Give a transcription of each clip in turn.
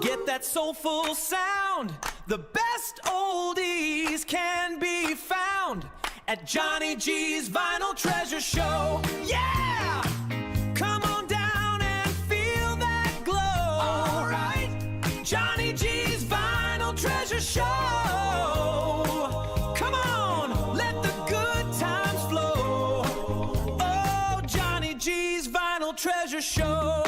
Get that soulful sound. The best oldies can be found at Johnny G's Vinyltreasure Show. Yeah! Come on down and feel that glow. All right. Johnny G's Vinyltreasure Show. Come on, let the good times flow. Oh, Johnny G's Vinyltreasure Show.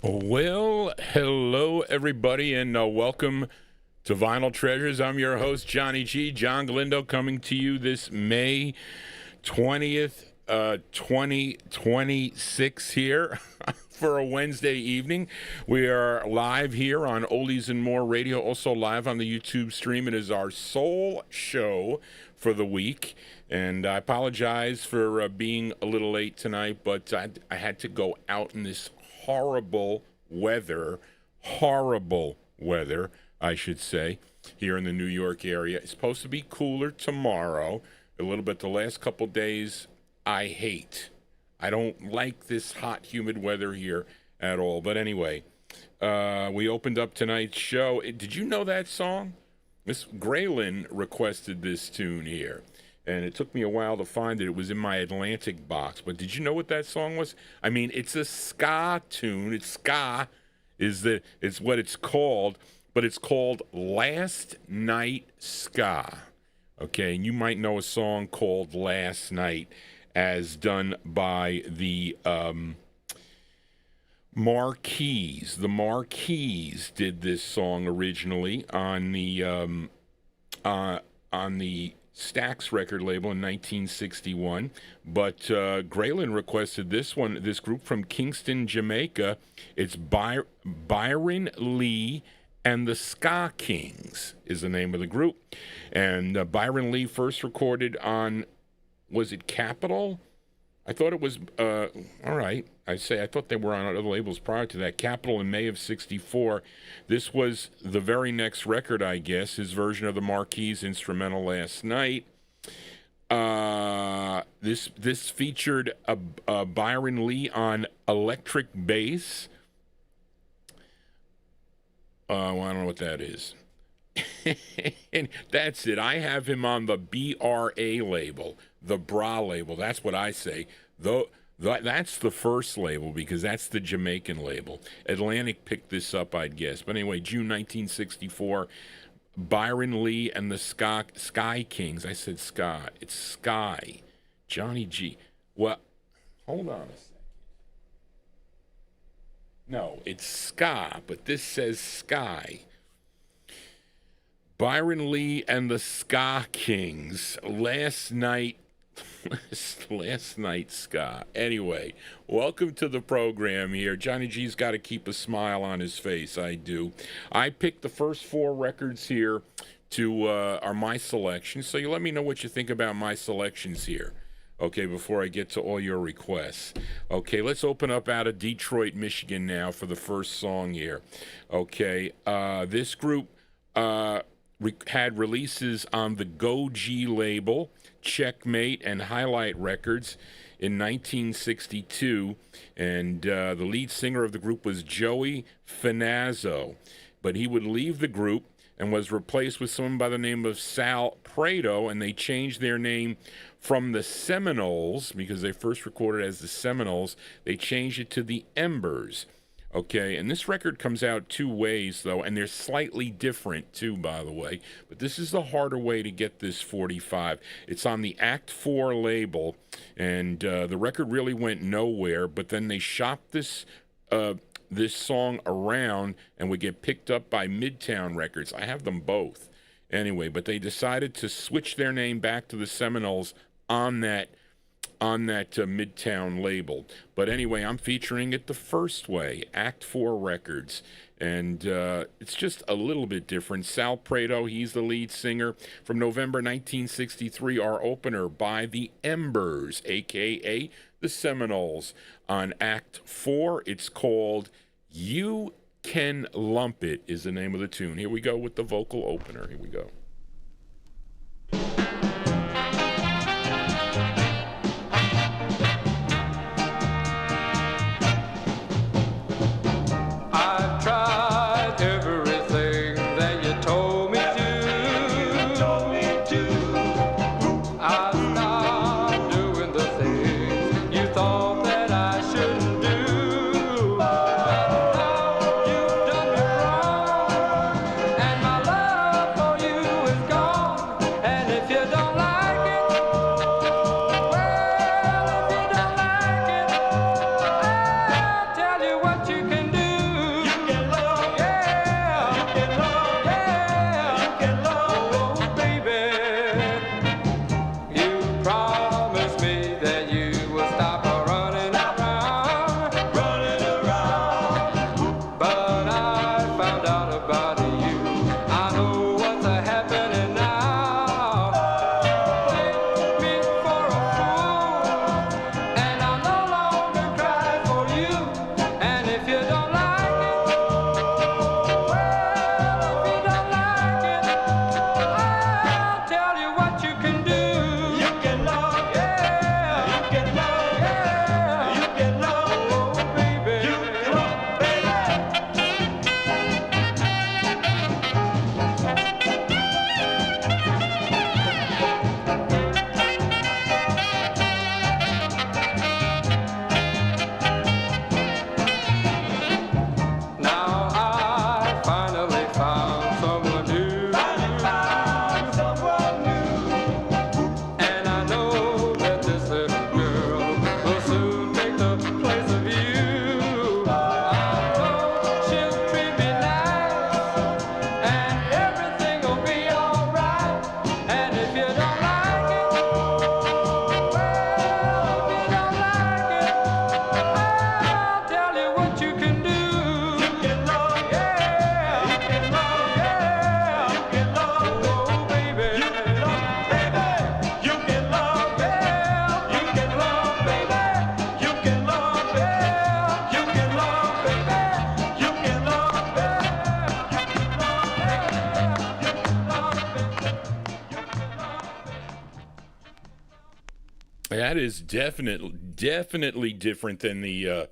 Well, hello, everybody, and welcome to Vinyltreasures. I'm your host, Johnny G. John Galindo, coming to you this May 20th, 2026 here for a Wednesday evening. We are live here on Oldies and More Radio, also live on the YouTube stream. It is our sole show for the week, and I apologize for being a little late tonight, but I had to go out in this horrible weather, I should say, here in the New York area. It's supposed to be cooler tomorrow, a little bit. The last couple days, I hate. I don't like this hot, humid weather here at all. But anyway, we opened up tonight's show. Did you know that song? Miss Graylin requested this tune here, and it took me a while to find it. It was in my Atlantic box. But did you know what that song was? I mean, it's a ska tune. It's ska it's what it's called, but it's called Last Night Ska. Okay, and you might know a song called Last Night as done by the Marquis. The Marquis did this song originally on the Stax record label in 1961, but Graylin requested this group from Kingston, Jamaica. It's Byron Lee and the Ska Kings is the name of the group. And Byron Lee first recorded on, was it Capitol? I thought it was, all right, I thought they were on other labels prior to that. Capitol in May of 64. This was the very next record, I guess, his version of the Marquis instrumental Last Night. This featured a Byron Lee on electric bass. I don't know what that is. And that's it. I have him on the BRA label, the Bra label. That's what I say. That's the first label because that's the Jamaican label. Atlantic picked this up, I'd guess. But anyway, June 1964, Byron Lee and the Sky Kings. I said Sky. It's Sky. Johnny G. Well, hold on a second. No, it's Ska, but this says Sky. Byron Lee and the Ska Kings. Last night, Ska. Anyway, welcome to the program here. Johnny G's got to keep a smile on his face. I do. I picked the first 4 records here to are my selections. So you let me know what you think about my selections here. Okay, before I get to all your requests. Okay, let's open up out of Detroit, Michigan now for the first song here. Okay, this group had releases on the Go G label, Checkmate, and Highlight Records in 1962, and the lead singer of the group was Joey Finazzo, but he would leave the group and was replaced with someone by the name of Sal Prado, and they changed their name from the Seminoles, because they first recorded as the Seminoles, they changed it to the Embers. Okay, and this record comes out 2 ways, though, and they're slightly different, too, by the way. But this is the harder way to get this 45. It's on the Act 4 label, and the record really went nowhere, but then they shopped this song around and would get picked up by Midtown Records. I have them both. Anyway, but they decided to switch their name back to the Seminoles on that Midtown label. But anyway, I'm featuring it the first way, Act 4 Records, and it's just a little bit different. Sal Prado, he's the lead singer. From November 1963, our opener by the Embers, a.k.a. the Seminoles. On Act 4, it's called You Can Lump It is the name of the tune. Here we go with the vocal opener. Here we go. That is definitely different than the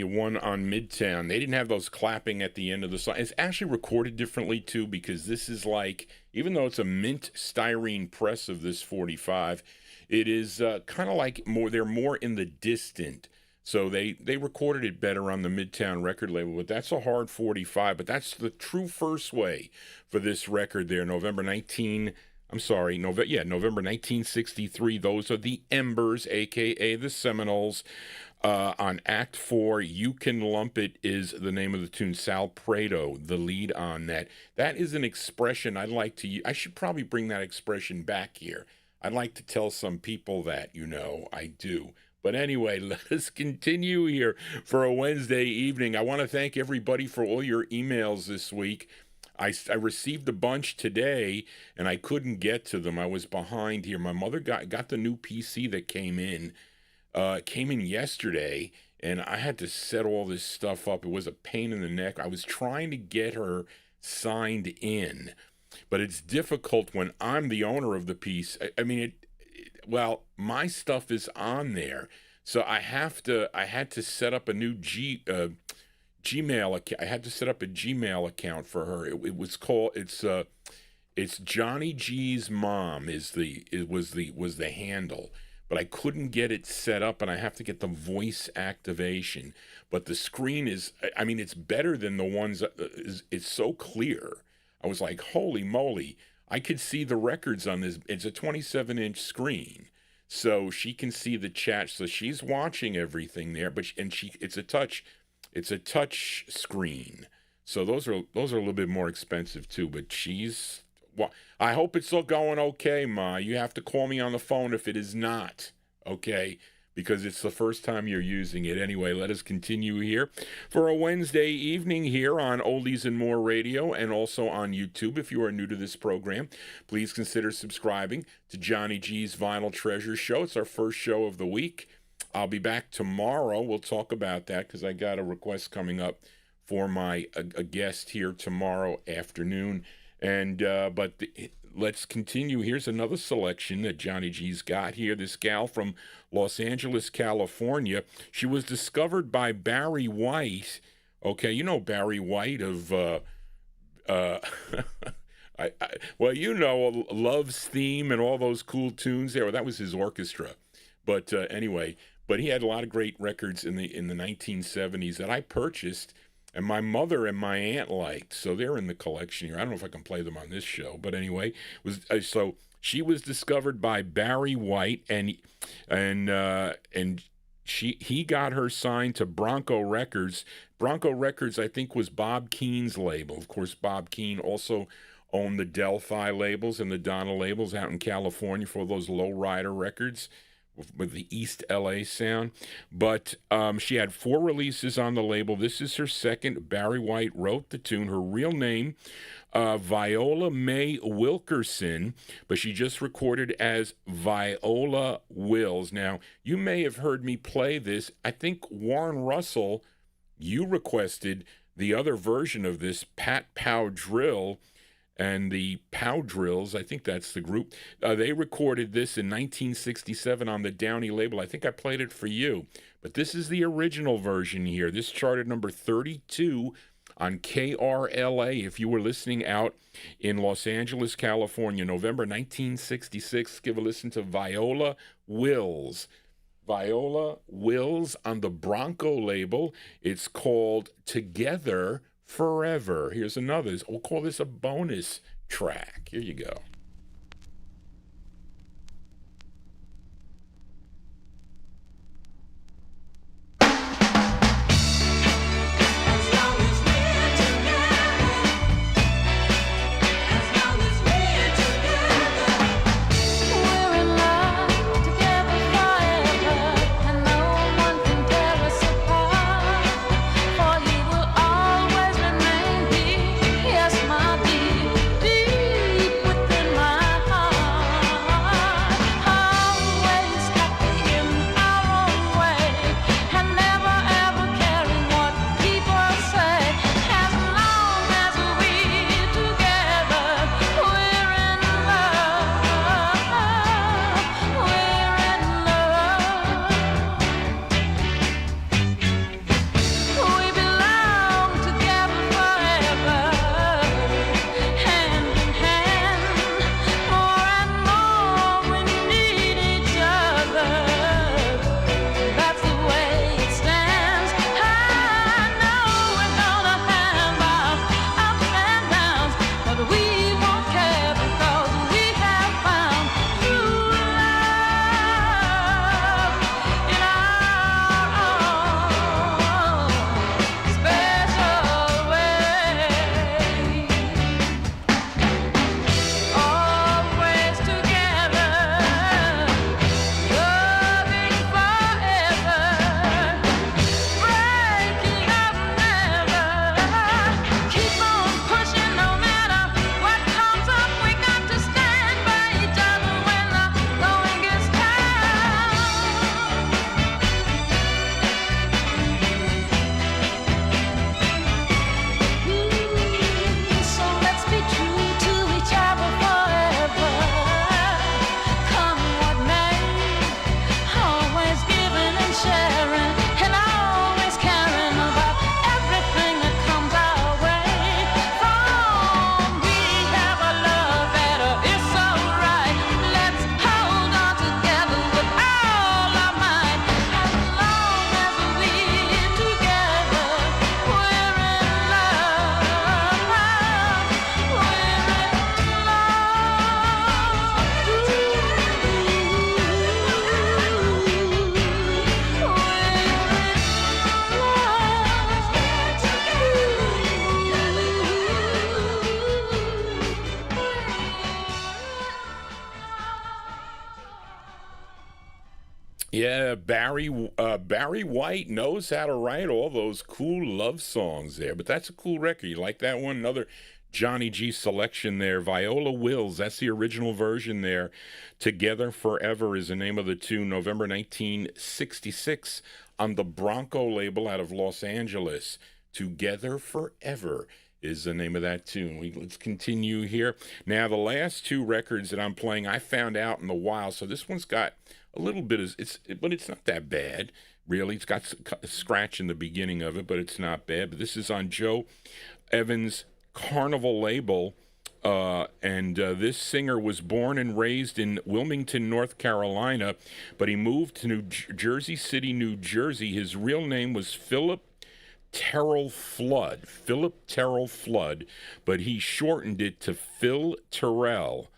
one on Midtown. They didn't have those clapping at the end of the song. It's actually recorded differently too, because this is like, even though it's a mint styrene press of this 45, it is kind of like more. They're more in the distant. So they recorded it better on the Midtown record label, but that's a hard 45. But that's the true first way for this record there, November 1963. Those are the Embers, a.k.a. the Seminoles. On Act 4, You Can Lump It is the name of the tune. Sal Prado, the lead on that. That is an expression I'd like to use. I should probably bring that expression back here. I'd like to tell some people that, I do. But anyway, let us continue here for a Wednesday evening. I want to thank everybody for all your emails this week. I received a bunch today, and I couldn't get to them. I was behind here. My mother got the new PC that came in. Came in yesterday, and I had to set all this stuff up. It was a pain in the neck. I was trying to get her signed in, but it's difficult when I'm the owner of the piece. My stuff is on there, so I had to set up a new Gmail account. I had to set up a Gmail account for her. It's JohnnyG's mom was the handle. But I couldn't get it set up, and I have to get the voice activation. But the screen it's better than the ones, it's so clear. I was like, holy moly, I could see the records on this. It's a 27-inch screen, so she can see the chat. So she's watching everything there, it's a touch screen. So those are a little bit more expensive too, but I hope it's still going okay, Ma. You have to call me on the phone if it is not, okay? Because it's the first time you're using it. Anyway, let us continue here for a Wednesday evening here on Oldies and More Radio and also on YouTube. If you are new to this program, please consider subscribing to Johnny G's Vinyltreasure show. It's our first show of the week. I'll be back tomorrow. We'll talk about that because I got a request coming up for a guest here tomorrow afternoon. Let's continue. Here's another selection that Johnny G's got here. This gal from Los Angeles, California. She was discovered by Barry White. Okay, you know Barry White of, Love's Theme and all those cool tunes there. Well, that was his orchestra. But anyway, he had a lot of great records in the 1970s that I purchased. And my mother and my aunt liked, so they're in the collection here. I don't know if I can play them on this show, but anyway, so she was discovered by Barry White, and he got her signed to Bronco Records. Bronco Records, I think, was Bob Keene's label. Of course, Bob Keene also owned the Delphi labels and the Donna labels out in California for those lowrider records with the East LA sound. But she had 4 releases on the label. This is her second. Barry White wrote the tune. Her real name, Viola Mae Wilkerson, but she just recorded as Viola Wills. Now, you may have heard me play this. I think Warren Russell, you requested the other version of this, Pat Pow Drill, and the Pow Drills, I think that's the group. They recorded this in 1967 on the Downey label. I think I played it for you. But this is the original version here. This charted number 32 on KRLA. If you were listening out in Los Angeles, California, November 1966, give a listen to Viola Wills. Viola Wills on the Bronco label. It's called Together Forever. Here's another. We'll call this a bonus track. Here you go. Within Yeah, Barry White knows how to write all those cool love songs there. But that's a cool record. You like that one? Another Johnny G selection there. Viola Wills, that's the original version there. Together Forever is the name of the tune. November 1966 on the Bronco label out of Los Angeles. Together Forever is the name of that tune. Let's continue here. Now, the last two records that I'm playing, I found out in the wild. So this one's got a little bit of, but it's not that bad, really. It's got a scratch in the beginning of it, but it's not bad. But this is on Joe Evans' Carnival label. And this singer was born and raised in Wilmington, North Carolina, but he moved to Jersey City, New Jersey. His real name was Philip Terrell Flood, but he shortened it to Phil Terrell.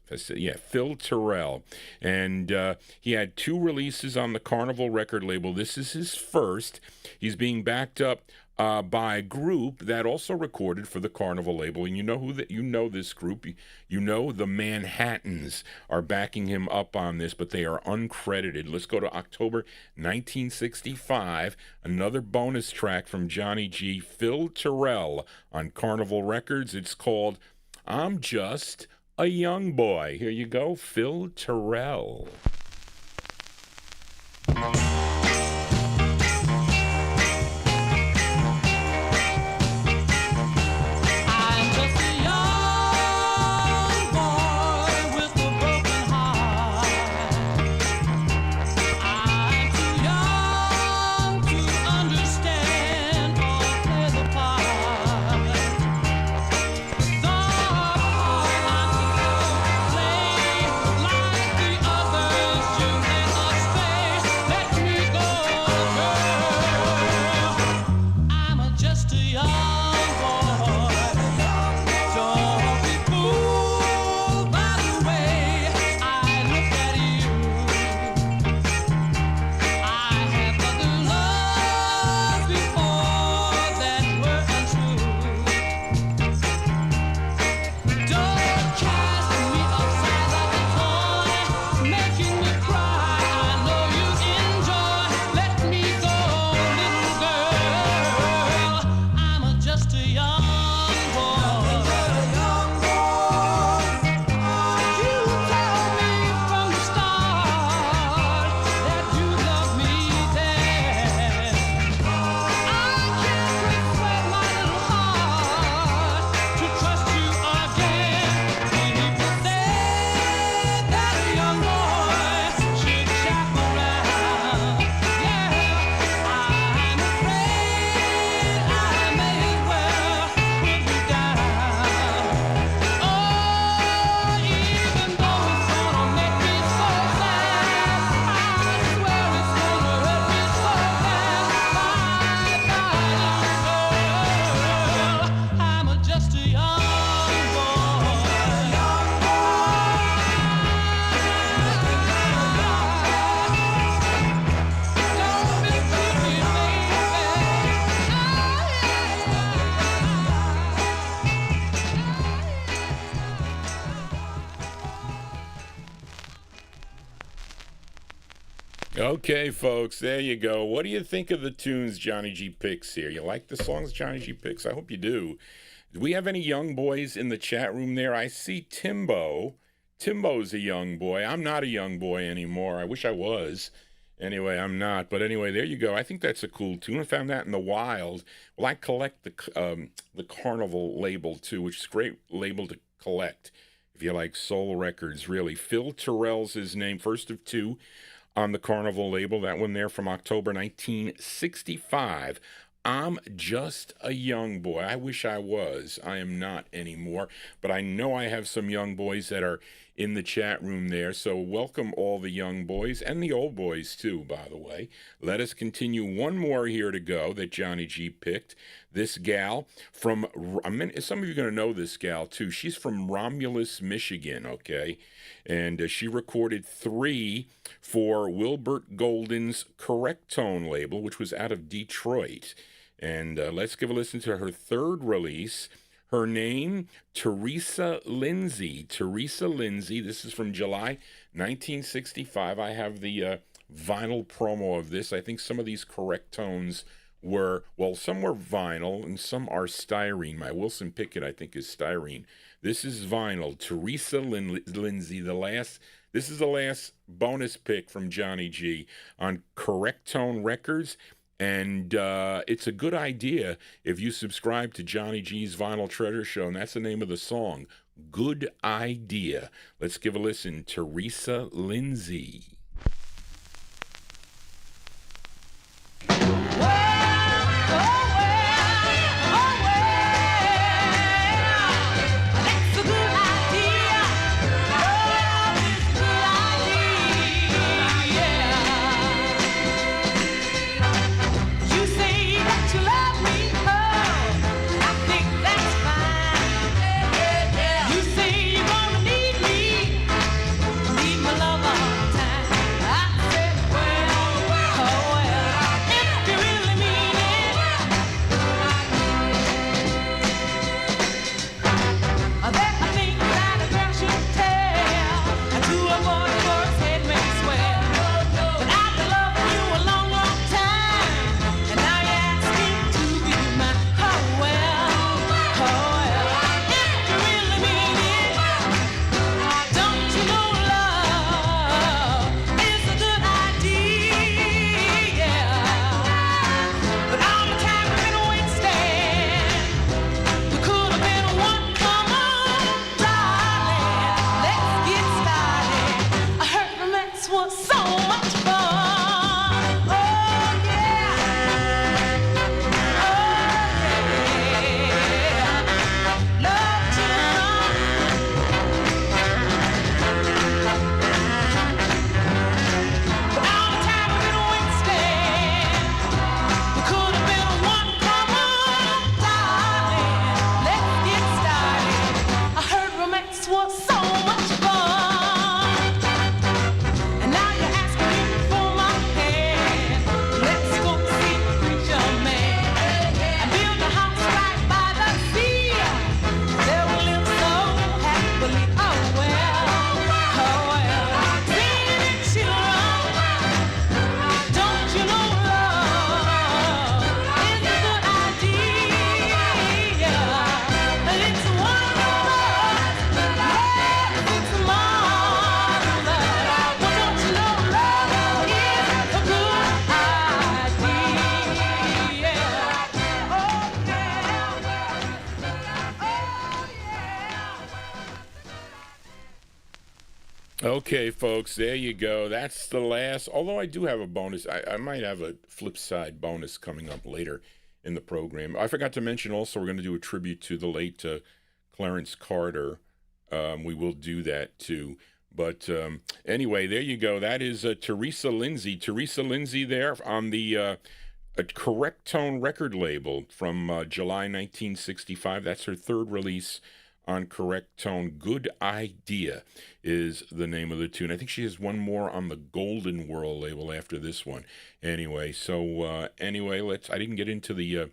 Phil Terrell. And he had 2 releases on the Carnival record label. This is his first. He's being backed up by a group that also recorded for the Carnival label. And you know this group. You know the Manhattans are backing him up on this, but they are uncredited. Let's go to October 1965. Another bonus track from Johnny G. Phil Terrell on Carnival Records. It's called I'm Just a Young Boy. Here you go, Phil Terrell. Okay, folks, there you go. What do you think of the tunes Johnny G picks here? You like the songs Johnny G picks? I hope you do. Do we have any young boys in the chat room there? I see Timbo. Timbo's a young boy. I'm not a young boy anymore. I wish I was. Anyway, I'm not. But anyway, there you go. I think that's a cool tune. I found that in the wild. Well, I collect the Carnival label, too, which is a great label to collect if you like soul records, really. Phil Terrell's his name, first of 2 on the Carnival label. That one there from October 1965. I'm just a young boy. I wish I was. I am not anymore. But I know I have some young boys that are in the chat room there. So welcome all the young boys and the old boys too, by the way. Let us continue. One more here to go that Johnny G picked. This gal from, some of you are going to know this gal too. She's from Romulus, Michigan, okay? And she recorded 3 for Wilbert Golden's Correct Tone label, which was out of Detroit. And let's give a listen to her 3rd release. Her name, Teresa Lindsay. Teresa Lindsay. This is from July 1965. I have the vinyl promo of this. I think some of these correct tones were, well, some were vinyl and some are styrene. My Wilson Pickett, I think, is styrene. This is vinyl. Teresa Lindsay, this is the last bonus pick from Johnny G on Correct Tone Records. And it's a good idea if you subscribe to Johnny G's Vinyl Treasure Show, and that's the name of the song. Good idea. Let's give a listen. Teresa Lindsay. Okay, folks, there you go. That's the last. Although I do have a bonus. I might have a flip side bonus coming up later in the program. I forgot to mention also we're going to do a tribute to the late Clarence Carter. We will do that too. But anyway, there you go. That is Teresa Lindsay. Teresa Lindsay there on the a Correct Tone record label from July 1965. That's her third release on Correct Tone. Good Idea is the name of the tune. I think she has one more on the Golden World label after this one. Anyway, so anyway, I didn't get into the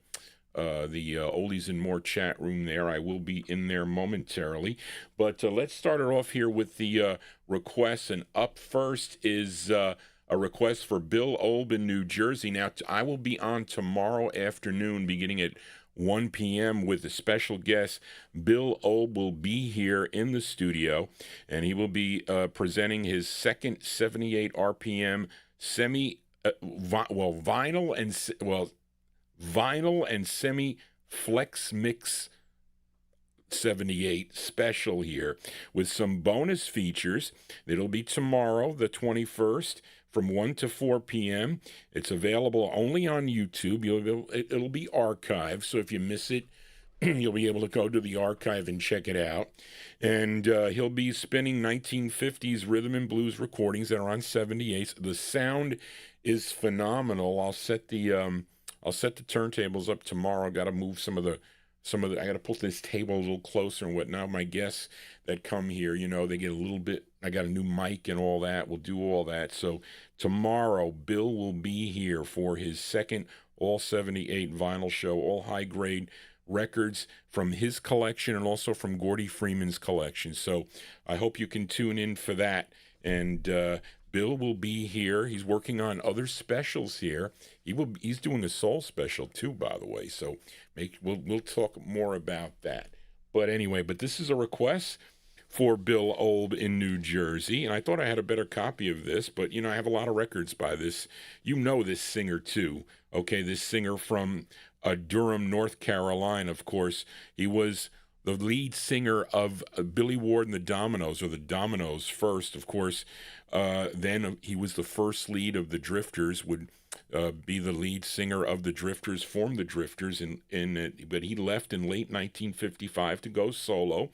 Oldies and More chat room there. I will be in there momentarily. But let's start it off here with the requests. And up first is a request for Bill Olb in New Jersey. Now, I will be on tomorrow afternoon beginning at 1 p.m. with a special guest. Bill Olb will be here in the studio, and he will be presenting his second 78 RPM vinyl and semi flex mix 78 special here with some bonus features. It'll be tomorrow, the 21st, from 1 to 4 p.m. It's available only on YouTube. It'll be archived, so if you miss it, you'll be able to go to the archive and check it out. And he'll be spinning 1950s rhythm and blues recordings that are on 78s. The sound is phenomenal. I'll set the turntables up tomorrow. Got to move some of the. I got to put this table a little closer and whatnot. My guests that come here, they get a little bit. I got a new mic and all that. We'll do all that. So tomorrow, Bill will be here for his second all 78 vinyl show, all high grade records from his collection and also from Gordy Freeman's collection. So I hope you can tune in for that. And Bill will be here. He's working on other specials here. He's doing a soul special too, by the way. So we'll talk more about that. But anyway, this is a request for Bill Olb in New Jersey, and I thought I had a better copy of this, but I have a lot of records by this. This singer too. Okay, this singer from Durham, North Carolina, of course. He was the lead singer of Billy Ward and the Dominoes, or the Dominoes first, of course. Then he was the first lead of the Drifters, would be the lead singer of the Drifters, formed the Drifters, but he left in late 1955 to go solo,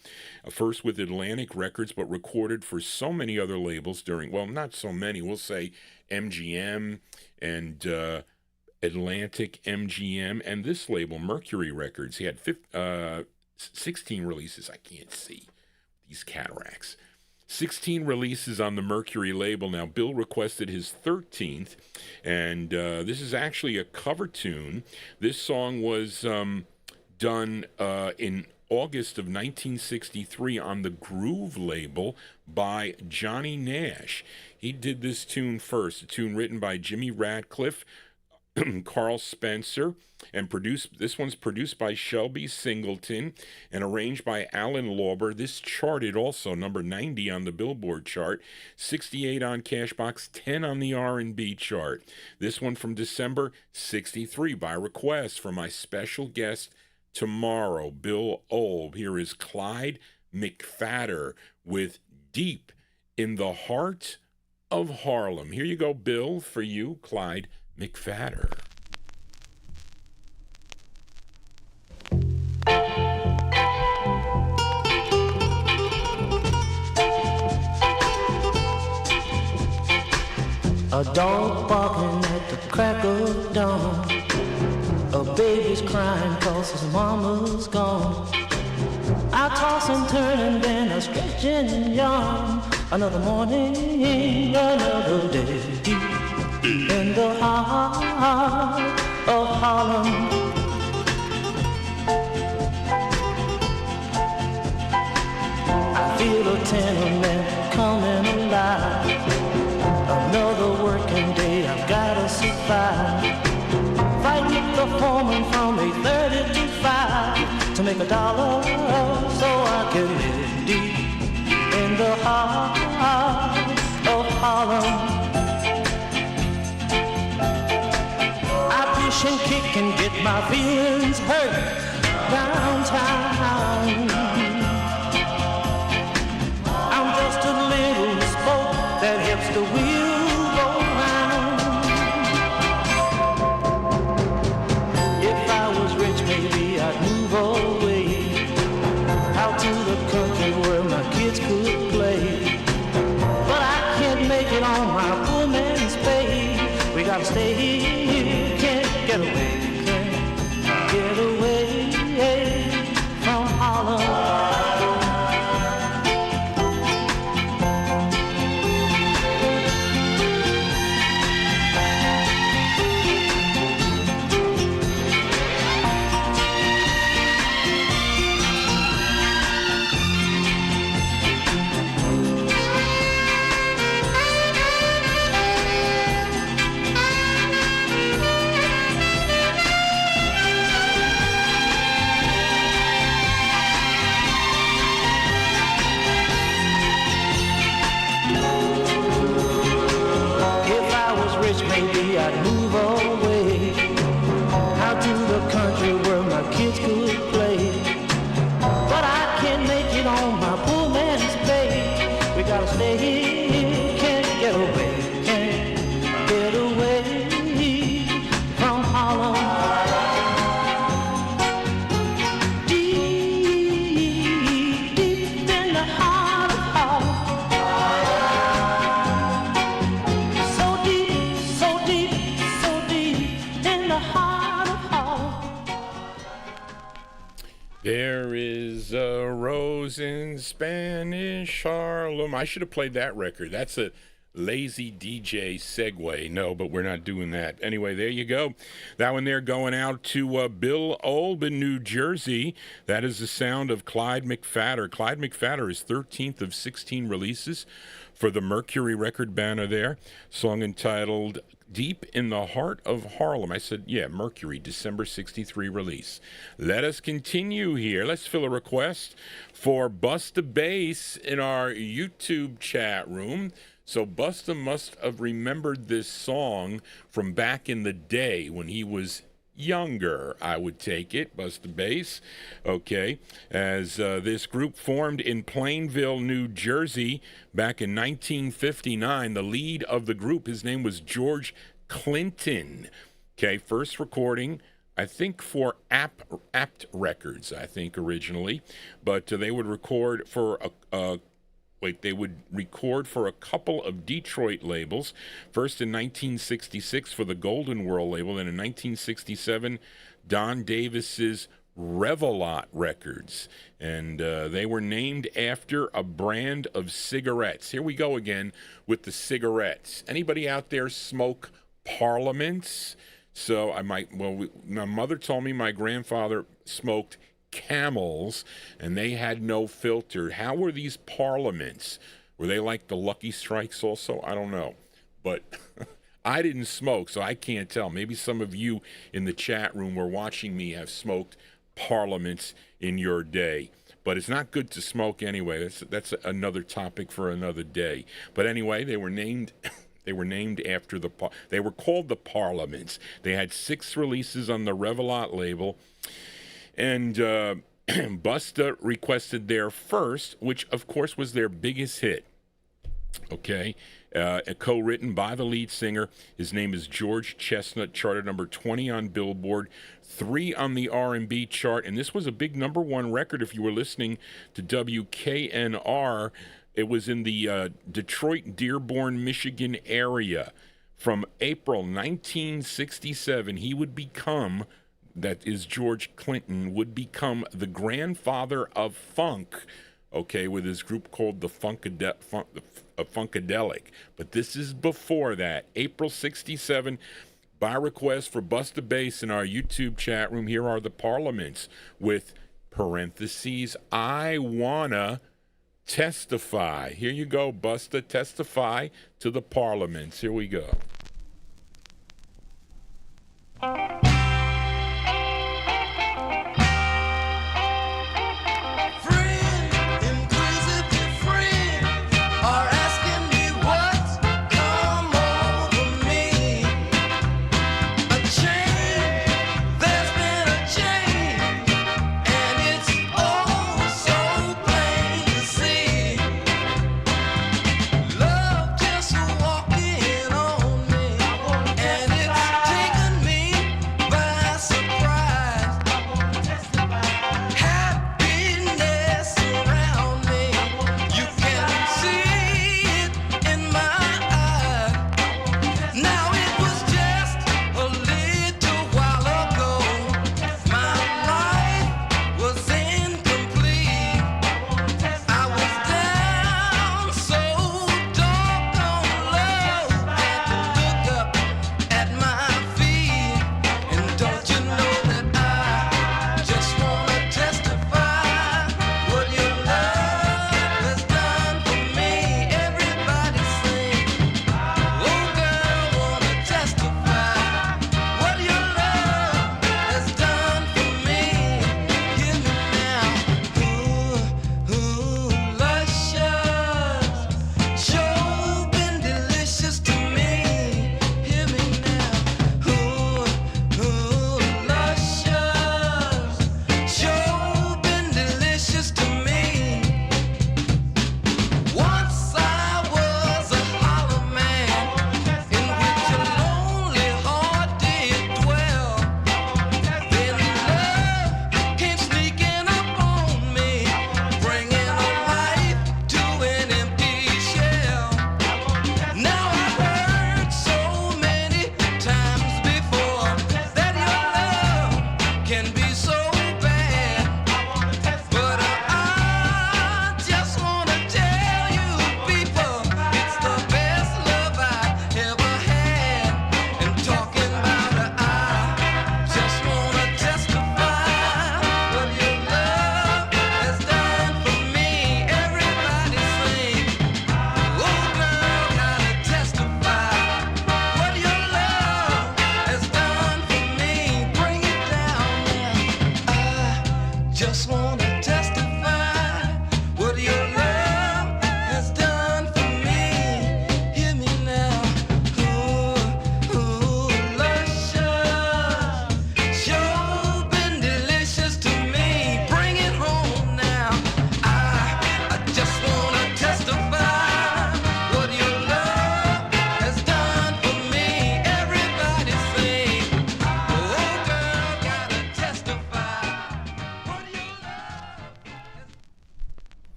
first with Atlantic Records, but recorded for so many other labels not so many, we'll say MGM and Atlantic, MGM, and this label, Mercury Records. He had 16 releases. I can't see these cataracts. 16 releases on the Mercury label. Now, Bill requested his 13th, and this is actually a cover tune. This song was done in August of 1963 on the Groove label by Johnny Nash. He did this tune first, a tune written by Jimmy Ratcliffe, Carl Spencer, and this one's produced by Shelby Singleton and arranged by Alan Lauber. This charted also number 90 on the Billboard chart, 68 on Cashbox, 10 on the R&B chart. This one from December 63 by request from my special guest tomorrow, Bill Olb. Here is Clyde McPhatter with Deep in the Heart of Harlem. Here you go, Bill, for you, Clyde McPhatter. A dog barking at the crack of dawn. A baby's crying 'cause his mama's gone. I toss and turn and then I stretch and yawn. Another morning, another day. In the heart of Harlem, I feel a tenement coming alive. Another working day, I've gotta survive. Fight with the foreman from 8:30 to 5 to make $1 so I can live deep in the heart of Harlem. And kick and get my feelings hurt downtown. I'm just a little spoke that helps the wheel go round. If I was rich, maybe I'd move away out to the country where my kids could play. But I can't make it on my poor man's pay. We gotta stay here. Get away, get away from Harlem. Maybe I'd move away out to the country where my kids could play. But I can't make it on my poor man's pay. We gotta stay here, can't get away, can't get away from Harlem. Deep, deep in the heart of Harlem. There is a rose in Spanish Harlem. I should have played that record. That's the lazy DJ segue. No, but we're not doing that. Anyway, there you go. That one there going out to Bill Olb in New Jersey. That is the sound of Clyde McPhatter. Clyde McPhatter is 13th of 16 releases for the Mercury record banner there. Song entitled Deep in the Heart of Harlem. I said, yeah, Mercury, December 63 release. Let us continue here. Let's fill a request for Busta Bass in our YouTube chat room. So Busta must have remembered this song from back in the day when he was younger, I would take it, Busta Bass. Okay, as this group formed in Plainville, New Jersey back in 1959. The lead of the group, his name was George Clinton. Okay, first recording, I think for Apt Records, I think originally, but they would record for they would record for a couple of Detroit labels. First in 1966 for the Golden World label, then in 1967, Don Davis's Revelot Records. And they were named after a brand of cigarettes. Here we go again with the cigarettes. Anybody out there smoke Parliaments? So my mother told me my grandfather smoked Camels, and they had no filter. How were these Parliaments? Were they like the Lucky Strikes also? I don't know. But I didn't smoke, so I can't tell. Maybe some of you in the chat room or watching me have smoked Parliaments in your day. But it's not good to smoke anyway. That's another topic for another day. But anyway, they were named after they were called the Parliaments. They had 6 releases on the Revelot label. And Busta requested their first, which of course was their biggest hit. Okay, co-written by the lead singer. His name is George Chestnut. Charted number 20 on Billboard, 3 on the R&B chart, and this was a big #1 record. If you were listening to WKNR, it was in the Detroit, Dearborn, Michigan area. From April 1967, he would become. That is George Clinton, would become the grandfather of funk, okay, with his group called the Funkadelic. But this is before that. April 67, by request for Busta Bass in our YouTube chat room, here are the Parliaments with parentheses, I wanna testify. Here you go, Busta, testify to the Parliaments. Here we go. Love just walking on me.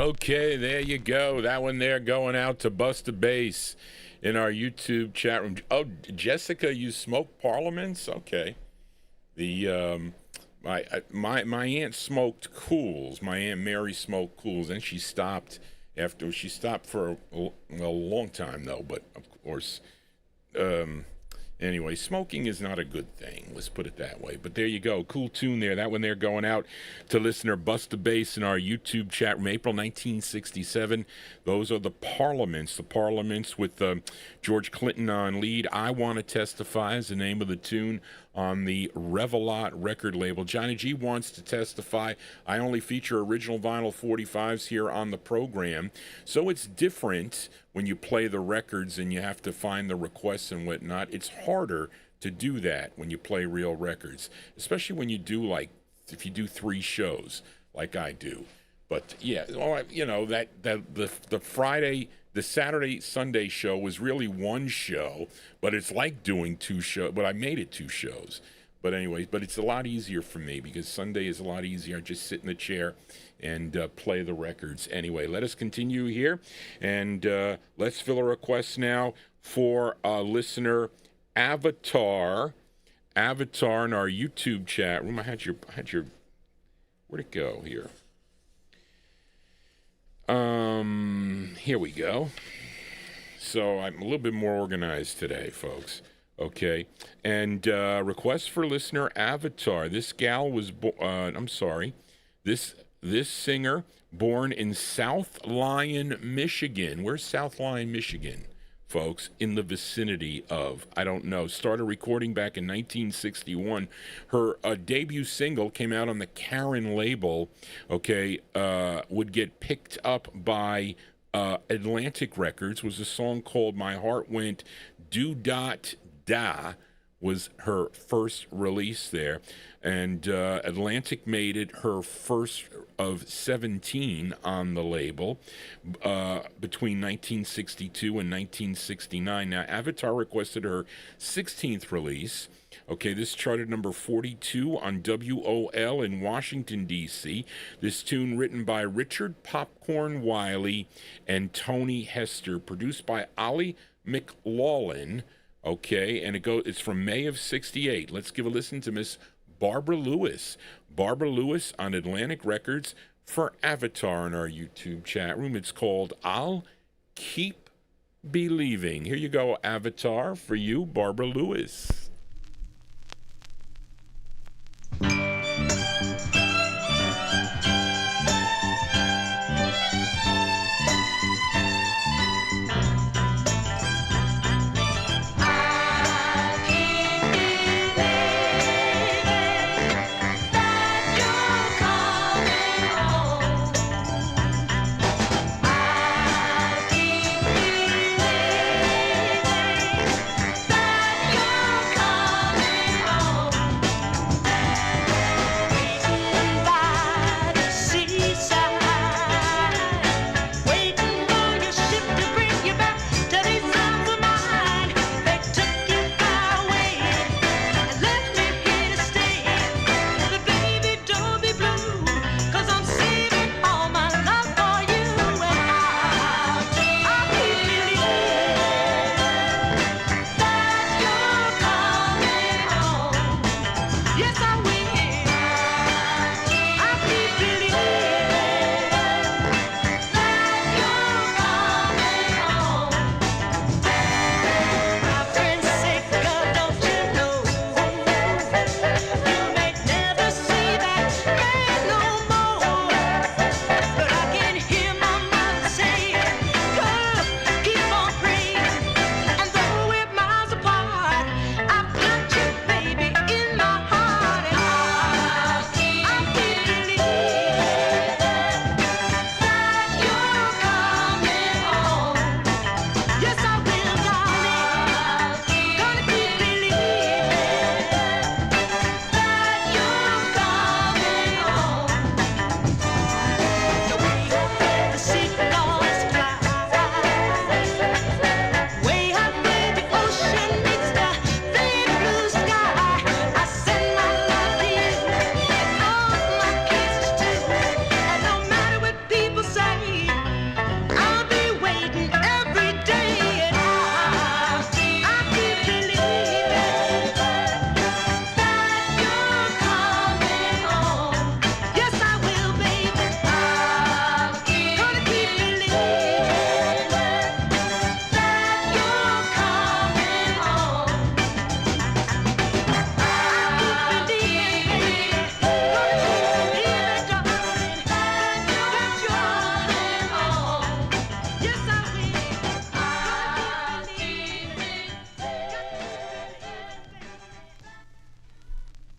Okay, there you go. That one there going out to Busta Bass in our YouTube chat room. Oh, Jessica, you smoke Parliaments? Okay. The my aunt smoked Cools. My Aunt Mary smoked Cools, and she stopped after she stopped for a long time though. But of course, anyway, smoking is not a good thing. Let's put it that way. But there you go. Cool tune there. That one there going out to listener Busta Bass in our YouTube chat room. April 1967. Those are the Parliaments. The Parliaments with George Clinton on lead. I Want to Testify is the name of the tune on the Revelot record label. Johnny G Wants to Testify. I only feature original vinyl 45s here on the program. So it's different when you play the records and you have to find the requests and whatnot. It's harder to do that when you play real records, especially when you do, like, if you do 3 shows like I do. But yeah, you know, the Friday, the Saturday, Sunday show was really one show, but it's like doing 2 shows. But I made it 2 shows. But anyways, but it's a lot easier for me because Sunday is a lot easier. I just sit in the chair and play the records. Anyway, let us continue here, and let's fill a request now for listener Avatar in our YouTube chat room. I had your where'd it go here? Here we go. So I'm a little bit more organized today, folks. Okay. And request for listener Avatar. This gal was this singer born in South Lyon, Michigan. Where's South Lyon, Michigan, folks? In the vicinity of, I don't know. Started recording back in 1961. Her debut single came out on the Karen label, okay, would get picked up by Atlantic Records, was a song called My Heart Went Do-Dot-Da, was her first release there. And Atlantic made it her first of 17 on the label between 1962 and 1969. Now, Avatar requested her 16th release. Okay, this charted number 42 on WOL in Washington, D.C. This tune written by Richard Popcorn Wiley and Tony Hester, produced by Ollie McLaughlin. Okay, and it's from May of 68. Let's give a listen to Miss Barbara Lewis. Barbara Lewis on Atlantic Records for Avatar in our YouTube chat room. It's called I'll Keep Believing. Here you go, Avatar, for you, Barbara Lewis. Come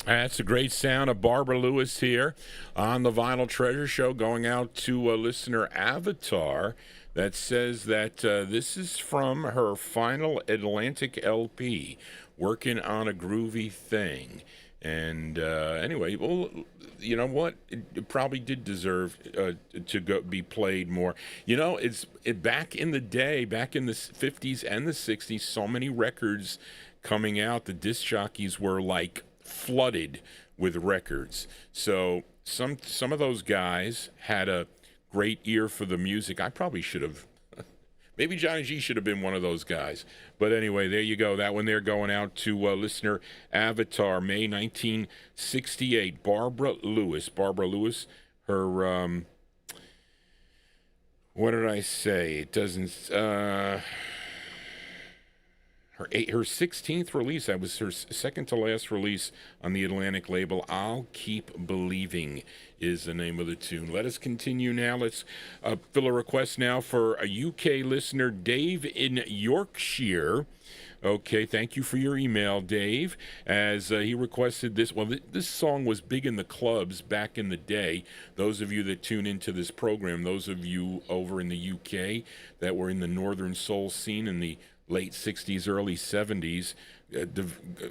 That's a great sound of Barbara Lewis here on the Vinyl Treasure Show, going out to listener Avatar that says that this is from her final Atlantic LP, Working on a Groovy Thing. And anyway, well, you know what? It probably did deserve to be played more. You know, back in the day, back in the 50s and the 60s, so many records coming out, the disc jockeys were like flooded with records. So some of those guys had a great ear for the music. I probably should have. Maybe Johnny G should have been one of those guys. But anyway, there you go. That one there going out to listener Avatar, May 1968. Barbara Lewis. Barbara Lewis, her, what did I say? It doesn't, her 16th release, that was her second to last release on the Atlantic label. I'll Keep Believing is the name of the tune. Let us continue now. Let's fill a request now for a UK listener, Dave in Yorkshire. Okay, thank you for your email, Dave, as he requested this. Well, this song was big in the clubs back in the day. Those of you that tune into this program, those of you over in the UK that were in the Northern Soul scene in the late 60s, early 70s,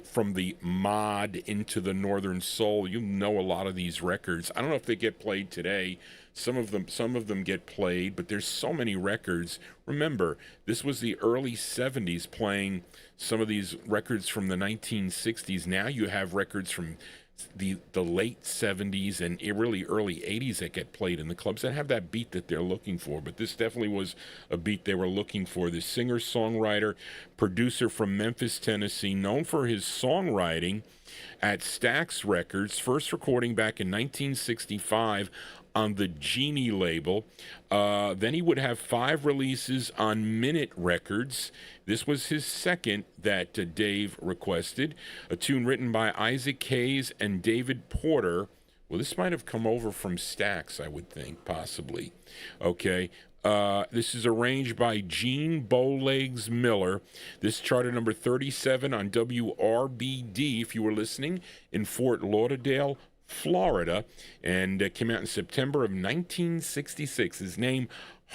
from the mod into the Northern Soul, you know a lot of these records. I don't know if they get played today. Some of them get played, but there's so many records. Remember, this was the early 70s playing some of these records from the 1960s. Now you have records from the late 70s and really early 80s that get played in the clubs that have that beat that they're looking for. But this definitely was a beat they were looking for. The singer-songwriter, producer from Memphis, Tennessee, known for his songwriting at Stax Records, first recording back in 1965 on the Genie label. Then he would have 5 releases on Minute Records. This was his second that Dave requested, a tune written by Isaac Hayes and David Porter. Well, this might have come over from Stax, I would think, possibly. Okay. This is arranged by Gene Bowlegs Miller. This charted number 37 on WRBD, if you were listening, in Fort Lauderdale, Florida, and came out in September of 1966. His name,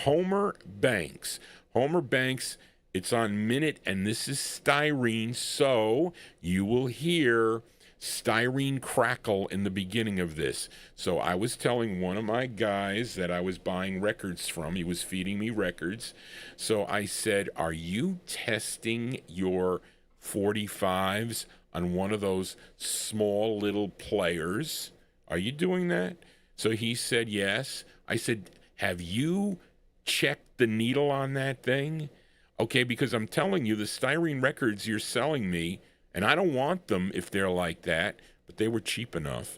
Homer Banks. Homer Banks, it's on Minute, and this is styrene, so you will hear styrene crackle in the beginning of this. So I was telling one of my guys that I was buying records from. He was feeding me records. So I said, are you testing your 45s on one of those small little players? Are you doing that? So he said yes. I said, have you checked the needle on that thing? Okay, because I'm telling you, the styrene records you're selling me, and I don't want them if they're like that, but they were cheap enough.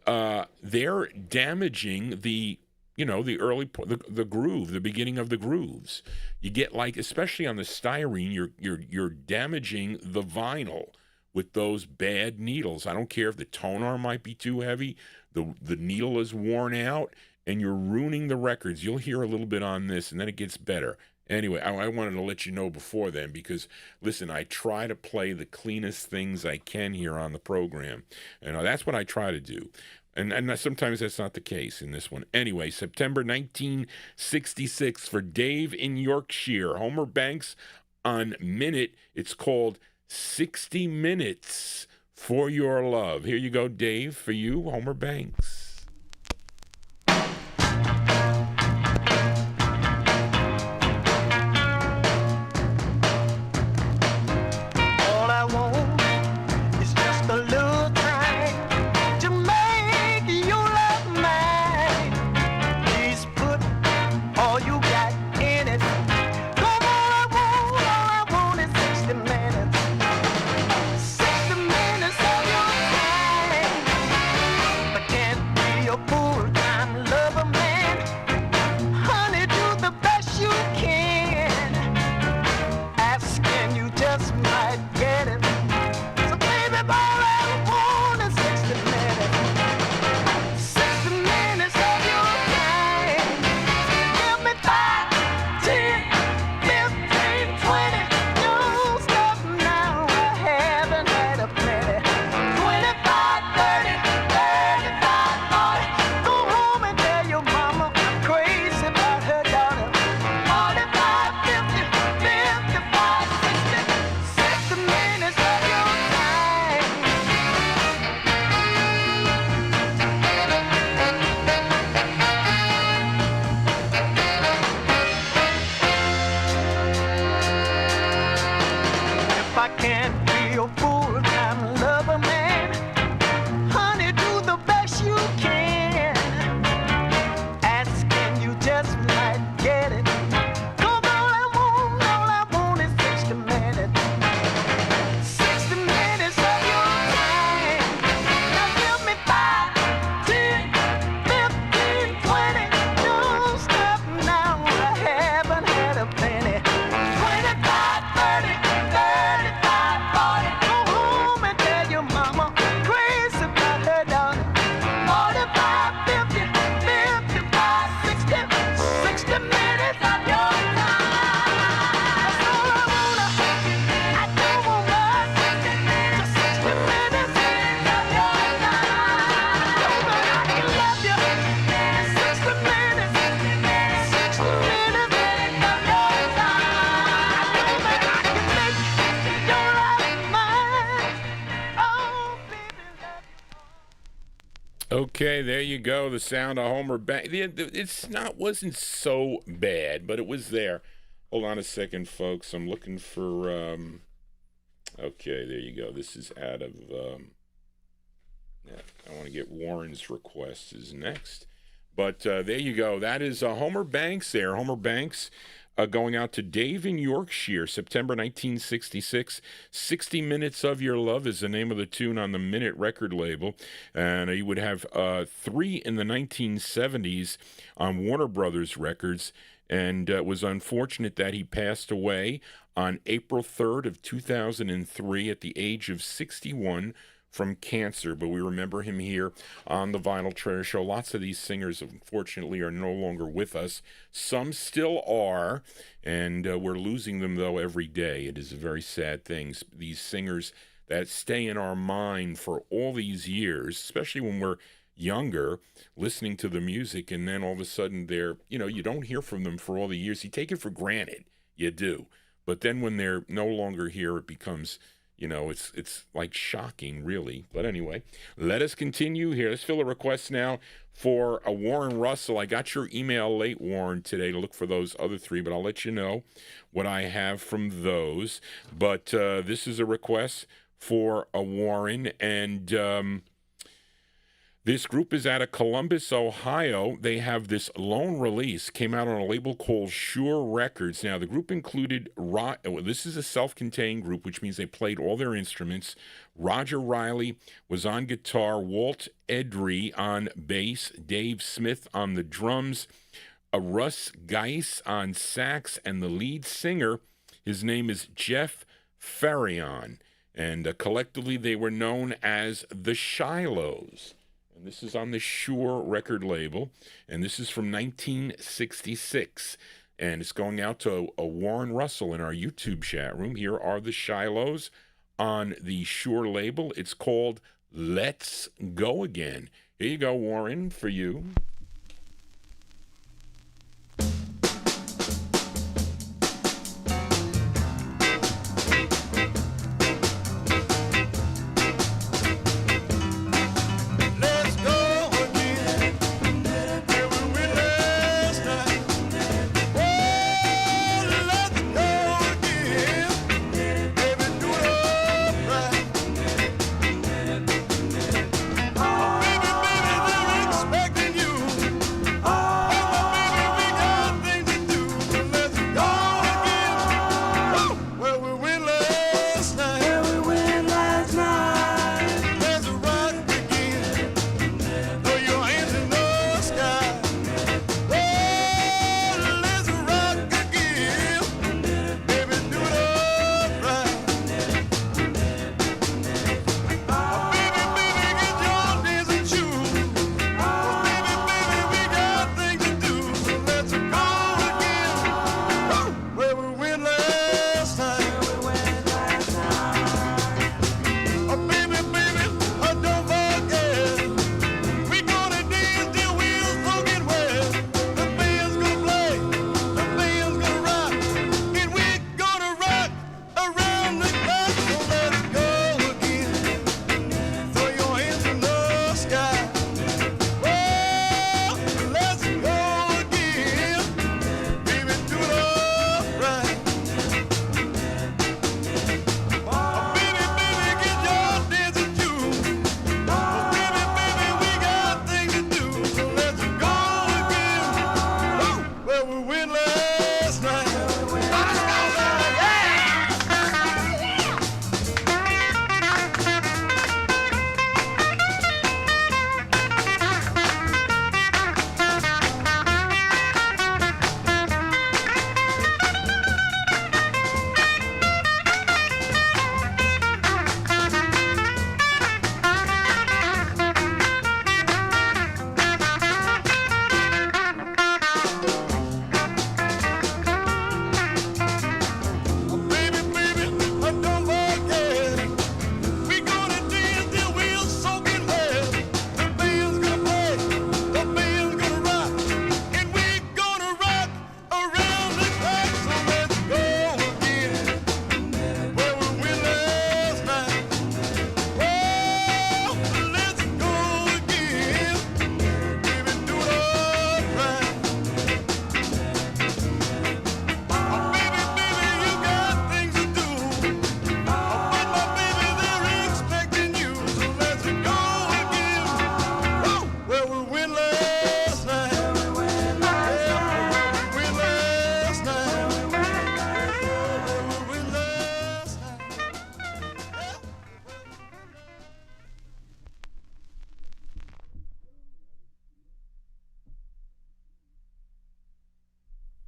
They're damaging the early the groove, the beginning of the grooves. You get, like, especially on the styrene, you're damaging the vinyl with those bad needles. I don't care if the tone arm might be too heavy, the needle is worn out, and you're ruining the records. You'll hear a little bit on this, and then it gets better. Anyway, I wanted to let you know before then because, listen, I try to play the cleanest things I can here on the program. And that's what I try to do. And sometimes that's not the case in this one. Anyway, September 1966 for Dave in Yorkshire. Homer Banks on Minute. It's called 60 Minutes for Your Love. Here you go, Dave, for you, Homer Banks. Can't can't be a full-time lover, man. Honey, do the best you can. Asking you just might get it. 'Cause all I want is 60 minutes. 60 minutes of your time. Now give me 5, 10, 15, 20. Don't stop now, I haven't had a penny. 25, 30, 35, 40. Go home and tell your mama crazy about her daughter. 45, 50, 55, 60, 60 minutes of your time. That's all I wanna. I don't want much. Just 60 minutes of your time. Know that I can love you. 60 minutes. 60 minutes of your time. Know that I can make your life mine. Oh, baby, love you. Okay, there you go. The sound of Homer Banks. It's not wasn't so bad, but it was there. Hold on a second, folks. I'm looking for. Okay, there you go. This is out of. Yeah, I want to get Warren's request is next, but there you go. That is Homer Banks there. Homer Banks. Going out to Dave in Yorkshire, September 1966. 60 Minutes of Your Love is the name of the tune on the Minute record label. And he would have 3 in the 1970s on Warner Brothers Records. And it was unfortunate that he passed away on April 3rd of 2003 at the age of 61 from cancer, but we remember him here on the Vinyltreasure Show. Lots of these singers, unfortunately, are no longer with us. Some still are, and we're losing them, though, every day. It is a very sad thing. These singers that stay in our mind for all these years, especially when we're younger, listening to the music, and then all of a sudden they're, you don't hear from them for all the years. You take it for granted. You do. But then when they're no longer here, it becomes... it's like shocking, really. But anyway, let us continue here. Let's fill a request now for a Warren Russell. I got your email late, Warren, today to look for those other 3, but I'll let you know what I have from those. But this is a request for a Warren, and this group is out of Columbus, Ohio. They have this lone release, came out on a label called Shure Records. Now, the group included, this is a self-contained group, which means they played all their instruments. Roger Riley was on guitar, Walt Edry on bass, Dave Smith on the drums, Russ Geis on sax, and the lead singer, his name is Jeff Ferrion. And collectively, they were known as the Shilohs. And this is on the Shure record label, and this is from 1966. And it's going out to a Warren Russell in our YouTube chat room. Here are the Shilohs on the Shure label. It's called Let's Go Again. Here you go, Warren, for you. Expecting you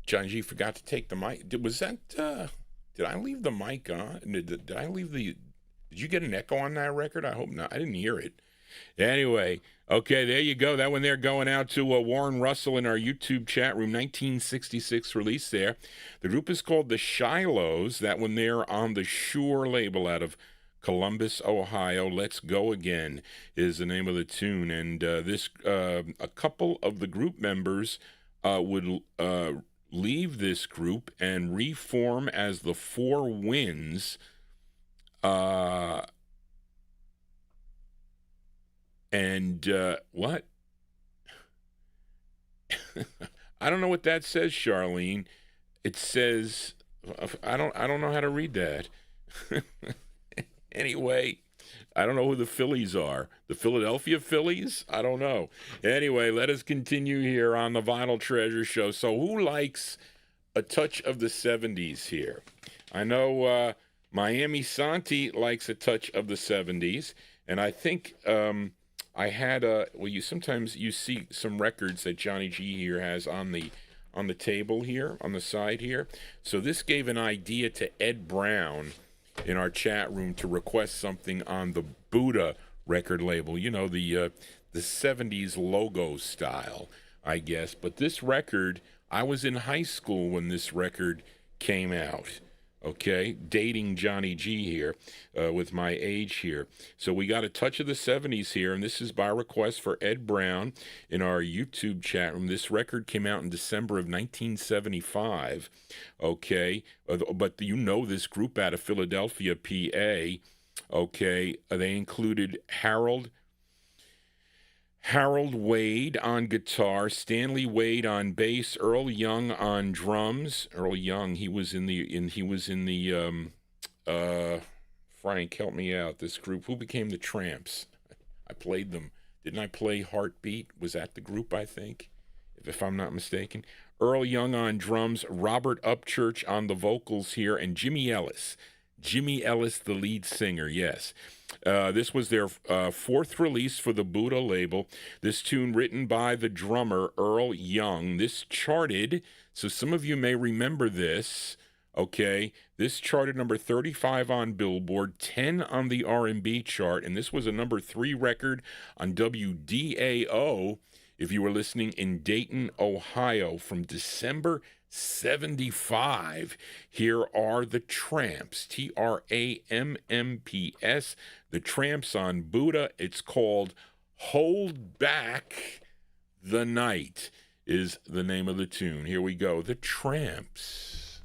Johnny G forgot to take the mic. Was that? Did I leave the mic on? Did I leave the? Did you get an echo on that record? I hope not. I didn't hear it. Anyway, okay, there you go. That one there going out to Warren Russell in our YouTube chat room. 1966 release there. The group is called the Shilohs. That one there on the Shure label out of Columbus, Ohio. Let's Go Again is the name of the tune. And a couple of the group members would leave this group and reform as the Four Winds. What? I don't know what that says, Charlene. It says I don't know how to read that. Anyway, I don't know who the Phillies are. The Philadelphia Phillies? I don't know. Anyway, let us continue here on the Vinyltreasure show. So who likes a touch of the 70s here? I know Miami Santi likes a touch of the 70s, and I think I had sometimes you see some records that Johnny G here has on the table here, on the side here. So this gave an idea to Ed Brown in our chat room to request something on the Buddha record label, you know, the 70s logo style, I guess. But this record, I was in high school when this record came out. Okay, dating Johnny G here with my age here. So we got a touch of the 70s here, and this is by request for Ed Brown in our YouTube chat room. This record came out in December of 1975, okay? But you know this group out of Philadelphia, PA, okay? They included Harold Wade on guitar, Stanley Wade on bass, Earl Young on drums. Earl Young, he was in the Frank, help me out. This group, who became the Trammps? I played them. Didn't I play Heartbeat? Was that the group, I think, if I'm not mistaken? Earl Young on drums, Robert Upchurch on the vocals here, and Jimmy Ellis. Jimmy Ellis, the lead singer, yes. This was their fourth release for the Buddha label. This tune written by the drummer, Earl Young. This charted, so some of you may remember this, okay? This charted number 35 on Billboard, 10 on the R&B chart, and this was a number 3 record on WDAO, if you were listening in Dayton, Ohio, from December 75. Here are the Trammps, Trammps, the Trammps on Buddha. It's called Hold Back the Night is the name of the tune. Here we go, the Trammps.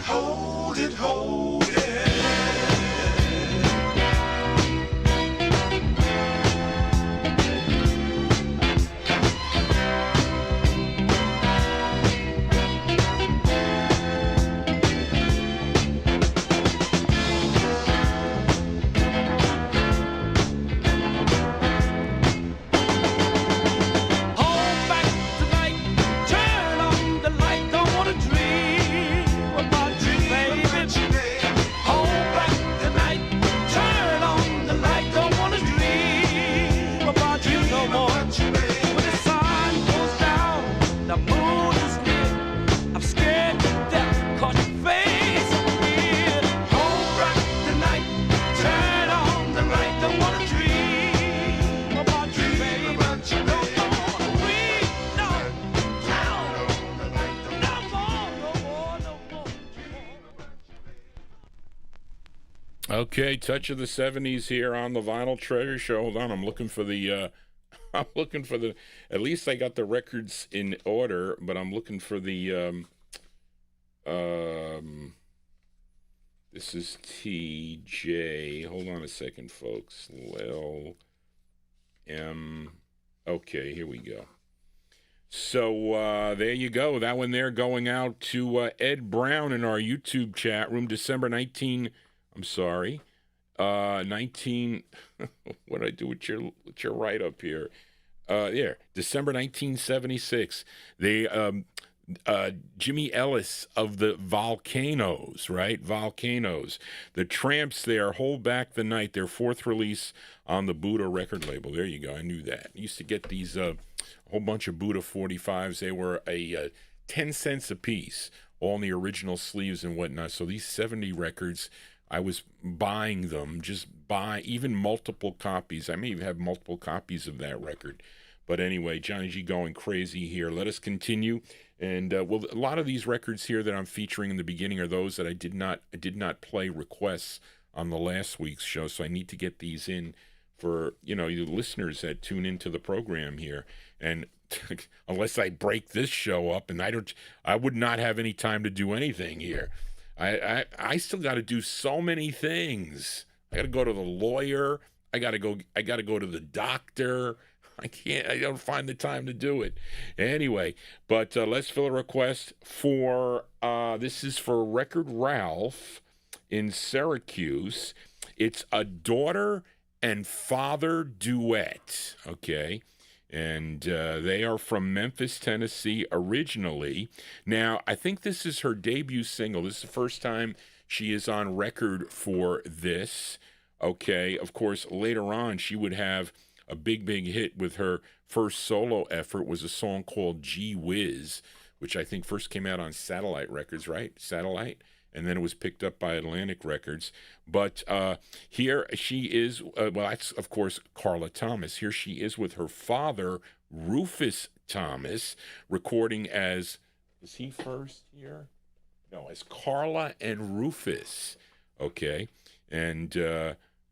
hold it, hold it. Okay, touch of the 70s here on the Vinyltreasure show. Hold on, I'm looking for the at least I got the records in order, but I'm looking for the this is TJ. Hold on a second, folks. L M. Okay, here we go. So there you go. That one there going out to Ed Brown in our YouTube chat room, December 19. I'm sorry, 19. What did I do with your write-up here? There, December 1976. They Jimmy Ellis of the Volcanoes, right? Volcanoes. The Trammps there, Hold Back the Night, their fourth release on the Buddha record label. There you go. I knew that. I used to get these a whole bunch of Buddha 45s. They were 10 cents a piece, all in the original sleeves and whatnot. So these 70 records, I was buying them, even multiple copies. I may even have multiple copies of that record. But anyway, Johnny G going crazy here. Let us continue. And well, a lot of these records here that I'm featuring in the beginning are those that I did not play requests on the last week's show. So I need to get these in for, you listeners that tune into the program here. And unless I break this show up, and I would not have any time to do anything here. I still got to do so many things. I got to go to the lawyer. I got to go to the doctor. I don't find the time to do it. Anyway, but let's fill a request for, this is for Record Ralph in Syracuse. It's a daughter and father duet, okay? And they are from Memphis, Tennessee originally. Now, I think this is her debut single. This is the first time she is on record for this. Okay, of course, later on, she would have a big hit with her first solo effort, was a song called Gee Whiz, which I think first came out on Satellite Records, right? Satellite? And then it was picked up by Atlantic Records. But here she is, well, that's, of course, Carla Thomas. Here she is with her father, Rufus Thomas, recording as, is he first here? No, as Carla and Rufus, okay? And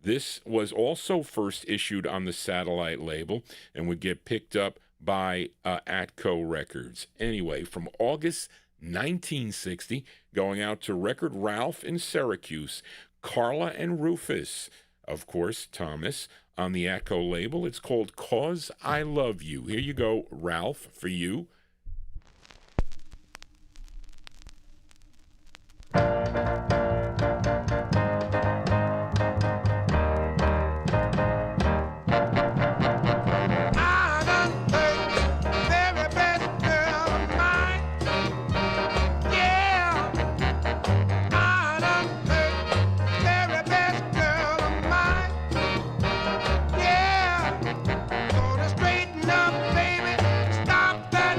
this was also first issued on the Satellite label and would get picked up by Atco Records. Anyway, from August 1960, going out to Record Ralph in Syracuse, Carla and Rufus, of course, Thomas, on the Atco label. It's called 'Cause I Love You. Here you go, Ralph, for you. Straighten up, baby. Stop that.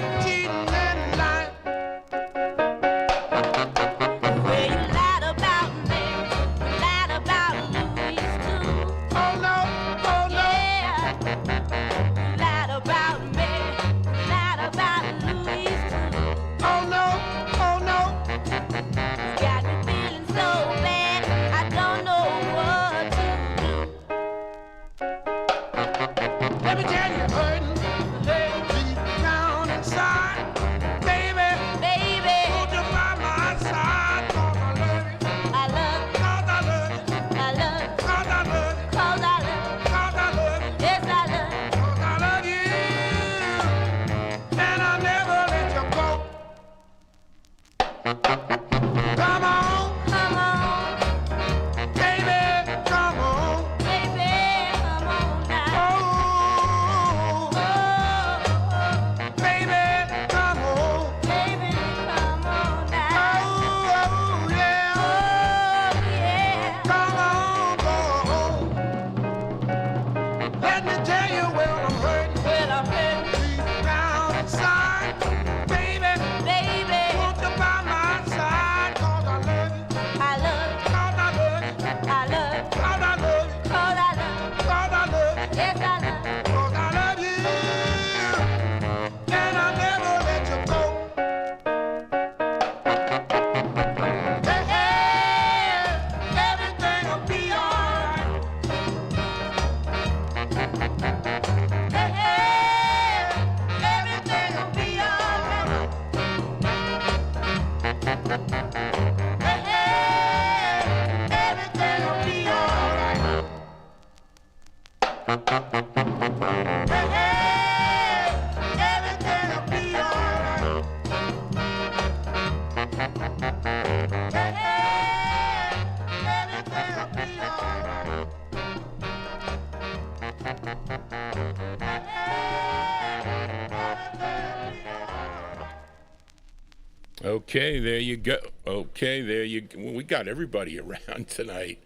Okay, there you go. Okay, there you go. Well, we got everybody around tonight.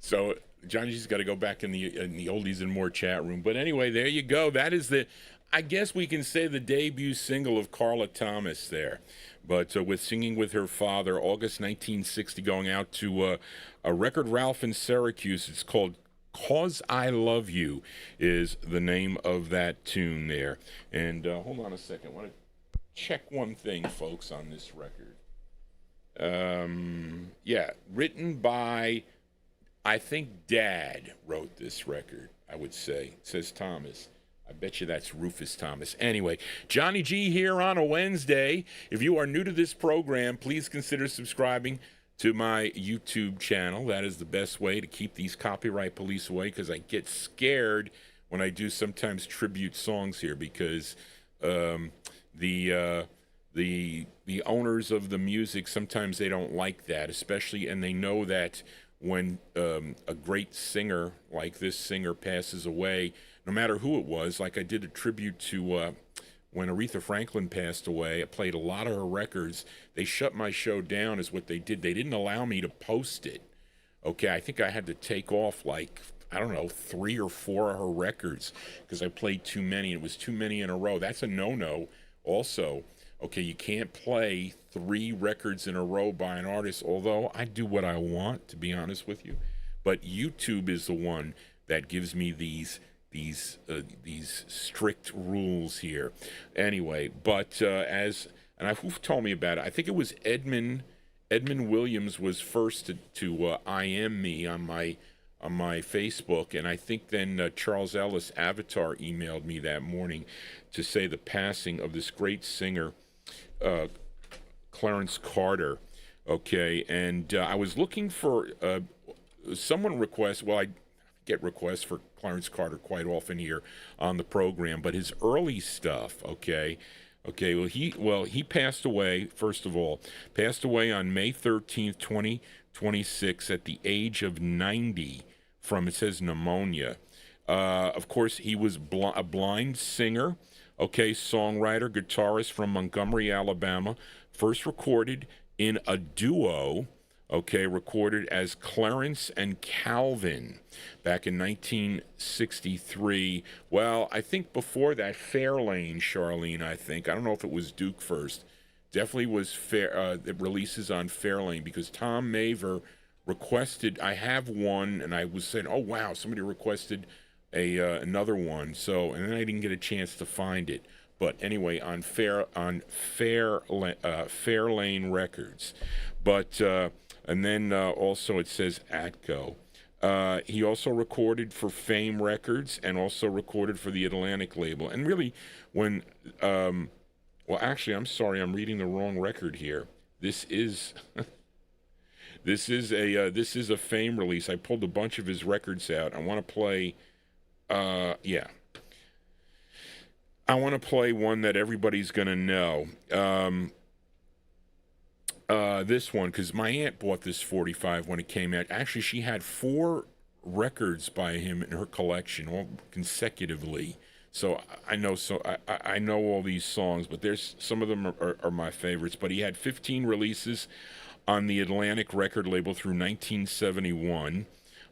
So Johnny's got to go back in the oldies and more chat room. But anyway, there you go. That is I guess we can say the debut single of Carla Thomas there. But with Singing with Her Father, August 1960, going out to a record Ralph in Syracuse. It's called 'Cause I Love You is the name of that tune there. And hold on a second. I want to check one thing, folks, on this record. Yeah, written by, I think Dad wrote this record, I would say. It says Thomas. I bet you that's Rufus Thomas. Anyway, Johnny G here on a Wednesday. If you are new to this program, please consider subscribing to my YouTube channel. That is the best way to keep these copyright police away, because I get scared when I do sometimes tribute songs here, because the owners of the music, sometimes they don't like that, especially, and they know that when a great singer like this singer passes away, no matter who it was, like I did a tribute to when Aretha Franklin passed away, I played a lot of her records. They shut my show down is what they did. They didn't allow me to post it. Okay, I think I had to take off like, I don't know, 3 or 4 of her records because I played too many. It was too many in a row. That's a no-no also. Okay, you can't play 3 records in a row by an artist, although I do what I want, to be honest with you. But YouTube is the one that gives me these strict rules here. Anyway, but who told me about it? I think it was Edmund Williams was first to IM me on my Facebook, and I think then Charles Ellis Avatar emailed me that morning to say the passing of this great singer, Clarence Carter. Okay, and I was looking for someone request. Well, I get requests for Clarence Carter quite often here on the program, but his early stuff, okay, well he passed away. First of all, passed away on May 13th, 2026, at the age of 90 from, it says, pneumonia. Of course, he was a blind singer, okay, songwriter, guitarist from Montgomery, Alabama. First recorded in a duo, okay, recorded as Clarence and Calvin back in 1963. Well, I think before that, Fairlane, Charlene, I don't know if it was Duke first. Definitely was it releases on Fairlane, because Tom Maver requested, I have one, and I was saying, oh wow, somebody requested another one, so, and then I didn't get a chance to find it. But anyway, on Fairlane Records. But and then also it says Atco. He also recorded for Fame Records and also recorded for the Atlantic label. And really, when well, actually, I'm sorry, I'm reading the wrong record here. This is this is a Fame release. I pulled a bunch of his records out. I want to play yeah. I want to play one that everybody's going to know. This one, because my aunt bought this 45 when it came out. Actually, she had 4 records by him in her collection, all consecutively. So I know I know all these songs, but there's some of them are my favorites. But he had 15 releases on the Atlantic record label through 1971.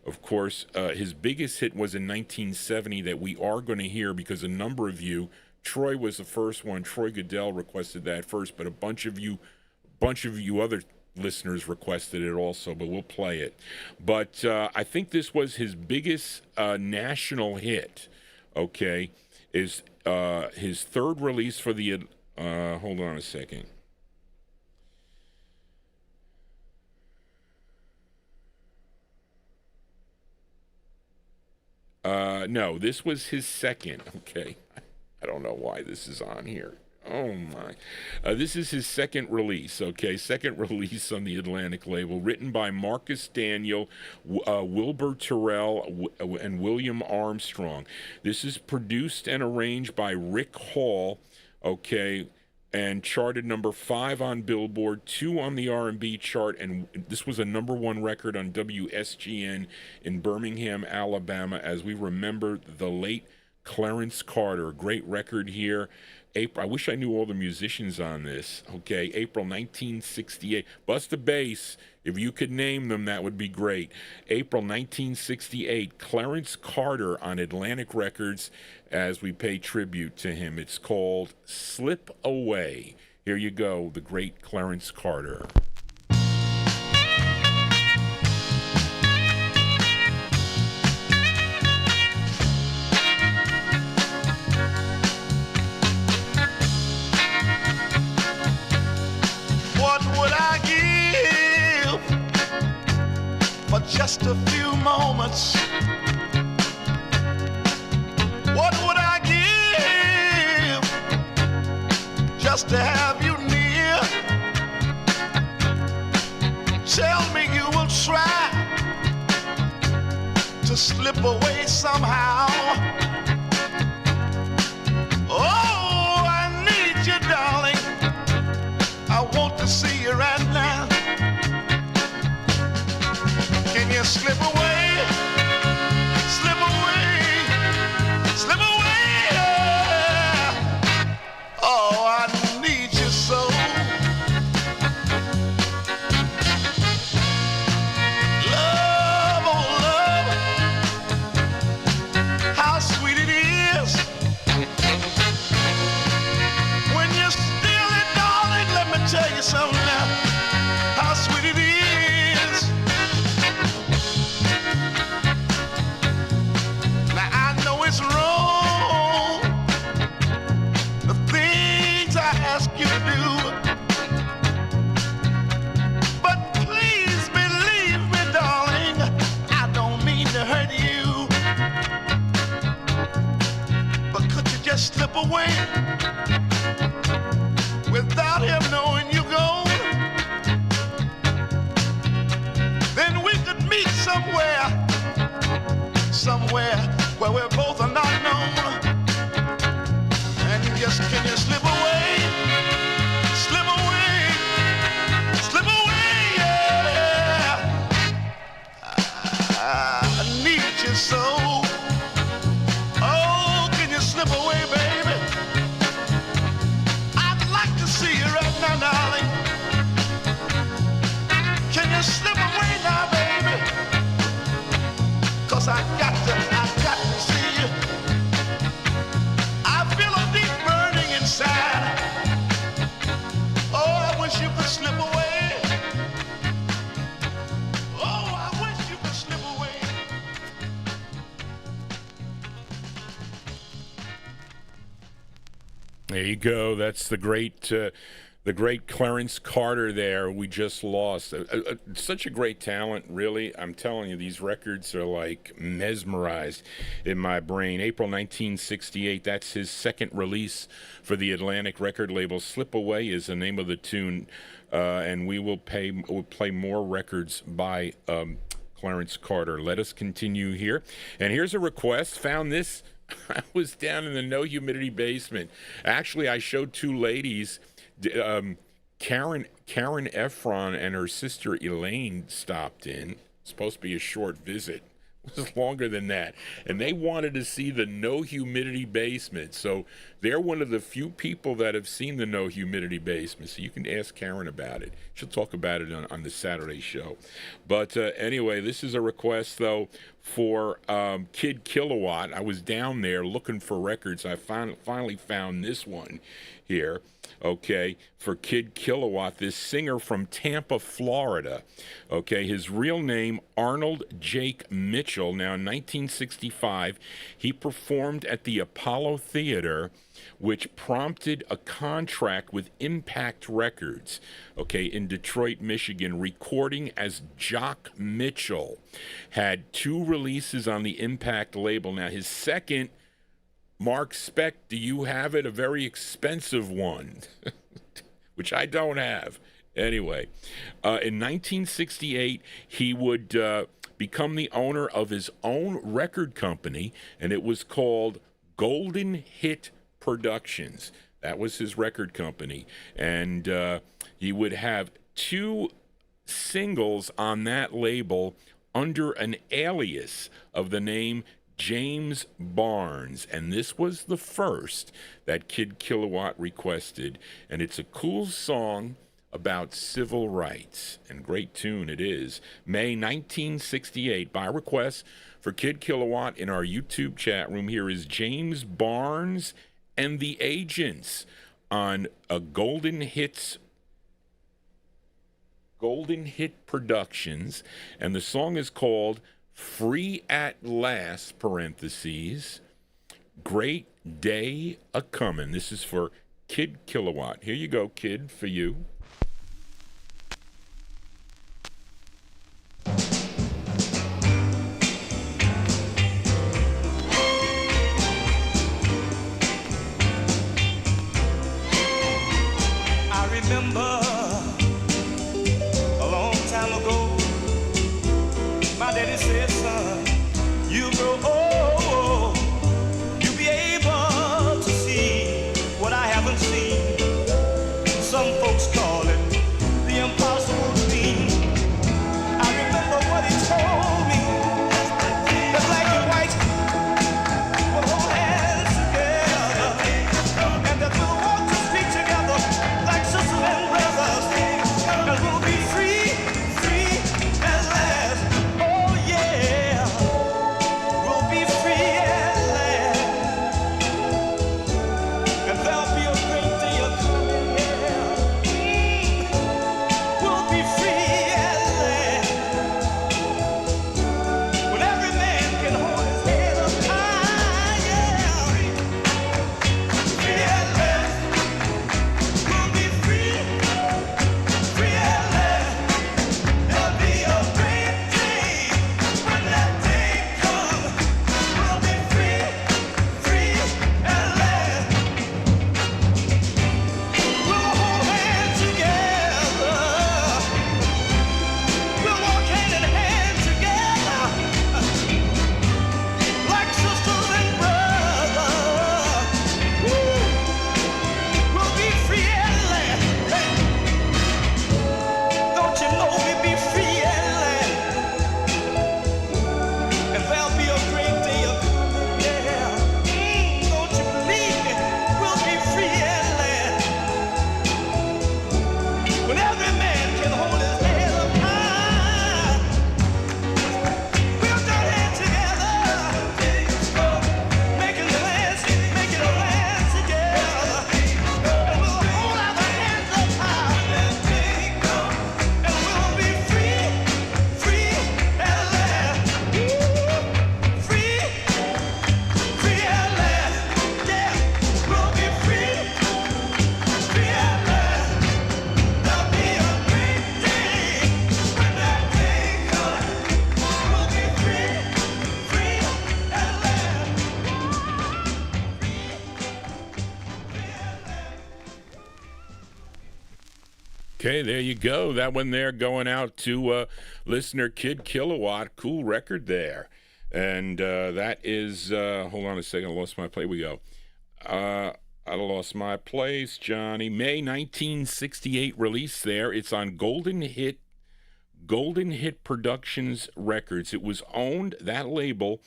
Of course, his biggest hit was in 1970 that we are going to hear, because a number of you, Troy was the first one. Troy Goodell requested that first, but a bunch of you other listeners requested it also, but we'll play it. But I think this was his biggest national hit, okay, is his 3rd release for the, hold on a second. No, this was his 2nd, okay. I don't know why this is on here. Oh my. This is his 2nd release, okay? 2nd release on the Atlantic label, written by Marcus Daniel, Wilbur Terrell, and William Armstrong. This is produced and arranged by Rick Hall, okay, and charted number 5 on Billboard, 2 on the R&B chart, and this was a number 1 record on WSGN in Birmingham, Alabama, as we remember the late Clarence Carter, great record here. April, I wish I knew all the musicians on this. Okay, April 1968. Bust the bass. If you could name them, that would be great. April 1968, Clarence Carter on Atlantic Records as we pay tribute to him. It's called Slip Away. Here you go, the great Clarence Carter. Just a few moments. What would I give just to have you near? Tell me you will try to slip away somehow. Oh, I need you, darling. I want to see you right now. Can you slip away, slip away, slip away? Yeah. Oh, I need you so. Love, oh love, how sweet it is when you're still it, darling. Let me tell you something now. How sweet it is. It's wrong, the things I ask you to do, but please believe me, darling, I don't mean to hurt you, but could you just slip away without him knowing you're gone? Then we could meet somewhere where we're both are not known. And you just, can you slip away? Slip away, slip away, yeah. I need you so. Oh, can you slip away, baby? I'd like to see you right now, darling. Can you slip away now, baby? 'Cause I got to see you. I feel a deep burning inside. Oh, I wish you could slip away. Oh, I wish you could slip away. There you go. That's the great Clarence Carter there we just lost. Such a great talent, really. I'm telling you, these records are like mesmerized in my brain. April 1968, that's his second release for the Atlantic record label. Slip Away is the name of the tune, and we'll play more records by Clarence Carter. Let us continue here. And here's a request. Found this. I was down in the no humidity basement. Actually, I showed two ladies. Karen Efron and her sister Elaine stopped in. It's supposed to be a short visit. It was longer than that. And they wanted to see the no humidity basement. So they're one of the few people that have seen the no humidity basement. So you can ask Karen about it. She'll talk about it on the Saturday show. But anyway, this is a request, though, for Kid Kilowatt. I was down there looking for records. I finally found this one here. Okay, for Kid Kilowatt, this singer from Tampa, Florida. Okay, his real name, Arnold Jake Mitchell. Now, in 1965, he performed at the Apollo Theater, which prompted a contract with Impact Records, okay, in Detroit, Michigan, recording as Jock Mitchell. Had 2 releases on the Impact label. Now, his second, Mark Speck, do you have it? A very expensive one, which I don't have. Anyway, in 1968, he would become the owner of his own record company, and it was called Golden Hit Productions. That was his record company. And he would have 2 singles on that label under an alias of the name James Barnes, and this was the first that Kid Kilowatt requested, and it's a cool song about civil rights, and great tune it is. May 1968, by request for Kid Kilowatt in our YouTube chat room. Here is James Barnes and the Agents on a Golden Hit Productions, and the song is called Free at Last, parentheses, Great Day A-Comin'. This is for Kid Kilowatt. Here you go, Kid, for you. I remember a long time ago, my daddy said, son, you grow old, you'll be able to see what I haven't seen. Some folks call it the impossible dream. I remember what he told me, the black and white will hold hands together, and that we'll walk the street together like sisters and brothers, and we'll be free, free at last. Oh yeah, we'll be free at last, and there'll be a great day coming, yeah. We'll be free at last, when every man can hold his head up high, yeah. Free at last, we'll be free, free at last. There'll be a great day when that day comes. We'll be free, free at last. We'll hold hands together. We'll walk hand in hand together, like sisters and brothers. Woo. We'll be free at last. Hey. Don't you know we'll be free at last? And there'll be a great day coming, yeah. Don't you believe me? We'll be free at last, when every man can hold his head up high. We'll join hands together, making plans together, and we'll hold our hands up high, and we'll be free, free at last. Free, free at last. Yeah, we'll be free, free at last. There'll be a great day when that day comes. We'll be free, free at last. Okay, there you go. That one there going out to listener Kid Kilowatt. Cool record there. And that is, hold on a second, I lost my place. We go. I lost my place, Johnny. May 1968 release there. It's on Golden Hit Productions Records. It was owned, that label,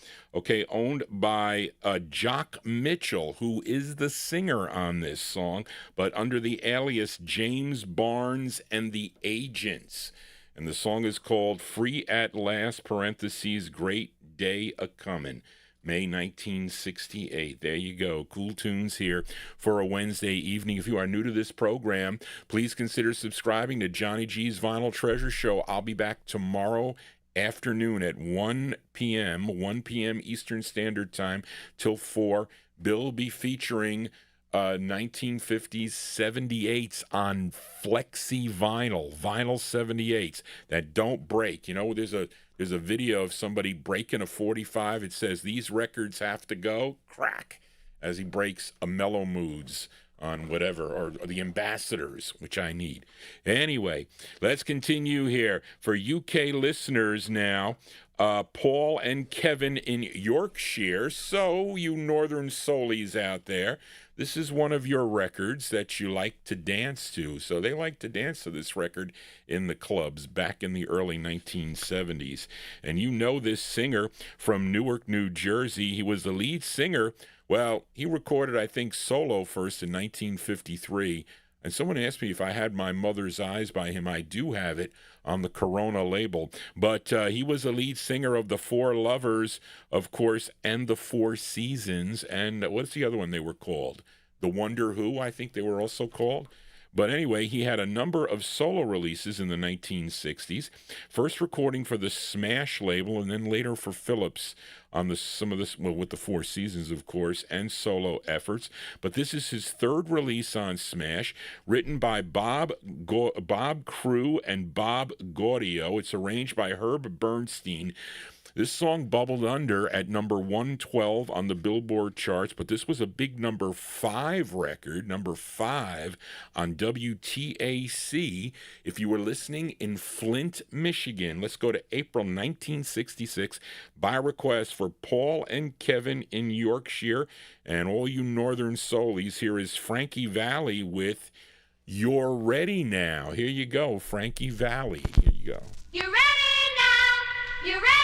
owned by Jock Mitchell, who is the singer on this song, but under the alias James Barnes and the Agents. And the song is called Free at Last, parentheses, Great Day A-Comin'. May 1968. There you go. Cool tunes here for a Wednesday evening. If you are new to this program, please consider subscribing to Johnny G's Vinyltreasure Show. I'll be back tomorrow afternoon at 1 p.m. Eastern Standard Time till 4. Bill will be featuring 1950s 78s on flexi vinyl 78s that don't break. You know, there's a video of somebody breaking a 45. It says these records have to go, crack, as he breaks a Mellow Moods on whatever, or the Ambassadors, which I need. Anyway, let's continue here. For UK listeners now, Paul and Kevin in Yorkshire. So, you Northern Soulies out there, this is one of your records that you like to dance to. So they like to dance to this record in the clubs back in the early 1970s. And you know this singer from Newark, New Jersey. He was the lead singer. Well, he recorded, I think, solo first in 1953. And someone asked me if I had My Mother's Eyes by him. I do have it on the Corona label. But he was a lead singer of the Four Lovers, of course, and the Four Seasons. And what's the other one they were called? The Wonder Who, I think they were also called. But anyway, he had a number of solo releases in the 1960s. First recording for the Smash label, and then later for Philips on with the Four Seasons, of course, and solo efforts. But this is his third release on Smash, written by Bob Crew and Bob Gaudio. It's arranged by Herb Bernstein. This song bubbled under at number 112 on the Billboard charts, but this was a big number 5 record, number 5 on WTAC. If you were listening in Flint, Michigan, let's go to April 1966 by request for Paul and Kevin in Yorkshire. And all you Northern Soulies, here is Frankie Valli with You're Ready Now. Here you go, Frankie Valli. Here you go. You're ready now. You're ready.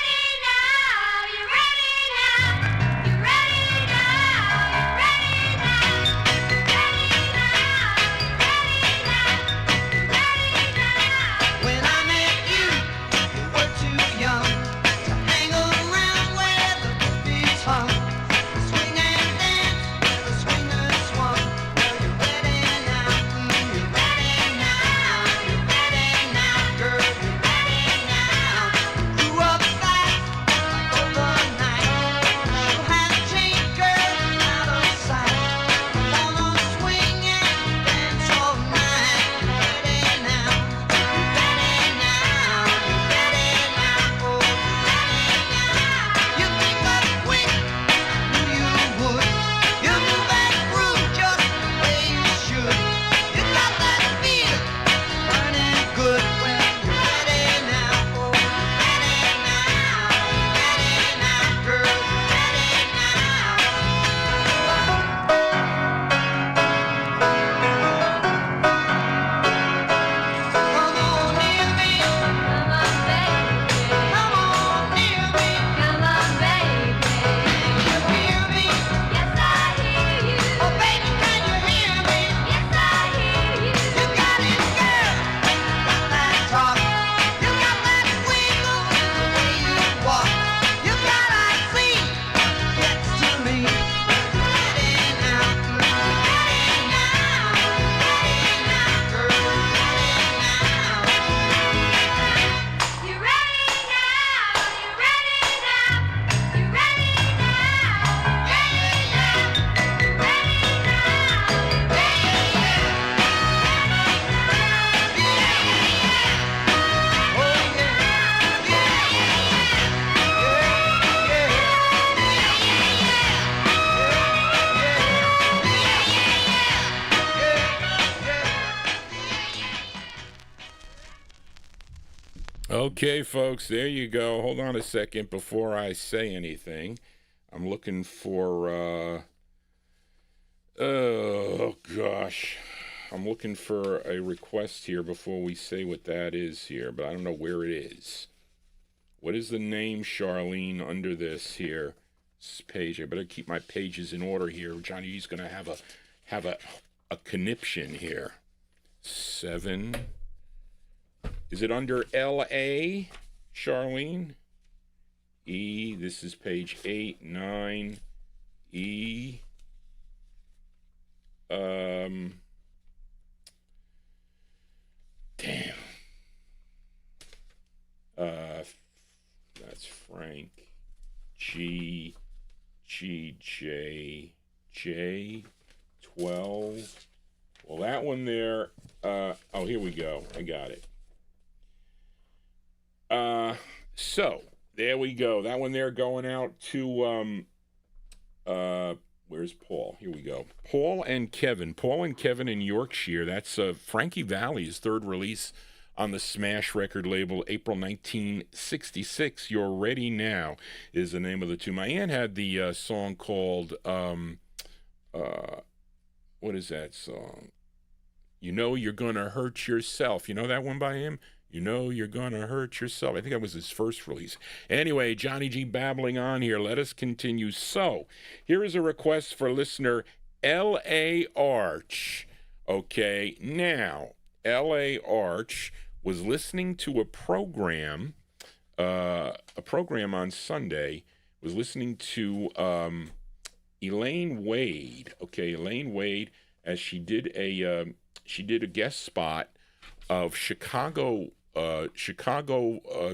Okay, folks, there you go. Hold on a second before I say anything. I'm looking for, oh, gosh. I'm looking for a request here before we say what that is here, but I don't know where it is. What is the name, Charlene, under this here page? I better keep my pages in order here. JohnnyG's going to have a conniption here. 7... Is it under L.A., Charlene? E, this is page 8, 9, E. Damn. That's Frank. G, J, 12. Well, that one there, oh, here we go. I got it. So there we go. That one there going out to Where's Paul? Here we go. Paul and Kevin. Paul and Kevin in Yorkshire. That's Frankie Valli's third release on the Smash record label, April 1966. You're Ready Now is the name of the tune. My aunt had the song called, what is that song? You Know You're Gonna Hurt Yourself. You know that one by him? You Know You're Gonna Hurt Yourself. I think that was his first release. Anyway, Johnny G babbling on here. Let us continue. So, here is a request for listener L.A. Arch. Okay, now, L.A. Arch was listening to a program on Sunday, was listening to Elaine Wade. Okay, Elaine Wade, as she did a guest spot of Chicago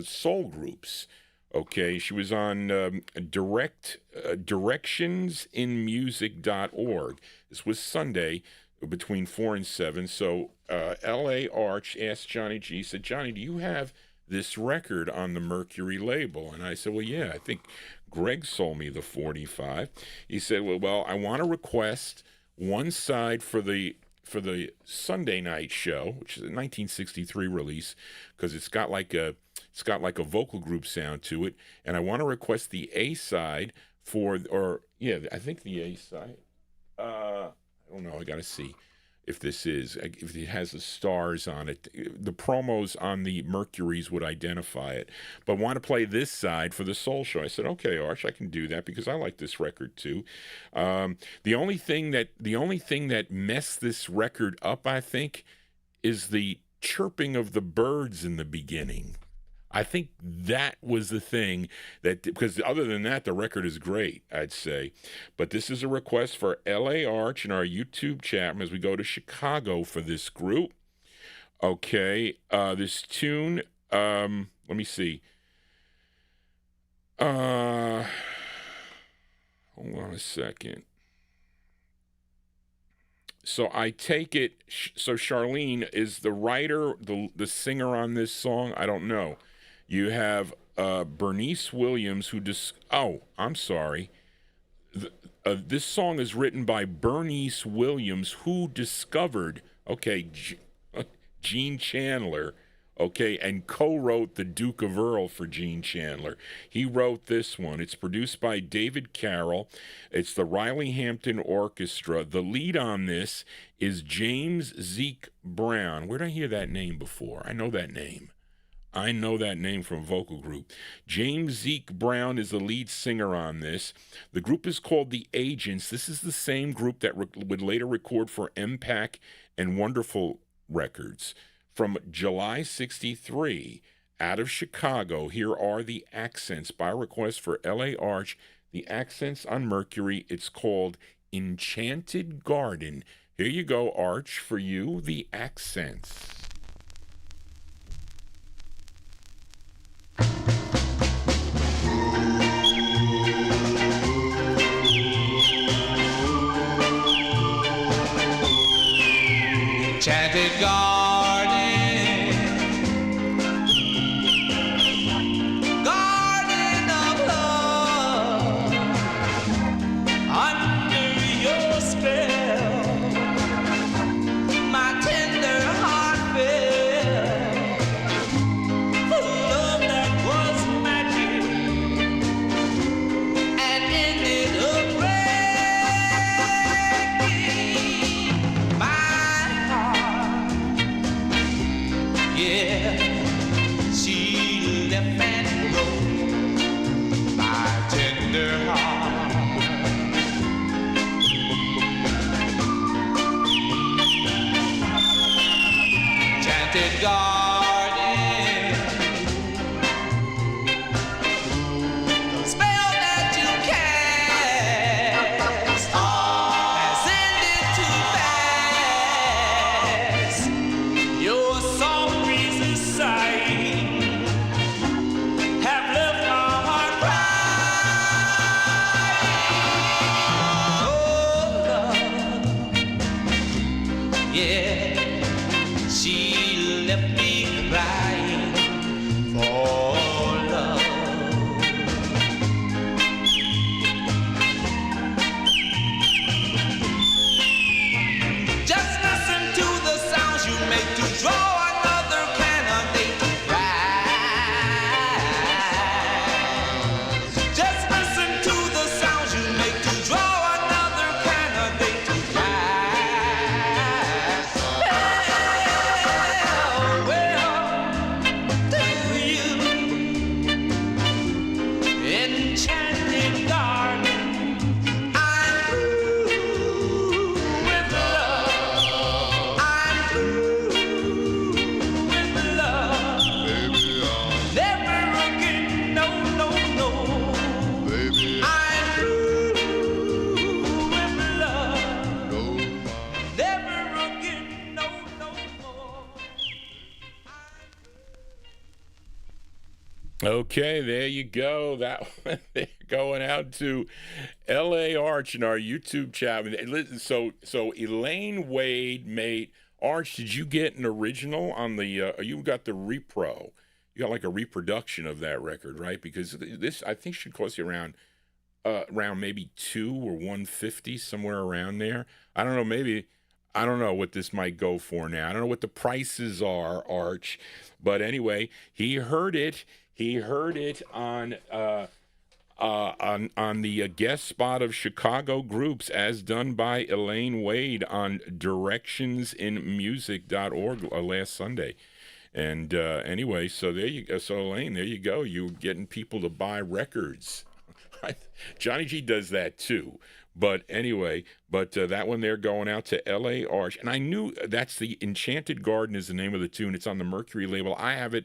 soul groups. Okay, she was on directionsinmusic.org. This was Sunday between 4 and 7. So L.A. Arch asked Johnny G, he said, Johnny, do you have this record on the Mercury label? And I said, well, yeah, I think Greg sold me the 45. He said, well, I want to request one side for the Sunday night show, which is a 1963 release, because it's got like a vocal group sound to it, and I want to request the A side I think the A side. I don't know. I got to see if it has the stars on it. The promos on the Mercuries would identify it, but want to play this side for the Soul Show. I said, okay, Arch, I can do that because I like this record too. The only thing that messed this record up, I think, is the chirping of the birds in the beginning. I think that was the thing because other than that, the record is great, I'd say. But this is a request for L.A. Arch in our YouTube chat as we go to Chicago for this group. Okay, this tune, let me see. Hold on a second. So I take it, so Charlene is the writer, the singer on this song? I don't know. You have Bernice Williams I'm sorry. This song is written by Bernice Williams, who discovered, Gene Chandler, and co-wrote The Duke of Earl for Gene Chandler. He wrote this one. It's produced by David Carroll. It's the Riley Hampton Orchestra. The lead on this is James Zeke Brown. Where did I hear that name before? I know that name from a vocal group. James Zeke Brown is the lead singer on this. The group is called The Agents. This is the same group that would later record for MPAC and Wonderful Records. From July 63, out of Chicago, here are The Accents by request for L.A. Arch. The Accents on Mercury. It's called Enchanted Garden. Here you go, Arch, for you, The Accents. Enchanted garden, garden of love, under your spell, my tender heart fell, for love that was magic, and ended up breaking my heart. Okay, there you go. That one there going out to L.A. Arch in our YouTube chat. So Elaine Wade made Arch. Did you get an original on the? You got the repro. You got like a reproduction of that record, right? Because this I think should cost you around maybe $2 or $150, somewhere around there. I don't know. Maybe. I don't know what this might go for now. I don't know what the prices are, Arch. But anyway, he heard it. He heard it on the guest spot of Chicago Groups, as done by Elaine Wade on directionsinmusic.org last Sunday. And anyway, so there you go. So Elaine, there you go. You're getting people to buy records. Johnny G does that too. But anyway, that one there going out to L.A. Arch. And I knew that's the Enchanted Garden is the name of the tune. It's on the Mercury label. I have it.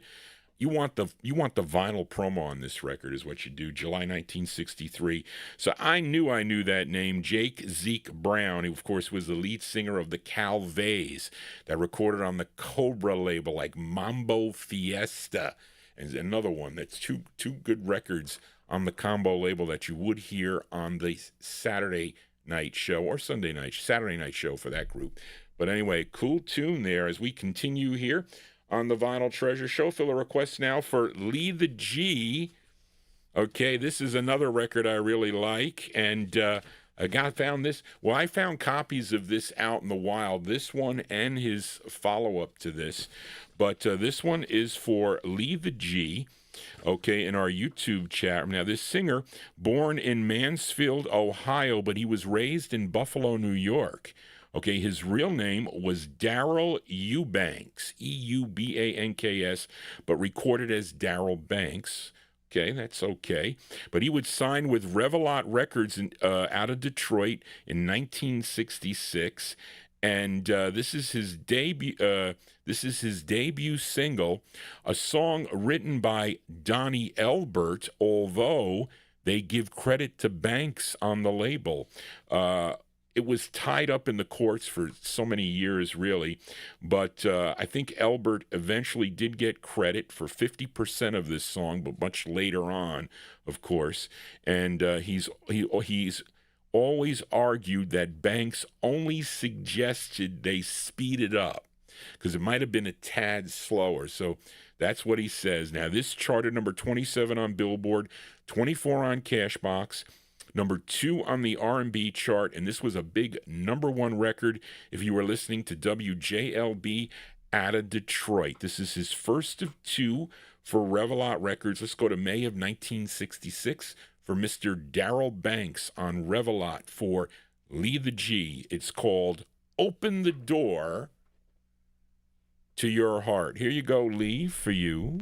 You want the vinyl promo on this record is what you do, July 1963. So I knew that name, Jake Zeke Brown, who of course was the lead singer of the Calvays that recorded on the Cobra label, like Mambo Fiesta, and another one that's two good records on the combo label that you would hear on the Saturday night show or Saturday night show for that group. But anyway, cool tune there as we continue here on the Vinyltreasure Show. Fill a request now for Lee the G. Okay, this is another record I really like, and I found this. Well, I found copies of this out in the wild, this one and his follow-up to this. But this one is for Lee the G. Okay, in our YouTube chat. Now, this singer, born in Mansfield, Ohio, but he was raised in Buffalo, New York. Okay, his real name was Daryl Eubanks, Eubanks, but recorded as Daryl Banks. Okay, that's okay. But he would sign with Revelot Records out of Detroit in 1966. And this is his debut. This is his debut single, a song written by Donnie Elbert. Although they give credit to Banks on the label, it was tied up in the courts for so many years, really. But I think Elbert eventually did get credit for 50% of this song, but much later on, of course. And he's always argued that Banks only suggested they speed it up because it might have been a tad slower. So that's what he says. Now, this charted number 27 on Billboard, 24 on Cashbox, number 2 on the R&B chart, and this was a big number 1 record if you were listening to WJLB out of Detroit. This is his first of 2 for Revelot Records. Let's go to May of 1966. For Mr. Daryl Banks on Revelot for Lee the G. It's called Open the Door to Your Heart. Here you go, Lee, for you.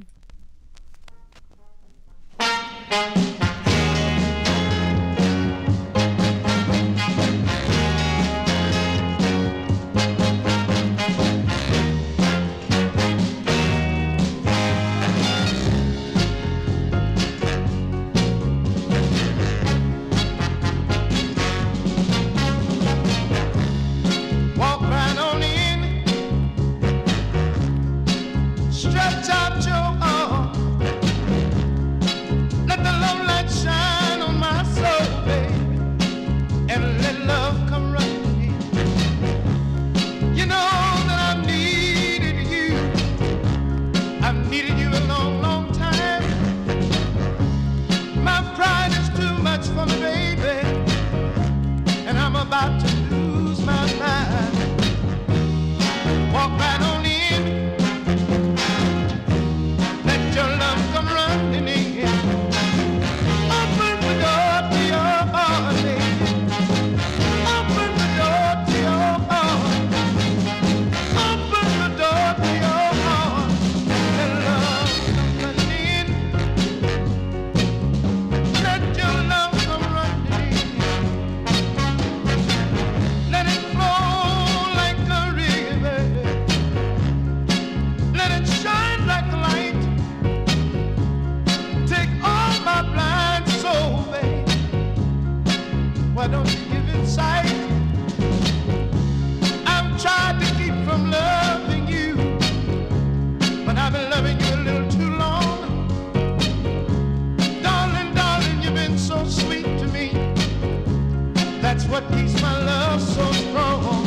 what keeps my love so strong.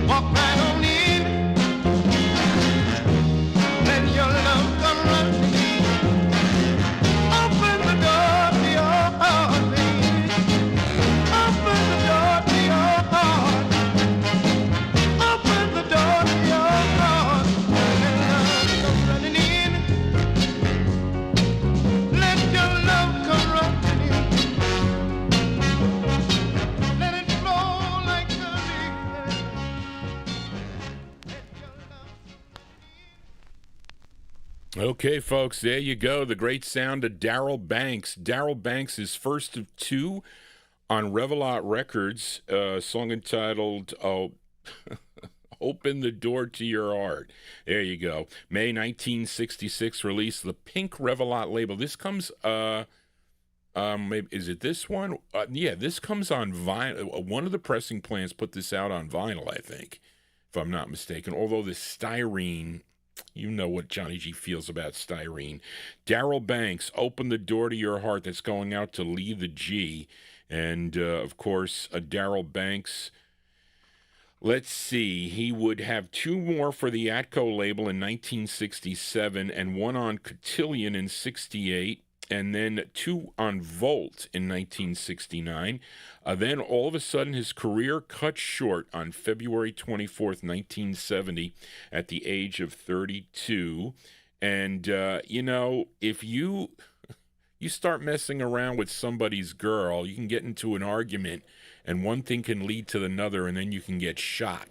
Walk right on in, let your love come running in. Open the door to your heart, baby. Open the door to your heart. Open the door to your heart. Let love come running in. Let your love come running in. Let it flow like the river. Let your love. Okay, folks, there you go. The great sound of Daryl Banks. Daryl Banks is first of two on Revelot Records, a song entitled Open the Door to Your Heart. There you go. May 1966 release, the Pink Revelot label. This comes, maybe, is it this one? Yeah, this comes on vinyl. One of the pressing plants put this out on vinyl, I think, if I'm not mistaken. Although the styrene, you know what Johnny G feels about styrene. Daryl Banks, Open the Door to Your Heart. That's going out to Lee the G. And, of course, Daryl Banks, let's see, he would have two more for the Atco label in 1967 and one on Cotillion in 68, and then two on Volt in 1969. Then all of a sudden his career cut short on February 24th, 1970 at the age of 32. And, you know, if you start messing around with somebody's girl, you can get into an argument and one thing can lead to another and then you can get shot.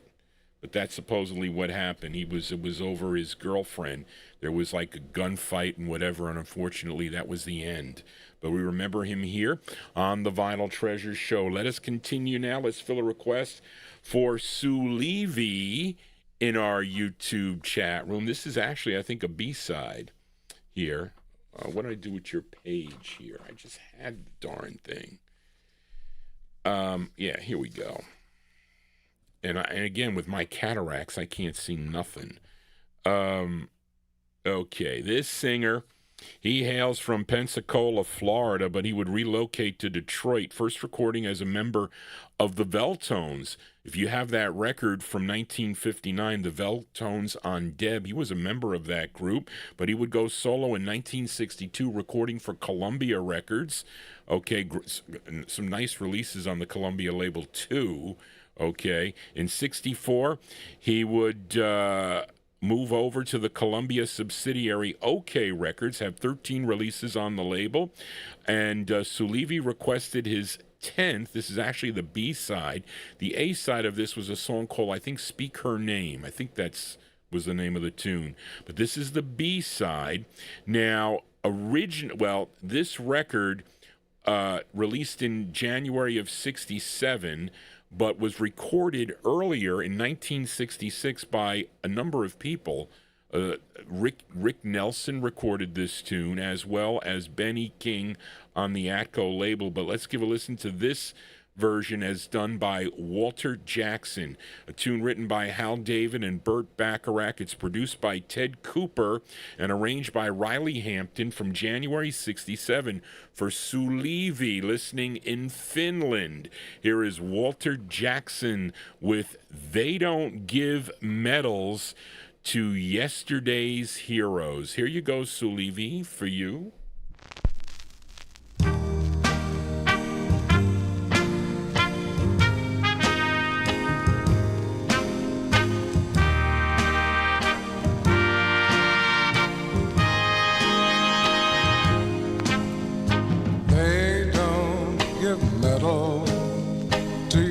But that's supposedly what happened. It was over his girlfriend. There was like a gunfight and whatever, and unfortunately that was the end. But we remember him here on the Vinyltreasure show. Let us continue now. Let's fill a request for Sue Levy in our YouTube chat room. This is actually, I think, a B-side here. What did I do with your page here? I just had the darn thing. Yeah, here we go. And again, with my cataracts, I can't see nothing. Okay, this singer, he hails from Pensacola, Florida, but he would relocate to Detroit, first recording as a member of the Veltones. If you have that record from 1959, the Veltones on Deb, he was a member of that group, but he would go solo in 1962, recording for Columbia Records. Okay, some nice releases on the Columbia label, too. Okay, in 64, he would move over to the Columbia subsidiary OK Records, have 13 releases on the label, and Sulevi requested his 10th. This is actually the B-side. The A-side of this was a song called, I think, Speak Her Name. I think that's was the name of the tune. But this is the B-side. Now, this record released in January of 67, but was recorded earlier in 1966 by a number of people. Rick Nelson recorded this tune, as well as Benny King on the Atco label. But let's give a listen to this version as done by Walter Jackson, a tune written by Hal David and Burt Bacharach. It's produced by Ted Cooper and arranged by Riley Hampton from January 67 for Sue Levy, listening in Finland. Here is Walter Jackson with They Don't Give Medals to Yesterday's Heroes. Here you go, Sue Levy, for you.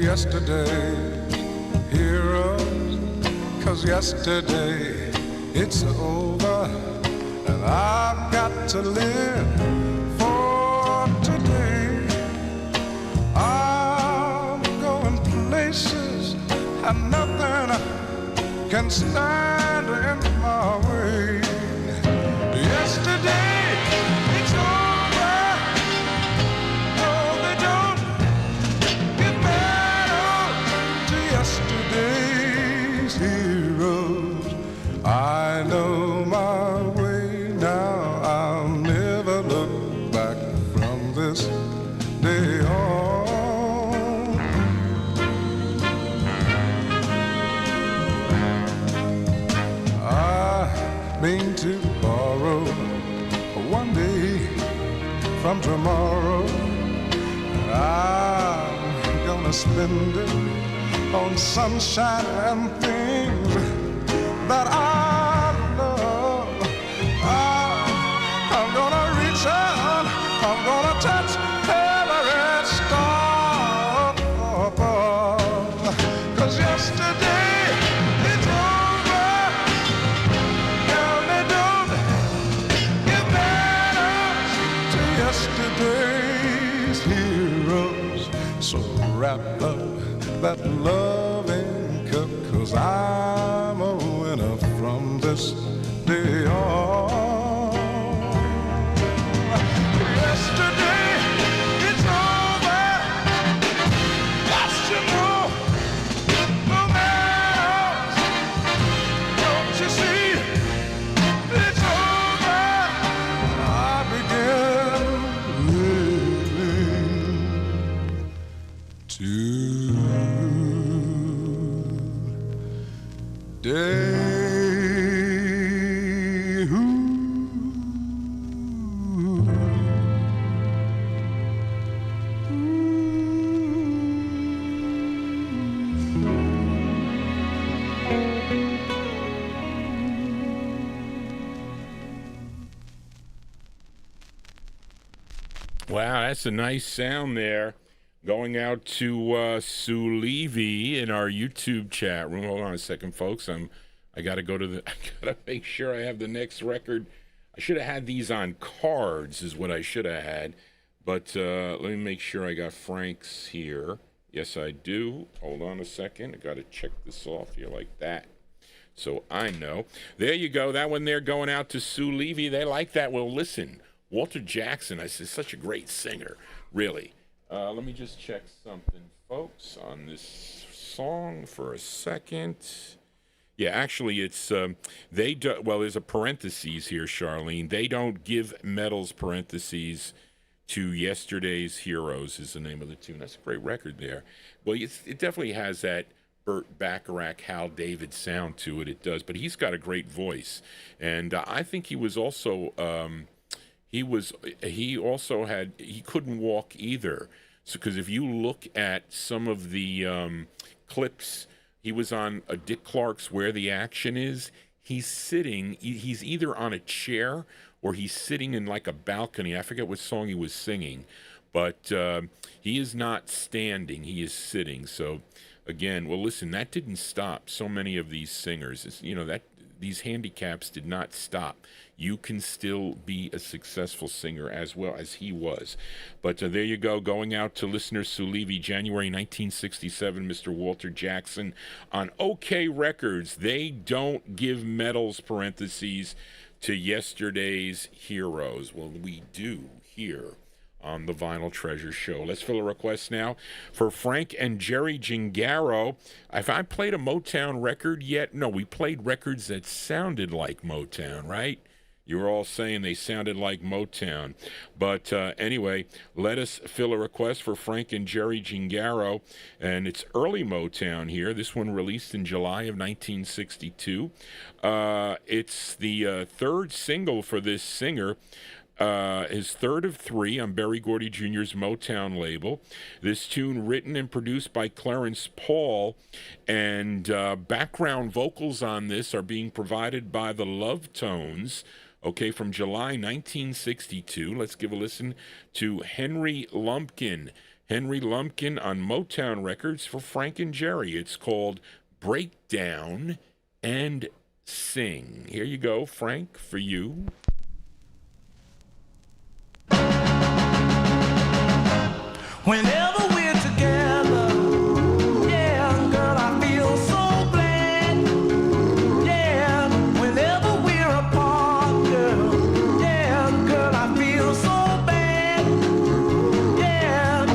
Yesterday, heroes, 'cause yesterday it's over, and I've got to live for today. I'm going places and nothing can stand in my way. Yesterday, it's over. No, they don't get mad to yesterday's heroes. I know my way now. I'll never look back from this day on. day from tomorrow. I'm gonna spend it on sunshine and things that I love. I'm gonna reach out, I'm gonna touch every star. 'Cause yesterday it's over, and they don't give manners to yesterday's heroes. So wrap up that loving cup, 'cause I'm a winner from this day on. Yesterday it's over, got you know, no matter, don't you see, it's over, I begin living today. Wow, that's a nice sound there. Going out to Sue Levy in our YouTube chat room. Hold on a second, folks. I gotta go to the. I gotta make sure I have the next record. I should have had these on cards, is what I should have had. But let me make sure I got Frank's here. Yes, I do. Hold on a second. I gotta check this off here like that, so I know. There you go. That one there going out to Sue Levy. They like that. Well, listen, Walter Jackson. I said, such a great singer, really. Let me just check something, folks, on this song for a second. Yeah, actually, it's they do. Well, there's a parentheses here, Charlene. They don't give medals parentheses to Yesterday's Heroes is the name of the tune. That's a great record there. Well, it definitely has that Burt Bacharach, Hal David sound to it. It does, but he's got a great voice, and I think he was also. He couldn't walk either. So, because if you look at some of the clips, he was on a Dick Clark's Where the Action Is. He's sitting, he's either on a chair or he's sitting in like a balcony. I forget what song he was singing, but he is not standing, he is sitting. So again, well, listen, that didn't stop so many of these singers. That these handicaps did not stop. You can still be a successful singer as well as he was. But there you go, going out to listener Sue Levy, January 1967, Mr. Walter Jackson on OK Records. They don't give medals, parentheses, to Yesterday's Heroes. Well, we do here on the Vinyltreasure Show. Let's fill a request now for Frank and Jerry Gingaro. Have I played a Motown record yet? No, we played records that sounded like Motown, right? You were all saying they sounded like Motown. But anyway, let us fill a request for Frank and Jerry Gingaro. And it's early Motown here. This one released in July of 1962. It's the third single for this singer. His third of three on Berry Gordy Jr.'s Motown label. This tune written and produced by Clarence Paul, and background vocals on this are being provided by the Love Tones, okay, from July 1962. Let's give a listen to Henry Lumpkin. Henry Lumpkin on Motown Records for Frank and Jerry. It's called Break Down and Sing. Here you go, Frank, for you. Whenever we're together, yeah, girl, I feel so glad. Yeah, whenever we're apart, girl, yeah, girl, I feel so bad. Yeah,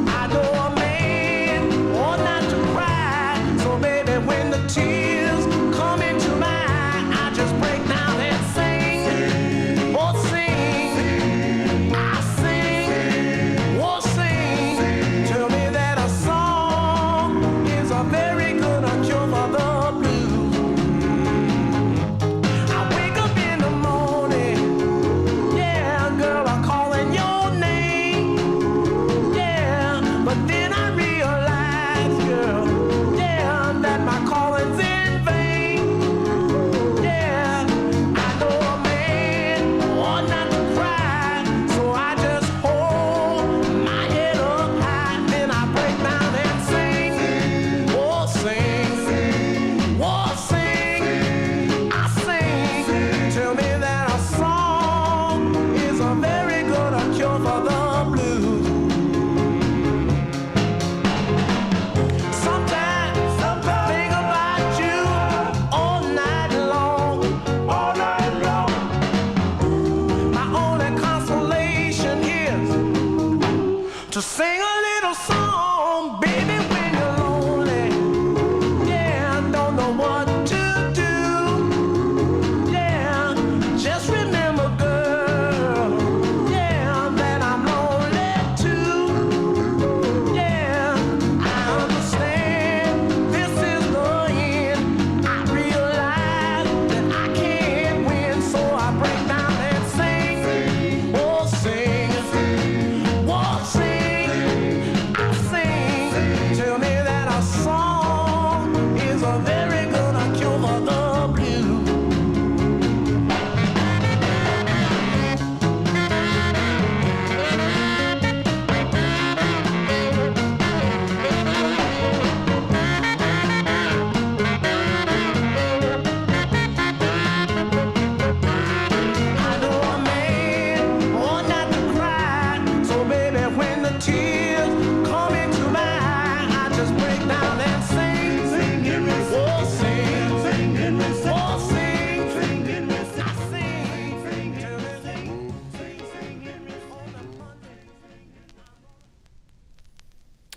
I know a man ought not to cry, so baby, when the tears come into my eye, I just break down and sing, oh sing, I sing, oh sing.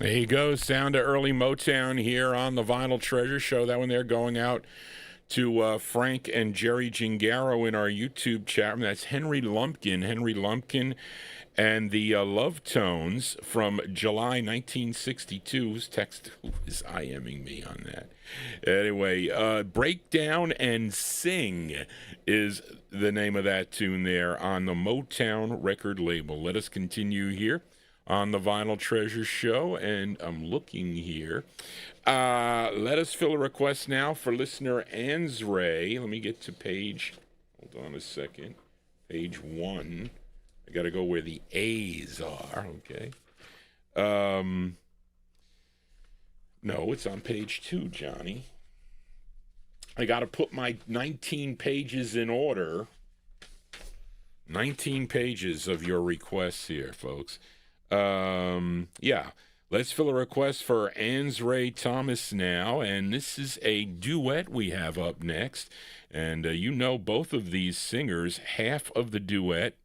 There you go. Sound of early Motown here on the Vinyltreasure show. That one there going out to Frank and Jerry Gingaro in our YouTube chat room. That's Henry Lumpkin. Henry Lumpkin and the Love Tones from July 1962. Whose text is IMing me on that? Anyway, Breakdown and Sing is the name of that tune there on the Motown record label. Let us continue here on the Vinyltreasure show, and I'm looking here. Let us fill a request now for listener Ansray. Let me get to page, hold on a second, page 1. I got to go where the A's are, okay? No, it's on page 2, Johnny. I got to put my 19 pages in order. 19 pages of your requests here, folks. Yeah, let's fill a request for Ansray Thomas now, and this is a duet we have up next, and you know both of these singers. Half of the duet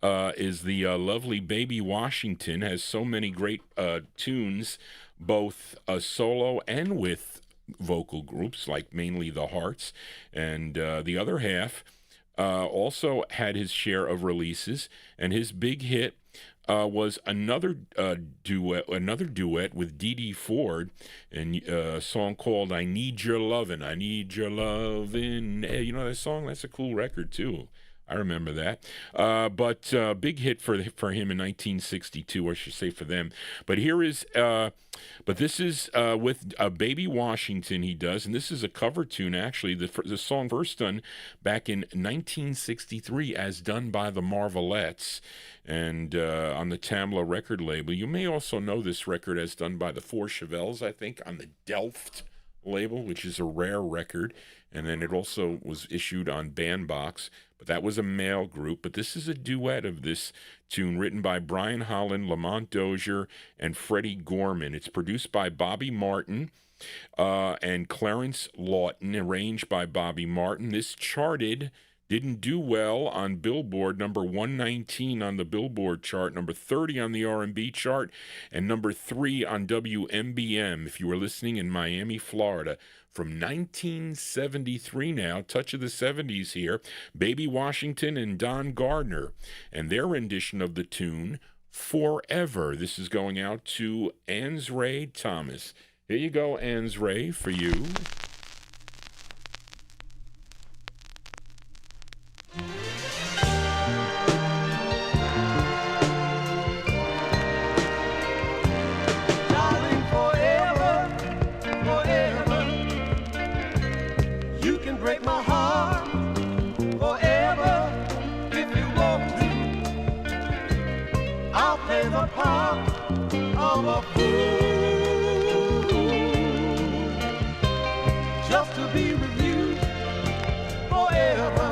is the lovely Baby Washington, has so many great tunes, both solo and with vocal groups, like mainly the Hearts, and the other half also had his share of releases, and his big hit was another duet with Dee Dee Ford, and a song called "I Need Your Lovin'." I need your lovin'. You know that song? That's a cool record too. I remember that. But big hit for him in 1962, or I should say for them. But here is, this is with Baby Washington he does, and this is a cover tune actually. The song first done back in 1963 as done by the Marvelettes, and on the Tamla record label. You may also know this record as done by the Four Chevelles, I think, on the Delft label, which is a rare record, and then it also was issued on Bandbox, but that was a male group. But this is a duet of this tune written by Brian Holland, Lamont Dozier, and Freddie Gorman. It's produced by Bobby Martin and Clarence Lawton, arranged by Bobby Martin. This didn't do well on Billboard, number 119 on the Billboard chart, number 30 on the R&B chart, and number 3 on WMBM, if you were listening in Miami, Florida. From 1973 now, touch of the 70s here, Baby Washington and Don Gardner, and their rendition of the tune, Forever. This is going out to Ansray Thomas. Here you go, Ansray, for you. Break my heart forever if you want to. I'll play the part of a fool just to be with you forever.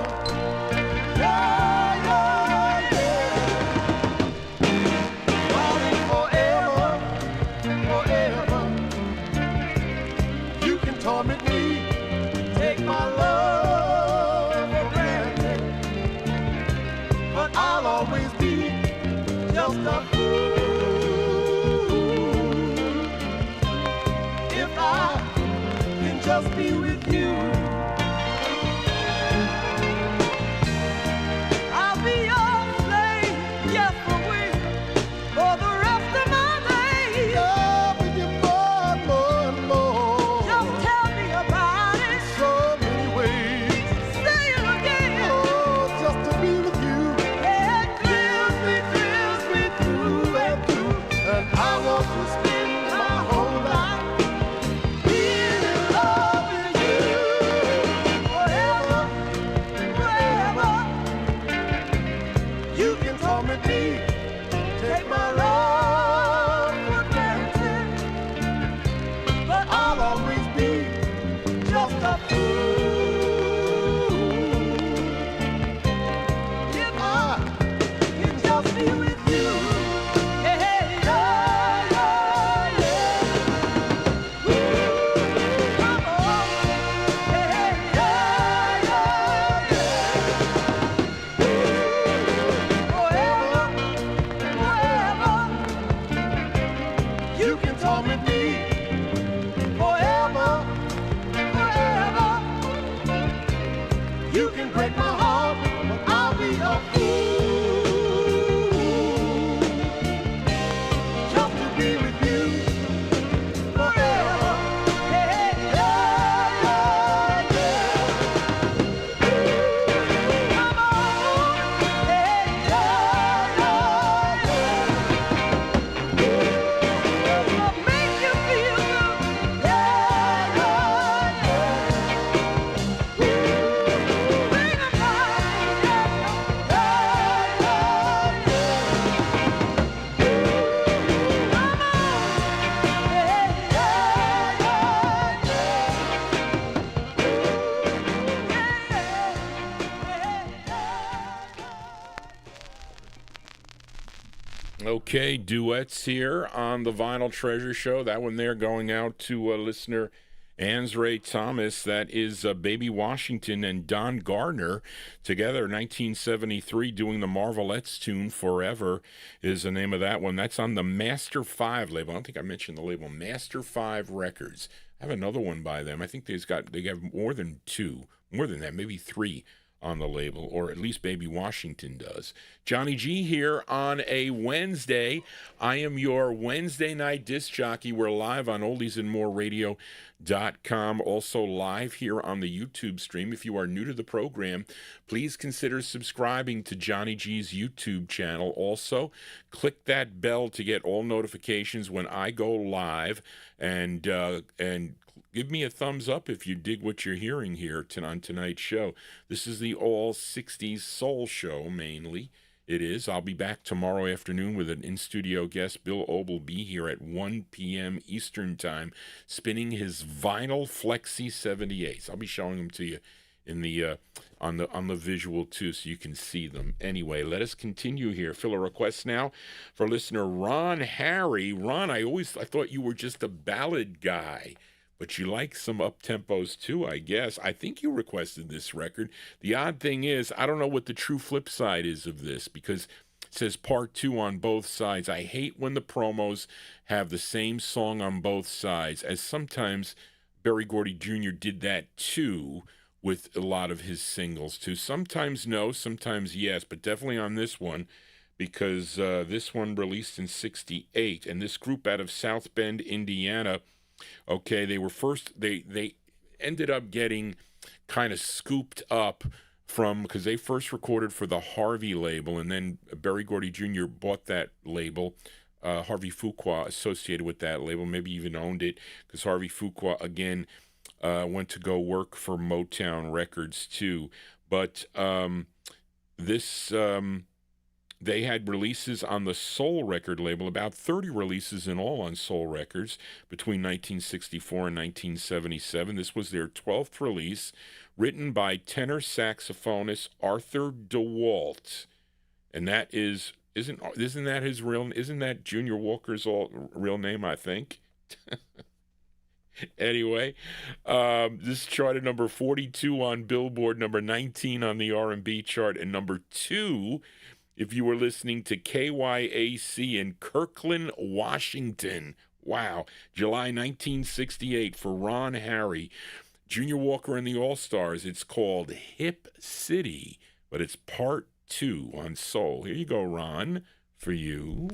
Yeah, yeah, yeah. Darling, forever, forever. You can torment me. Take my love for granted, but I'll always be just a fool if I can just be with you. I'll be your slave, yes, for the rest of my days. Loving you more and more and more. Just tell me about it. So many ways. Say it again. Oh, just to be with you. It thrills me through and through. And I want to spend my whole life being in love with you. Forever, forever. You can torment me. Take my love for granted. But I'll always be just a fool if I can just be with you. Hey, hey, yeah, yeah, yeah. Ooh, come on. Hey, hey, yeah, yeah, yeah. Ooh, forever, Okay, duets here on the Vinyltreasure Show. That one there going out to listener Ansray Thomas. That is Baby Washington and Don Gardner together, 1973, doing the Marvelettes tune "Forever" is the name of that one. That's on the Master 5 label. I don't think I mentioned the label, Master 5 Records. I have another one by them. I think they have more than that, maybe 3 on the label, or at least Baby Washington does. Johnny G here on a Wednesday. I am your Wednesday night disc jockey. We're live on oldiesandmoreradio.com, also live here on the YouTube stream. If you are new to the program, please consider subscribing to Johnny G's YouTube channel. Also, click that bell to get all notifications when I go live, and give me a thumbs up if you dig what you're hearing here on tonight's show. This is the all 60s soul show, mainly. It is. I'll be back tomorrow afternoon with an in-studio guest. Bill O will be here at 1 p.m. Eastern Time, spinning his vinyl Flexi 78s. I'll be showing them to you in the on the visual too, so you can see them. Anyway, let us continue here. Fill a request now for listener Ron Harry. Ron, I thought you were just a ballad guy, but you like some up-tempos too, I guess. I think you requested this record. The odd thing is, I don't know what the true flip side is of this, because it says part 2 on both sides. I hate when the promos have the same song on both sides, as sometimes Berry Gordy Jr. did that too with a lot of his singles too. Sometimes no, sometimes yes, but definitely on this one, because this one released in 68, and this group out of South Bend, Indiana, okay, they were first, they ended up getting kind of scooped up because they first recorded for the Harvey label, and then Berry Gordy Jr. bought that label. Harvey Fuqua associated with that label, maybe even owned it, because Harvey Fuqua, again, went to go work for Motown Records too. But they had releases on the Soul record label, about 30 releases in all on Soul Records between 1964 and 1977. This was their 12th release, written by tenor saxophonist Arthur DeWalt. And that isn't that his real, isn't that Junior Walker's real name, I think? Anyway, this charted number 42 on Billboard, number 19 on the R&B chart, and number 2 if you were listening to KYAC in Kirkland, Washington. Wow. July 1968 for Ron Harry. Junior Walker and the All-Stars. It's called Hip City, but it's part 2 on Soul. Here you go, Ron, for you.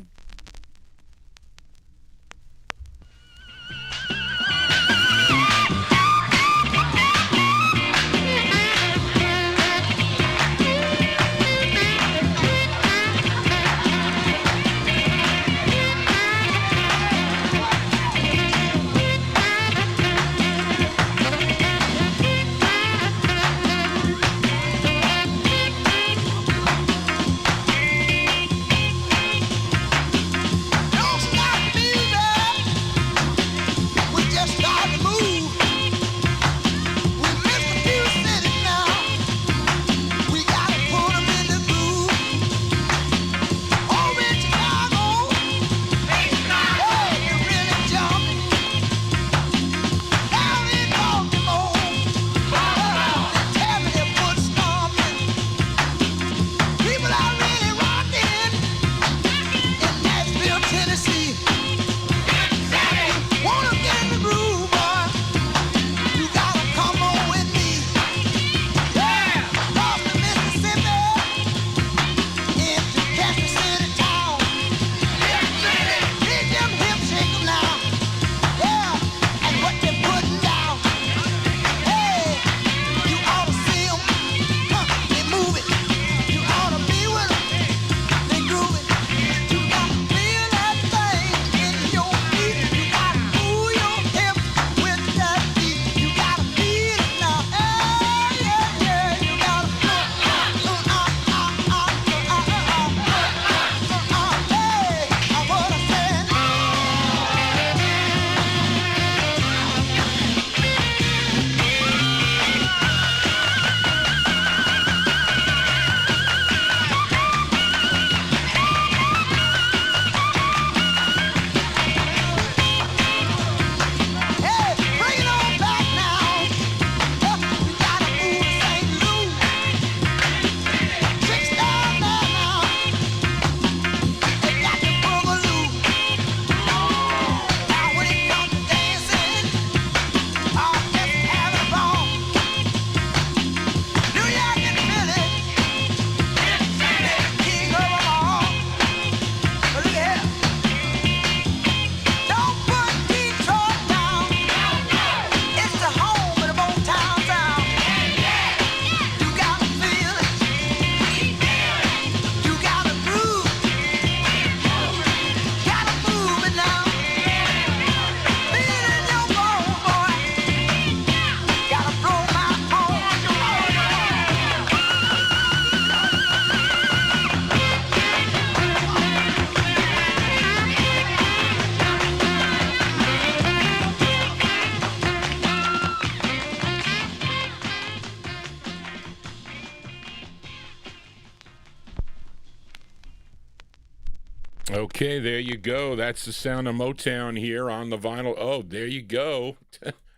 Okay, there you go. That's the sound of Motown here on the vinyl. Oh, there you go.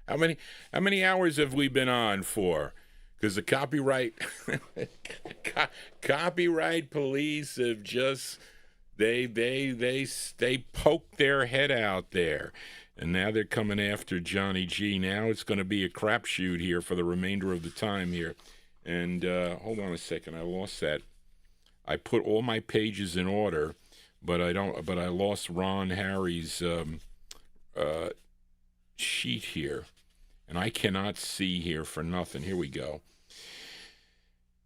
How many hours have we been on for? Because the copyright copyright police have just they poked their head out there, and now they're coming after Johnny G. Now it's going to be a crapshoot here for the remainder of the time here. And hold on a second, I lost that. I put all my pages in order. But I lost Ron Harry's sheet here, and I cannot see here for nothing. Here we go.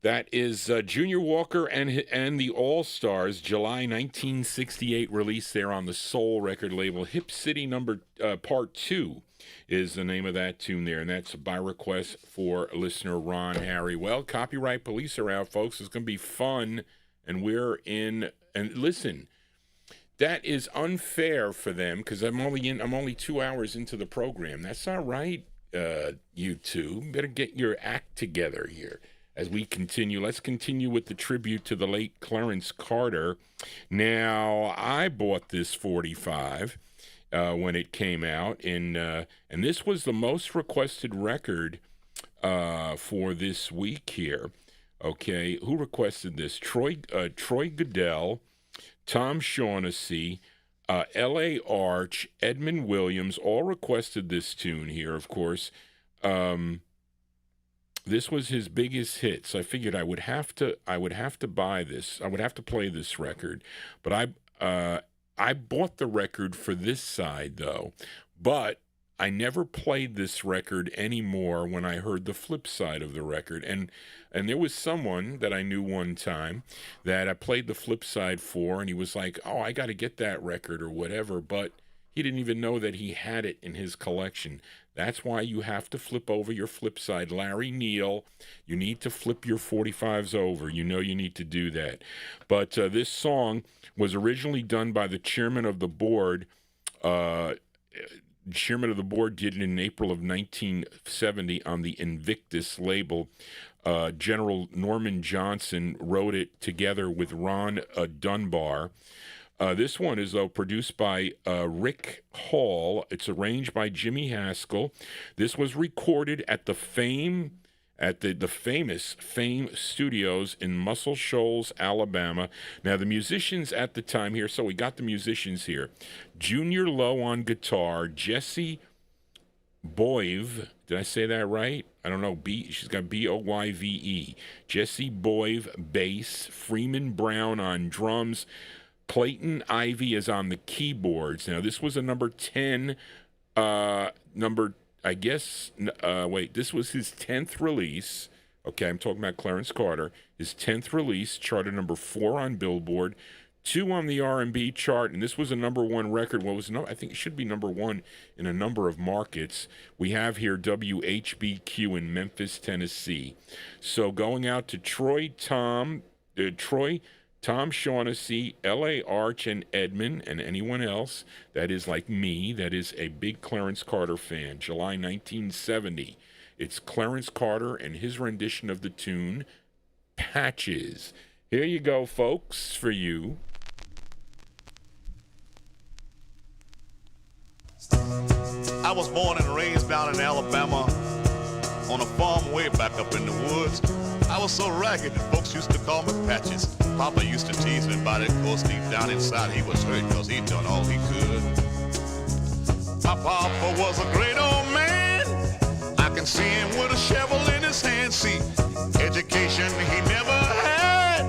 That is Junior Walker and the All Stars, July 1968 release there on the Soul record label. Hip City Part 2 is the name of that tune there, and that's by request for listener Ron Harry. Well, copyright police are out, folks. It's going to be fun, and we're in. And listen. That is unfair for them because I'm only 2 hours into the program. That's not right, you two. Better get your act together here as we continue. Let's continue with the tribute to the late Clarence Carter. Now, I bought this 45 when it came out, and this was the most requested record for this week here. Okay, who requested this? Troy Goodell, Tom Shaughnessy, L.A. Arch, Edmund Williams, all requested this tune here, of course. This was his biggest hit, so I figured I would have to buy this. I would have to play this record. But I bought the record for this side, though. But I never played this record anymore when I heard the flip side of the record. And there was someone that I knew one time that I played the flip side for, and he was like, oh, I got to get that record or whatever, but he didn't even know that he had it in his collection. That's why you have to flip over your flip side. Larry Neal, you need to flip your 45s over. You know you need to do that. But this song was originally done by the chairman of the board. Chairman of the board did it in April of 1970 on the Invictus label. General Norman Johnson wrote it together with Ron Dunbar. This one is, though, produced by Rick Hall. It's arranged by Jimmy Haskell. This was recorded at the famous Fame Studios in Muscle Shoals, Alabama. Now, the musicians at the time here, so we got the musicians here. Junior Lowe on guitar, Jesse Boyve. Did I say that right? I don't know. She's got Boyve. Jesse Boyve, bass. Freeman Brown on drums. Clayton Ivy is on the keyboards. Now, this was a number 10, this was his 10th release. Okay, I'm talking about Clarence Carter. His 10th release, charted number 4 on Billboard, 2 on the R&B chart, and this was a number 1 record. I think it should be number 1 in a number of markets. We have here WHBQ in Memphis, Tennessee. So going out to Tom Shaughnessy, L.A. Arch, and Edmund, and anyone else that is like me, that is a big Clarence Carter fan. July 1970. It's Clarence Carter and his rendition of the tune, Patches. Here you go, folks, for you. I was born and raised down in Alabama on a farm way back up in the woods. I was so ragged that folks used to call me Patches. Papa used to tease me about it, of course deep down inside he was hurt because he'd done all he could. My papa was a great old man. I can see him with a shovel in his hand. See, education he never had.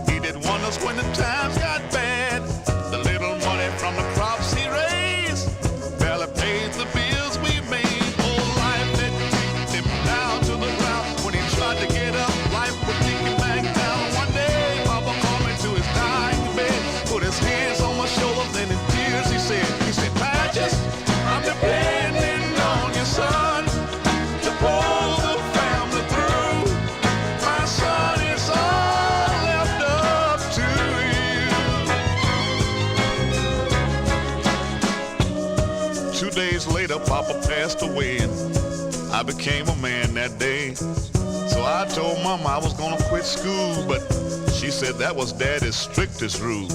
He did wonders when the times got bad. The little money from the crops he raised barely paid the bills we made. Oh, life had kicked him down to the ground. When he tried to get up, life would kick him back down. One day, Papa called me to his dying bed, put his hands on my shoulders, and in tears he said, Patches, I'm depending on your son to pull the family through. My son, it's all left up to you. 2 days later, Papa passed away, and I became a man that day. So I told Mama I was gonna quit school, but she said that was Daddy's strictest rule.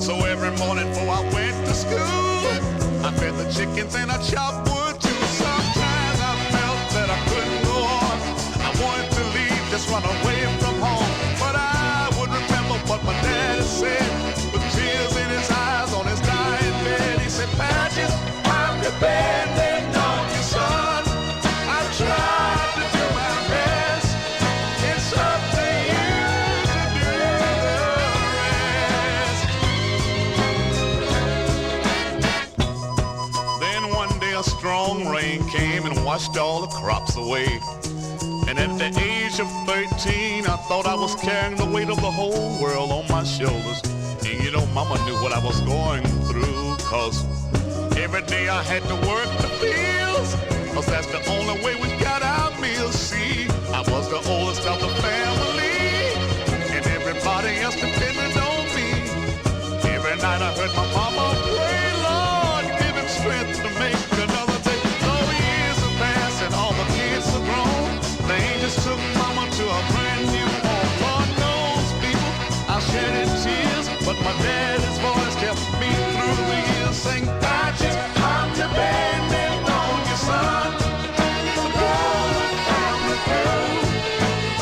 So every morning before I went to school. I fed the chickens and I chopped wood too. Sometimes I felt that I couldn't go on. I wanted to leave, just run away from home. But I would remember what my daddy said. With tears in his eyes on his dying bed, he said, Patches, I'm depending on you, son. I tried to do my best. It's up to you to do the rest. Then one day a strong rain came and washed all the crops away. And at the age of 13, I thought I was carrying the weight of the whole world on my shoulders. And you know, Mama knew what I was going through, 'cause every day I had to work the fields, 'cause that's the only way we got our meals. See, I was the oldest of the family, and everybody else depended on me. Every night I heard my mama pray, Lord, give him strength to make another day. Though years have passed and all the kids are grown, they just took Mama to a brand new home. Lord knows, people, I shedded tears, but my daddy's voice kept me through the years. Saying, Patches, I'm depending on you, son. To pull the family through.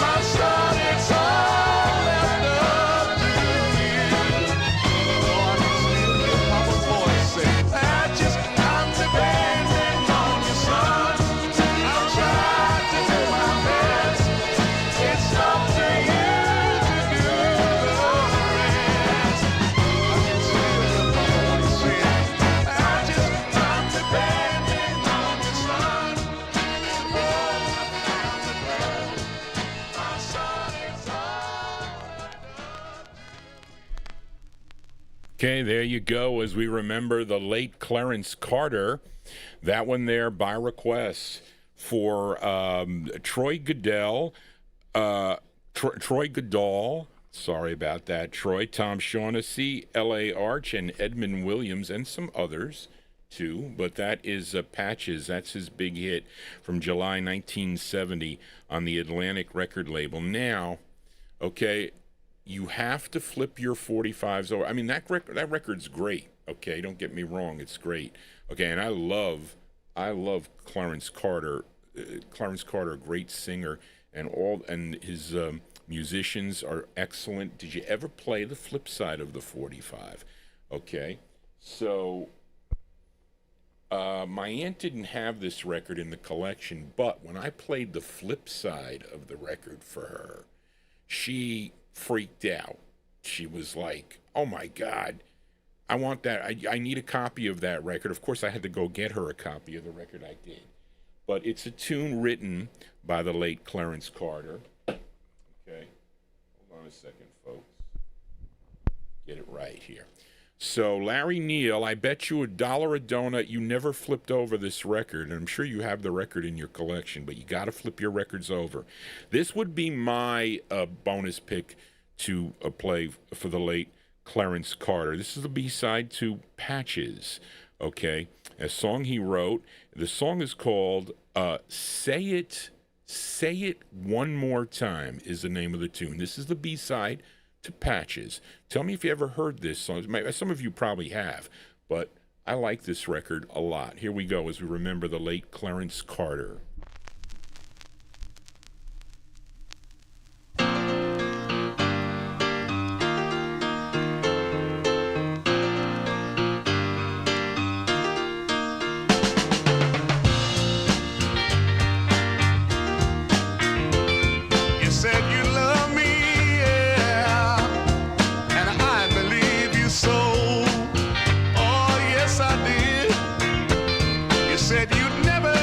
My son, it's all left up to you. Oh, I can still hear Papa's voice say, Patches, I'm depending on you, son. I've tried to do my best. It's up to you to do the rest. I can still hear Papa say, Patches, I'm depending on you, son. To pull the family through. My son, it's all left up. Okay, there you go. As we remember the late Clarence Carter, that one there by request for Troy Goodell, Troy Goodall. Sorry about that, Troy. Tom Shaughnessy, L.A. Arch, and Edmund Williams, and some others too. But that is Patches. That's his big hit from July 1970 on the Atlantic record label. Now, okay, you have to flip your 45s over. I mean, that record's great. Okay, don't get me wrong, it's great. Okay, and I love Clarence Carter. Clarence Carter, a great singer, and his musicians are excellent. Did you ever play the flip side of the 45? Okay, so my aunt didn't have this record in the collection, but when I played the flip side of the record for her, she freaked out. She was like, oh my God, I want that. I need a copy of that record. Of course, I had to go get her a copy of the record. I did. But it's a tune written by the late Clarence Carter. Okay. Hold on a second, folks. Get it right here. So, Larry Neal, I bet you $1 a donut you never flipped over this record. And I'm sure you have the record in your collection, but you got to flip your records over. This would be my bonus pick to play for the late Clarence Carter. This is the B-side to Patches, okay? A song he wrote. The song is called Say It One More Time is the name of the tune. This is the B-side to Patches. Tell me if you ever heard this song. Some of you probably have, but I like this record a lot. Here we go as we remember the late Clarence Carter. Said you'd never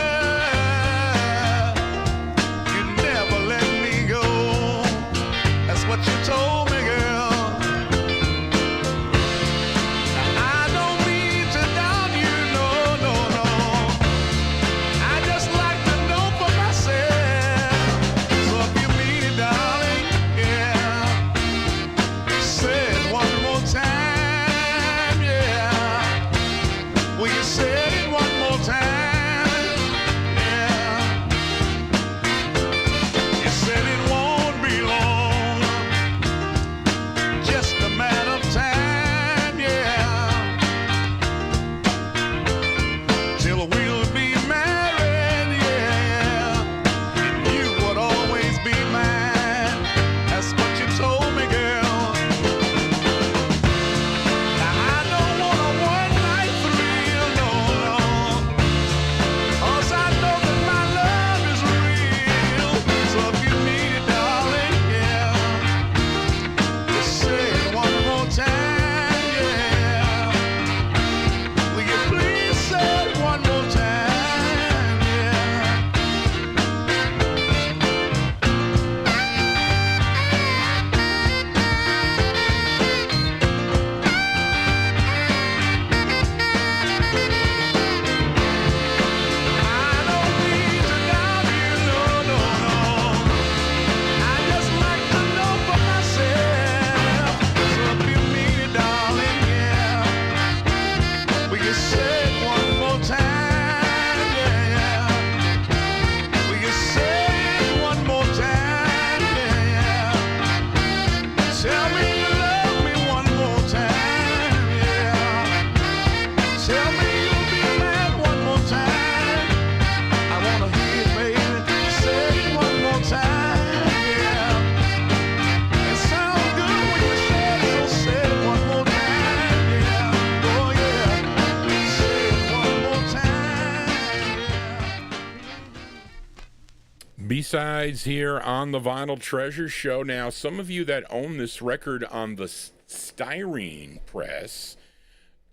B-sides here on the Vinyl Treasure Show. Now, some of you that own this record on the styrene press,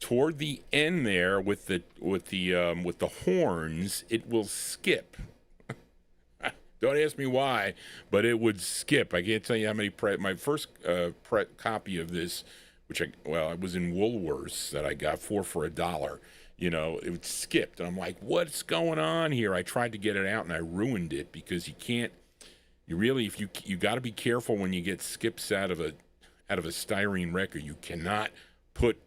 toward the end there with the horns, it will skip. Don't ask me why, but it would skip. I can't tell you how many. My first copy of this, it was in Woolworths that I got for $1. You know, it skipped, and I'm like, what's going on here? I tried to get it out, and I ruined it because you can't. You really, if you got to be careful when you get skips out of a styrene record. You cannot put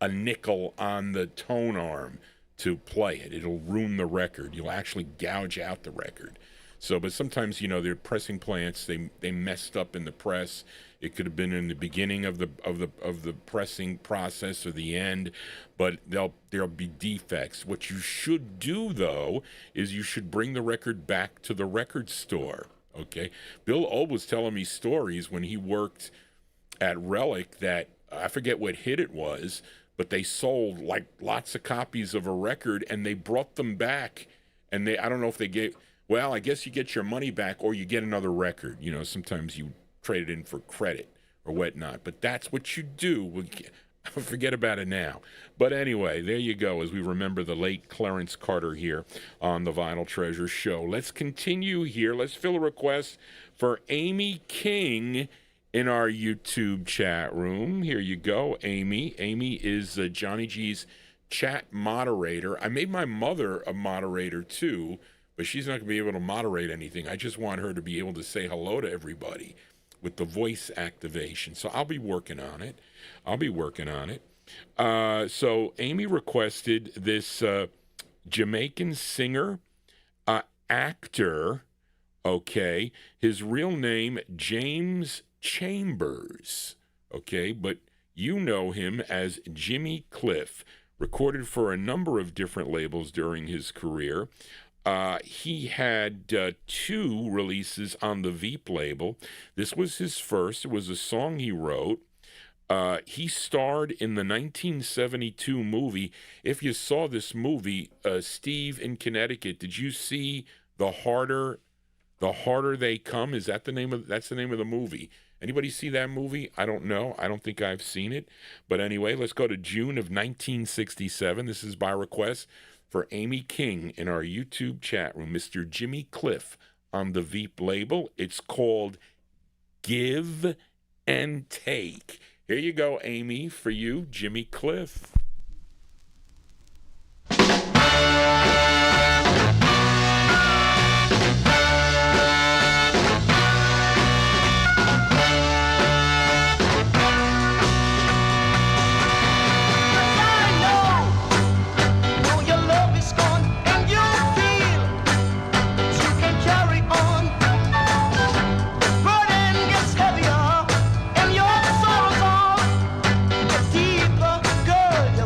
a nickel on the tone arm to play it. It'll ruin the record. You'll actually gouge out the record. So, but sometimes, you know, their pressing plants, they messed up in the press. It could have been in the beginning of the pressing process or the end, but there'll be defects. What you should do, though, is you should bring the record back to the record store. Okay, Bill O was telling me stories when he worked at Relic that I forget what hit it was, but they sold like lots of copies of a record and they brought them back, and I don't know if they gave. Well, I guess you get your money back or you get another record. You know, sometimes you trade it in for credit or whatnot. But that's what you do. Forget about it now. But anyway, there you go as we remember the late Clarence Carter here on the Vinyl Treasure Show. Let's continue here. Let's fill a request for Amy King in our YouTube chat room. Here you go, Amy. Amy is Johnny G's chat moderator. I made my mother a moderator too, but she's not going to be able to moderate anything. I just want her to be able to say hello to everybody with the voice activation. So I'll be working on it. So Amy requested this Jamaican singer, actor, okay, his real name, James Chambers, okay, but you know him as Jimmy Cliff, recorded for a number of different labels during his career. He had 2 releases on the Veep label. This was his first. It was a song he wrote. He starred in the 1972 movie. If you saw this movie, Steve in Connecticut, did you see The Harder They Come? That's the name of the movie. Anybody see that movie? I don't know. I don't think I've seen it. But anyway, let's go to June of 1967. This is by request for Amy King in our YouTube chat room, Mr. Jimmy Cliff on the Veep label. It's called Give and Take. Here you go, Amy, for you, Jimmy Cliff. Deeper, girl,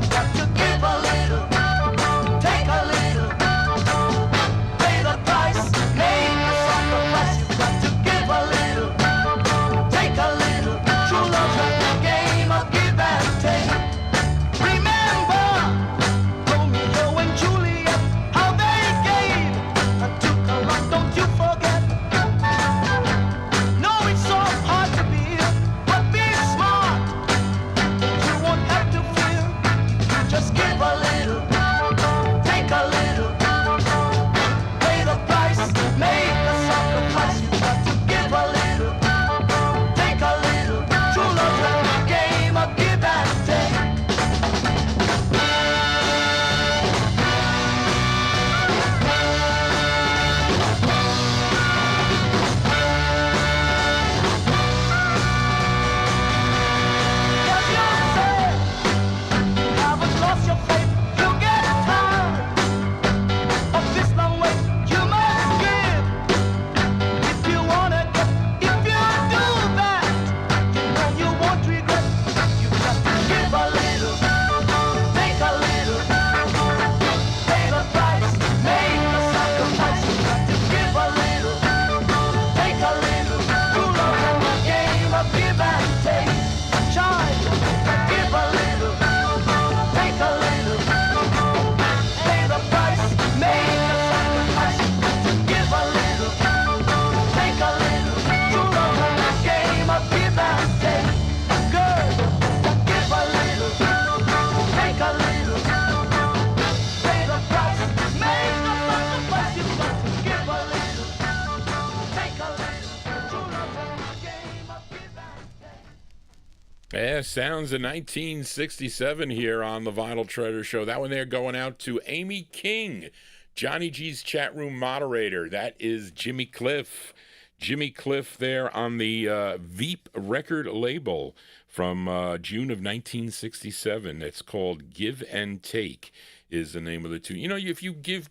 Yeah, sounds of 1967 here on the Vinyltreasure Show. That one there going out to Amy King, Johnny G's chat room moderator. That is Jimmy Cliff. Jimmy Cliff there on the Veep record label from June of 1967. It's called Give and Take is the name of the tune. You know, if you give,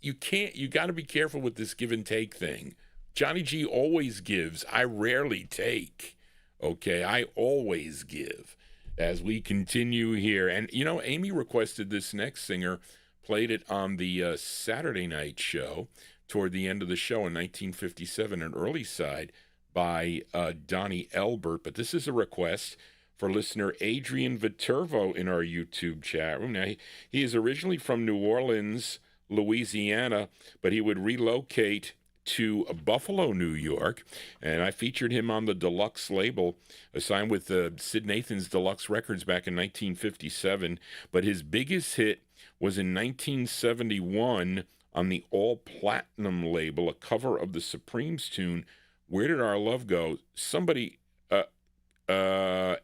you got to be careful with this give and take thing. Johnny G always gives. I rarely take. Okay, I always give as we continue here. And, you know, Amy requested this next singer, played it on the Saturday night show toward the end of the show in 1957, an early side by Donnie Elbert. But this is a request for listener Adrian Viterbo in our YouTube chat room. Now, he is originally from New Orleans, Louisiana, but he would relocate to Buffalo, New York, and I featured him on the Deluxe label, signed with Sid Nathan's Deluxe Records back in 1957, but his biggest hit was in 1971 on the All Platinum label, a cover of the Supremes tune, Where Did Our Love Go? Somebody, Ed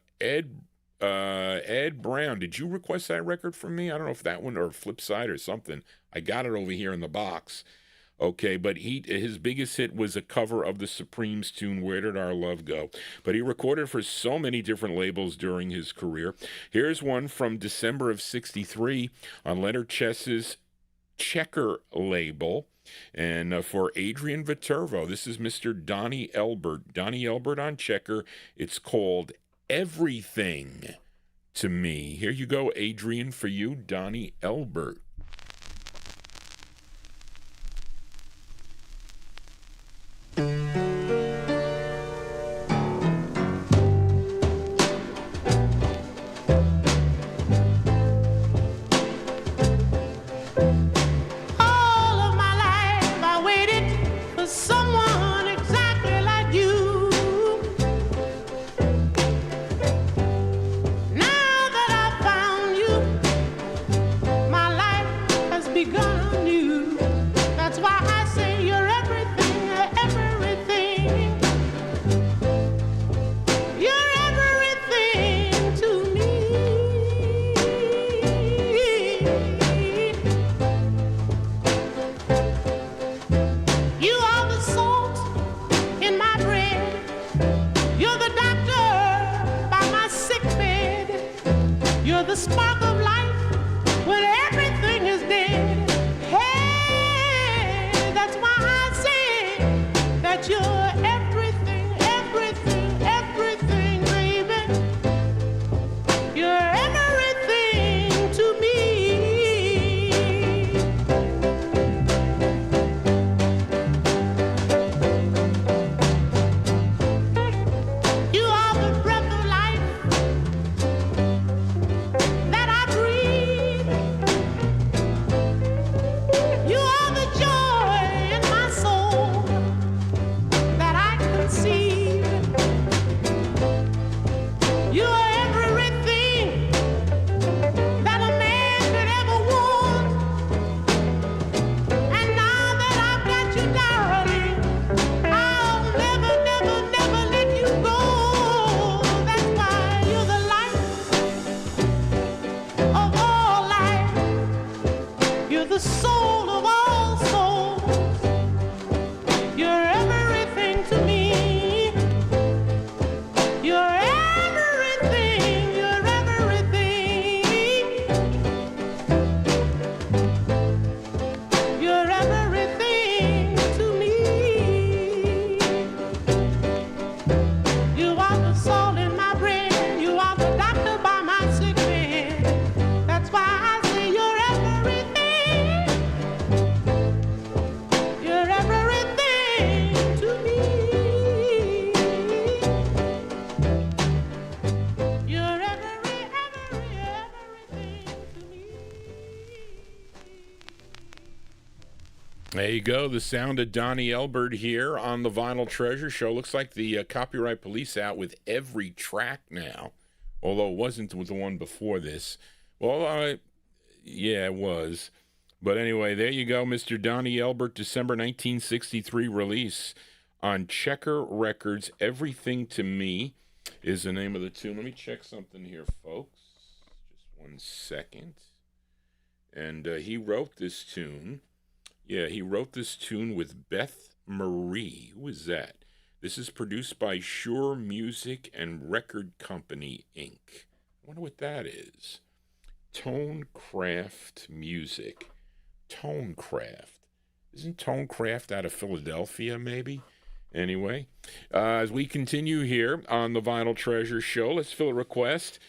Brown, did you request that record from me? I don't know if that one or Flip Side or something. I got it over here in the box. Okay, but his biggest hit was a cover of the Supremes tune, Where Did Our Love Go? But he recorded for so many different labels during his career. Here's one from December of 63 on Leonard Chess's Checker label. And for Adrian Viterbo, this is Mr. Donnie Elbert. Donnie Elbert on Checker. It's called Everything to Me. Here you go, Adrian, for you, Donnie Elbert. There you go, the sound of Donnie Elbert here on the Vinyltreasure Show. Looks like the Copyright Police out with every track now, although it wasn't with the one before this. Well, yeah, it was. But anyway, there you go, Mr. Donnie Elbert, December 1963 release on Checker Records, Everything to Me. is the name of the tune. Let me check something here, folks. Just 1 second. And he wrote this tune. Yeah, he wrote this tune with Beth Marie. Who is that? This is produced by Shure Music and Record Company, Inc. I wonder what that is. Tonecraft Music. Tonecraft. Isn't Tonecraft out of Philadelphia, maybe? Anyway, as we continue here on the Vinyltreasure Show, let's fill a request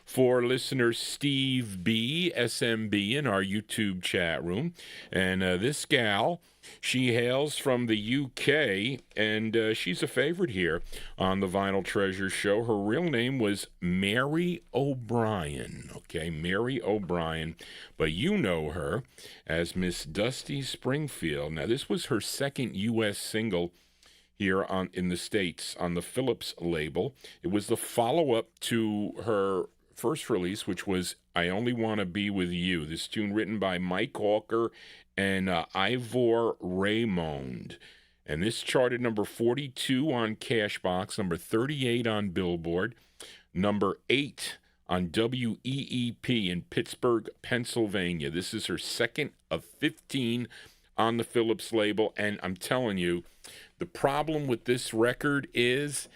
for listener Steve B, SMB, in our YouTube chat room. And this gal, she hails from the UK, and she's a favorite here on the Vinyltreasure Show. Her real name was Mary O'Brien, okay, Mary O'Brien, but you know her as Miss Dusty Springfield. Now, this was her second U.S. single here in the States on the Phillips label. It was the follow-up to her first release, which was I Only Want to Be With You. This tune written by Mike Hawker and Ivor Raymond. And this charted number 42 on Cashbox, number 38 on Billboard, number 8 on WEEP in Pittsburgh, Pennsylvania. This is her second of 15 on the Phillips label, and I'm telling you, the problem with this record is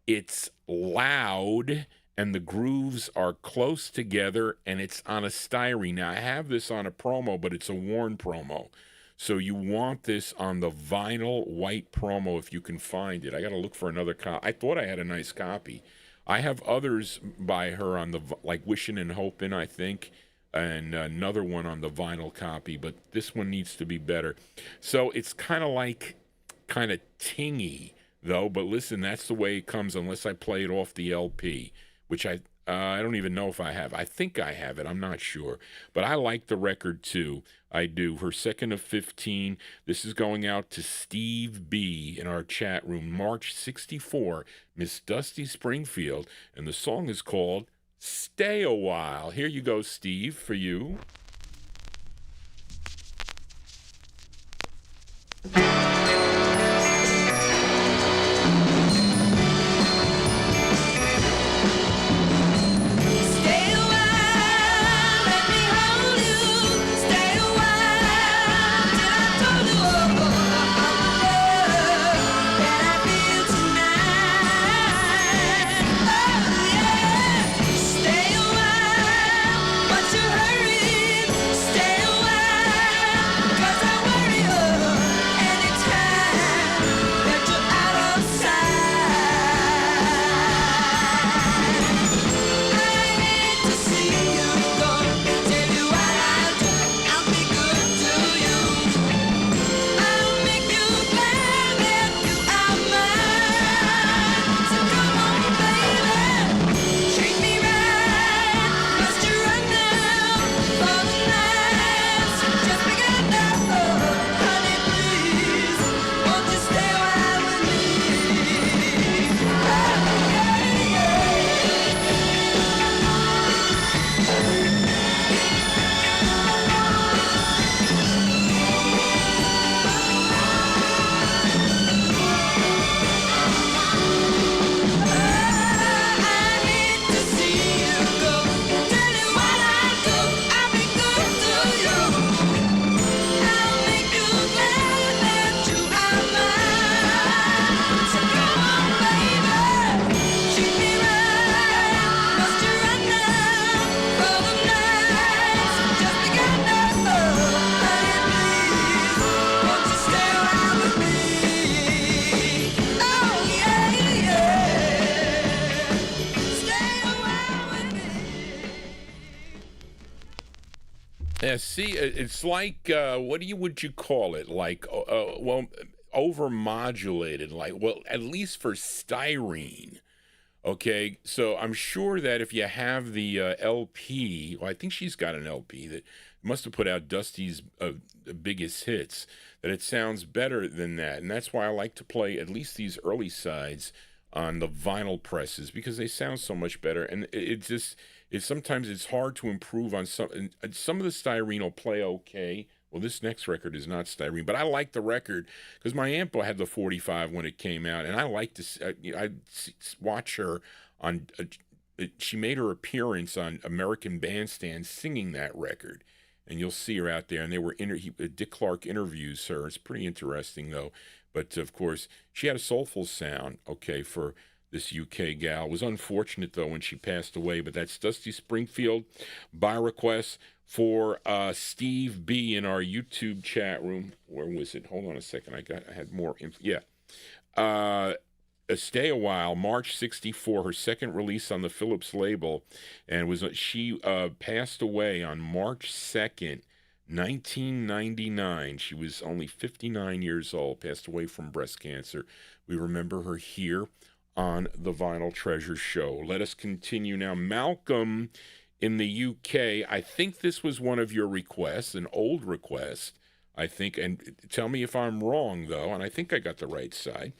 it's loud and the grooves are close together and it's on a styrene. Now, I have this on a promo, but it's a worn promo. So you want this on the vinyl white promo if you can find it. I got to look for another copy. I thought I had a nice copy. I have others by her on the, like Wishing and Hoping, I think, and another one on the vinyl copy, but this one needs to be better. So it's kind of tingy, though, but listen, that's the way it comes unless I play it off the LP, which I don't even know if I have. I think I have it. I'm not sure. But I like the record, too. I do. Her second of 15. This is going out to Steve B. in our chat room. March 64, Miss Dusty Springfield. And the song is called Stay a While. Here you go, Steve, for you. See, it's like, what would you call it? Like, overmodulated, like, well, at least for styrene. Okay, so I'm sure that if you have the LP, well, I think she's got an LP that must have put out Dusty's biggest hits, that it sounds better than that. And that's why I like to play at least these early sides on the vinyl presses, because they sound so much better. And sometimes it's hard to improve on some of the styrene will play okay Well, this next record is not styrene, but I like the record because my aunt had the 45 when it came out, and I like to watch her on. She made her appearance on American Bandstand singing that record, and you'll see her out there. And they were Dick Clark interviews her. It's pretty interesting though. But of course, she had a soulful sound. Okay, for this UK gal. It was unfortunate though when she passed away. But that's Dusty Springfield by request for Steve B in our YouTube chat room. Where was it? Hold on a second. I had more info. Yeah. Stay a While, March 64, her second release on the Phillips label, and she passed away on March 2nd, 1999. She was only 59 years old, passed away from breast cancer. We remember her here on the Vinyltreasure show. Let us continue now. Malcolm in the UK, I think this was one of your requests, an old request. I think, and tell me if I'm wrong, though, and I think I got the right side.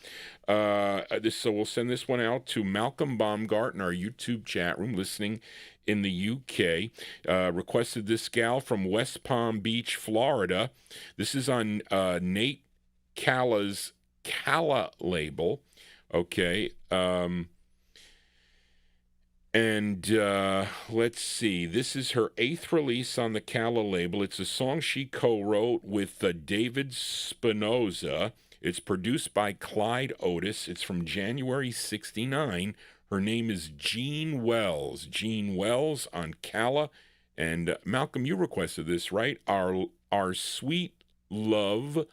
So we'll send this one out to Malcolm Baumgart in our YouTube chat room, listening in the UK. Requested this gal from West Palm Beach, Florida. This is on Nate Calla's Calla label. Okay. And let's see, this is her 8th release on the Calla label. It's a song she co-wrote with David Spinoza. It's produced by Clyde Otis. It's from January 69. Her name is Jean Wells. Jean Wells on Calla. And Malcolm, you requested this, right? Our Sweet Love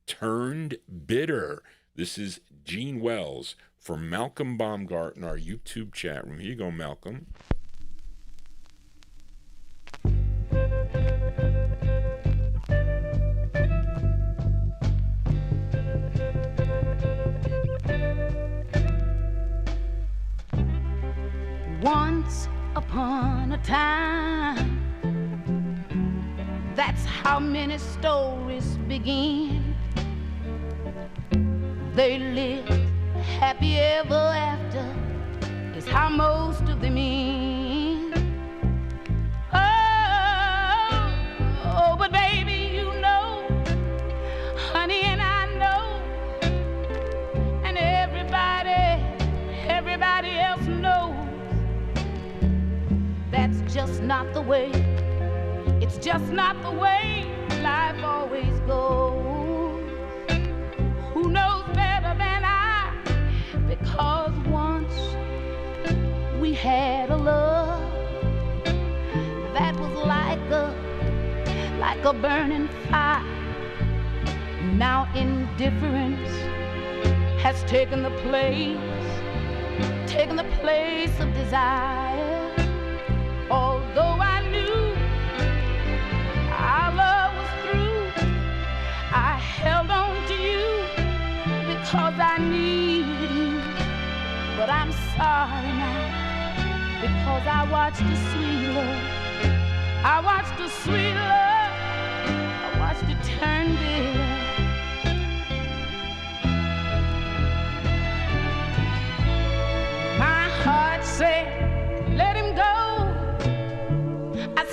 Turned Bitter. This is Jean Wells for Malcolm Baumgart in our YouTube chat room. Here you go, Malcolm. Once upon a time, that's how many stories begin. They lived happy ever after, is how most of them end. Oh, but baby, you know, honey, and I know, and everybody else knows, that's just not the way, it's just not the way life always goes. Who knows better than I? Because once we had a love that was like a burning fire. Now indifference has taken the place of desire. Although I knew our love was through, I held on to you because I needed you. But I'm sorry now, because I watched the sweet love, I watched the sweet love, I watched it turn bitter. My heart said, let him go. I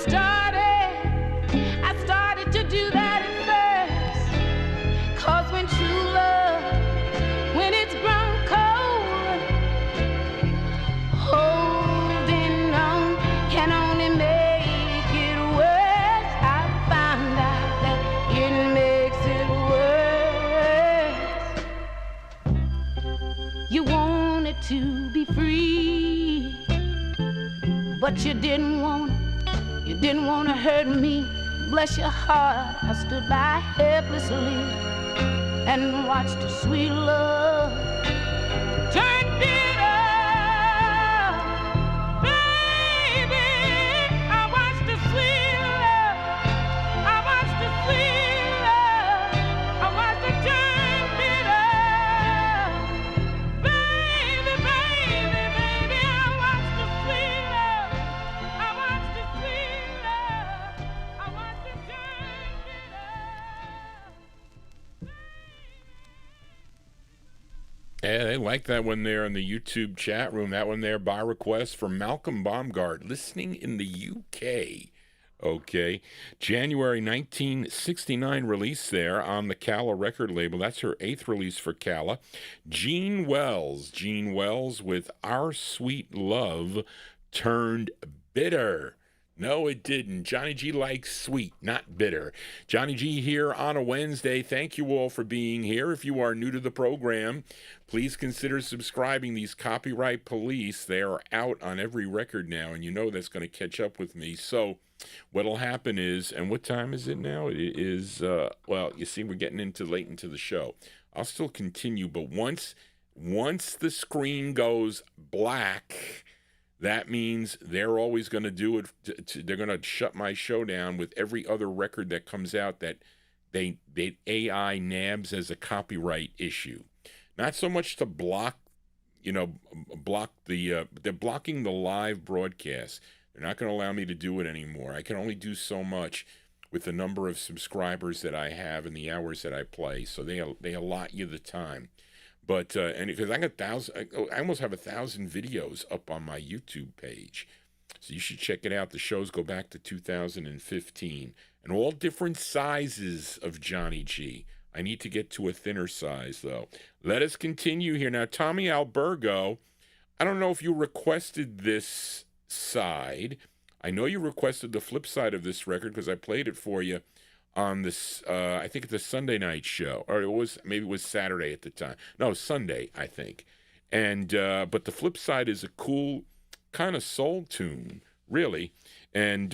started to do that at first, 'cause when true love, when it's grown cold, holding on can only make it worse. I found out that it makes it worse. You wanted to be free, but you didn't want to hurt me. Bless your heart, I stood by helplessly and watched the sweet love turn bitter. Baby, I watched the sweet love, I watched the sweet love, I watched it turn bitter. Baby, baby, baby, I watched the sweet love, I watched the sweet love, I watched it turn bitter. Yeah, they like that one there in the YouTube chat room. That one there by request from Malcolm Baumgart, listening in the UK Okay. January 1969 release there on the Carla record label. That's her 8th release for Carla. Gene Wells with Our Sweet Love Turned Bitter. No, it didn't. Johnny G likes sweet, not bitter. Johnny G here on a Wednesday. Thank you all for being here. If you are new to the program, please consider subscribing. These copyright police, they are out on every record now, and you know that's going to catch up with me. So what'll happen is, and what time is it now? It is, well, you see, we're getting late into the show. I'll still continue, but once the screen goes black, that means they're always going to do it. They're going to shut my show down with every other record that comes out that they AI nabs as a copyright issue. Not so much to block the, they're blocking the live broadcast. They're not going to allow me to do it anymore. I can only do so much with the number of subscribers that I have and the hours that I play. So they allot you the time. But and because I almost have 1,000 videos up on my YouTube page, so you should check it out. The shows go back to 2015, and all different sizes of Johnny G. I need to get to a thinner size though. Let us continue here now. Tommy Albergo, I don't know if you requested this side. I know you requested the flip side of this record because I played it for you on this, I think it's a Sunday night show, or maybe it was Saturday at the time. No, Sunday, I think. And but the flip side is a cool kind of soul tune, really. And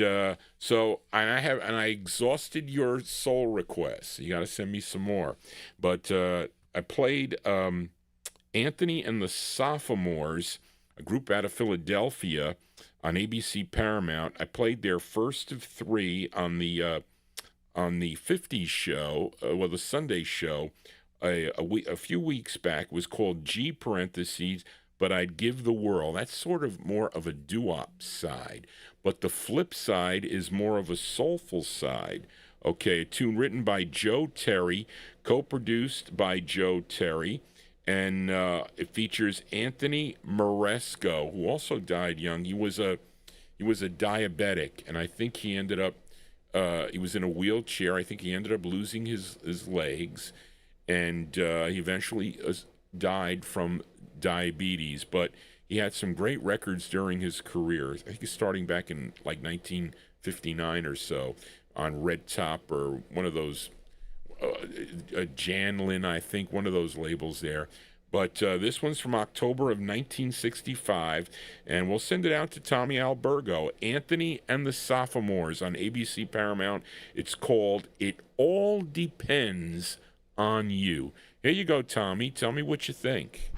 so I exhausted your soul requests. You got to send me some more. But I played Anthony and the Sophomores, a group out of Philadelphia, on ABC Paramount. I played their first of 3 on the 50s show, the Sunday show, a few weeks back. It was called G parentheses, But I'd Give the World. That's sort of more of a doo-wop side. But the flip side is more of a soulful side. Okay, a tune written by Joe Terry, co-produced by Joe Terry, and it features Anthony Moresco, who also died young. He was a diabetic, and I think he ended up he was in a wheelchair. I think he ended up losing his legs, and he eventually died from diabetes. But he had some great records during his career. I think he's starting back in like 1959 or so on Red Top or one of those, Janlin, I think, one of those labels there. But this one's from October of 1965, and we'll send it out to Tommy Albergo. Anthony and the Sophomores on ABC Paramount. It's called It All Depends on You. Here you go, Tommy. Tell me what you think.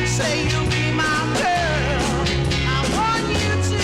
Say you'll be my girl. I want you to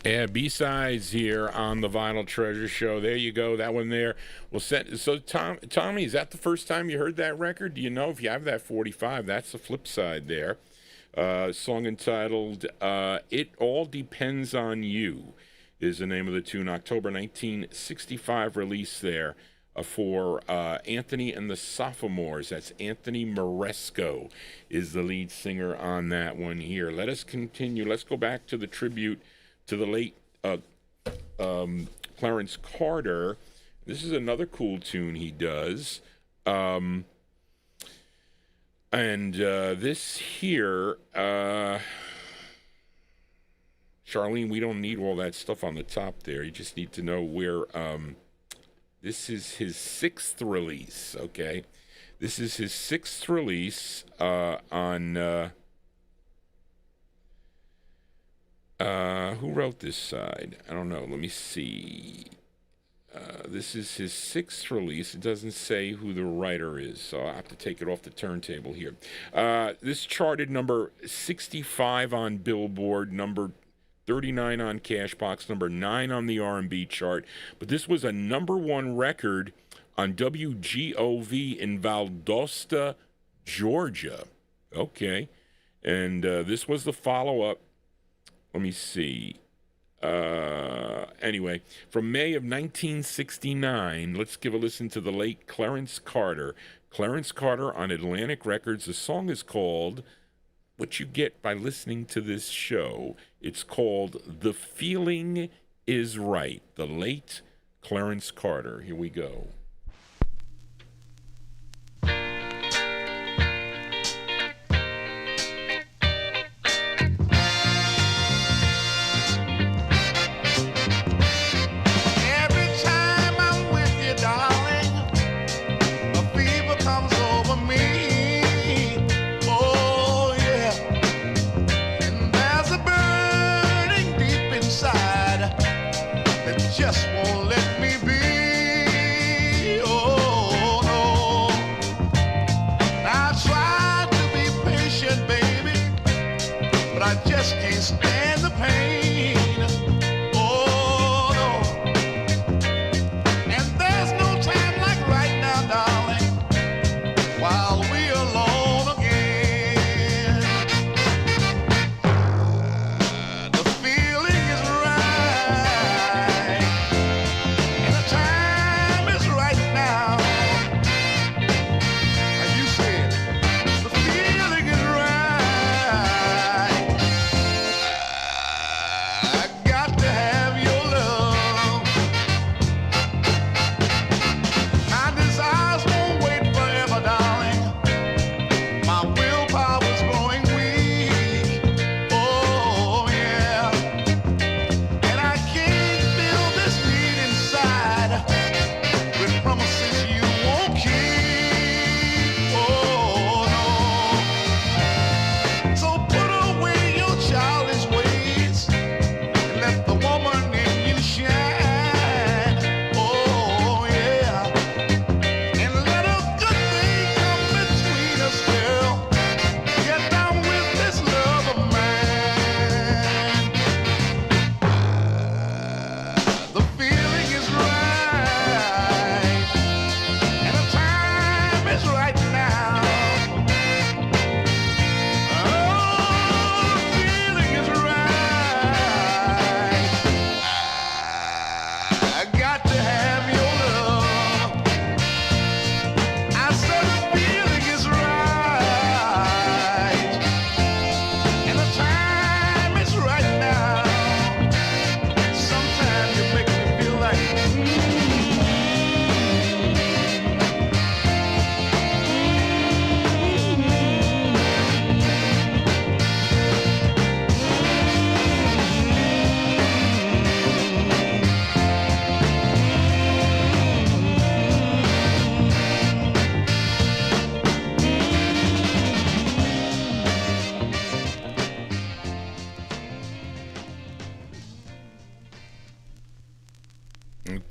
Yeah, B-sides here on the Vinyltreasure show. There you go. That one there. Well, so Tommy, is that the first time you heard that record? Do you know if you have that 45? That's the flip side there. Song entitled "It All Depends on You" is the name of the tune. October 1965 release there for Anthony and the Sophomores. That's Anthony Moresco is the lead singer on that one here. Let us continue. Let's go back to the tribute to the late Clarence Carter. This is another cool tune he does. And this here, Charlene, we don't need all that stuff on the top there. You just need to know where, this is his 6th release, okay? This is his 6th release on... who wrote this side? I don't know. Let me see. This is his 6th release. It doesn't say who the writer is, so I'll have to take it off the turntable here. This charted number 65 on Billboard, number 39 on Cashbox, number 9 on the R&B chart. But this was a number 1 record on WGOV in Valdosta, Georgia. Okay. And this was the follow-up. Let me see. Anyway, from May of 1969, let's give a listen to the late Clarence Carter. Clarence Carter on Atlantic Records. The song is called, what you get by listening to this show, it's called "The Feeling Is Right." The late Clarence Carter. Here we go. Just won't let me be.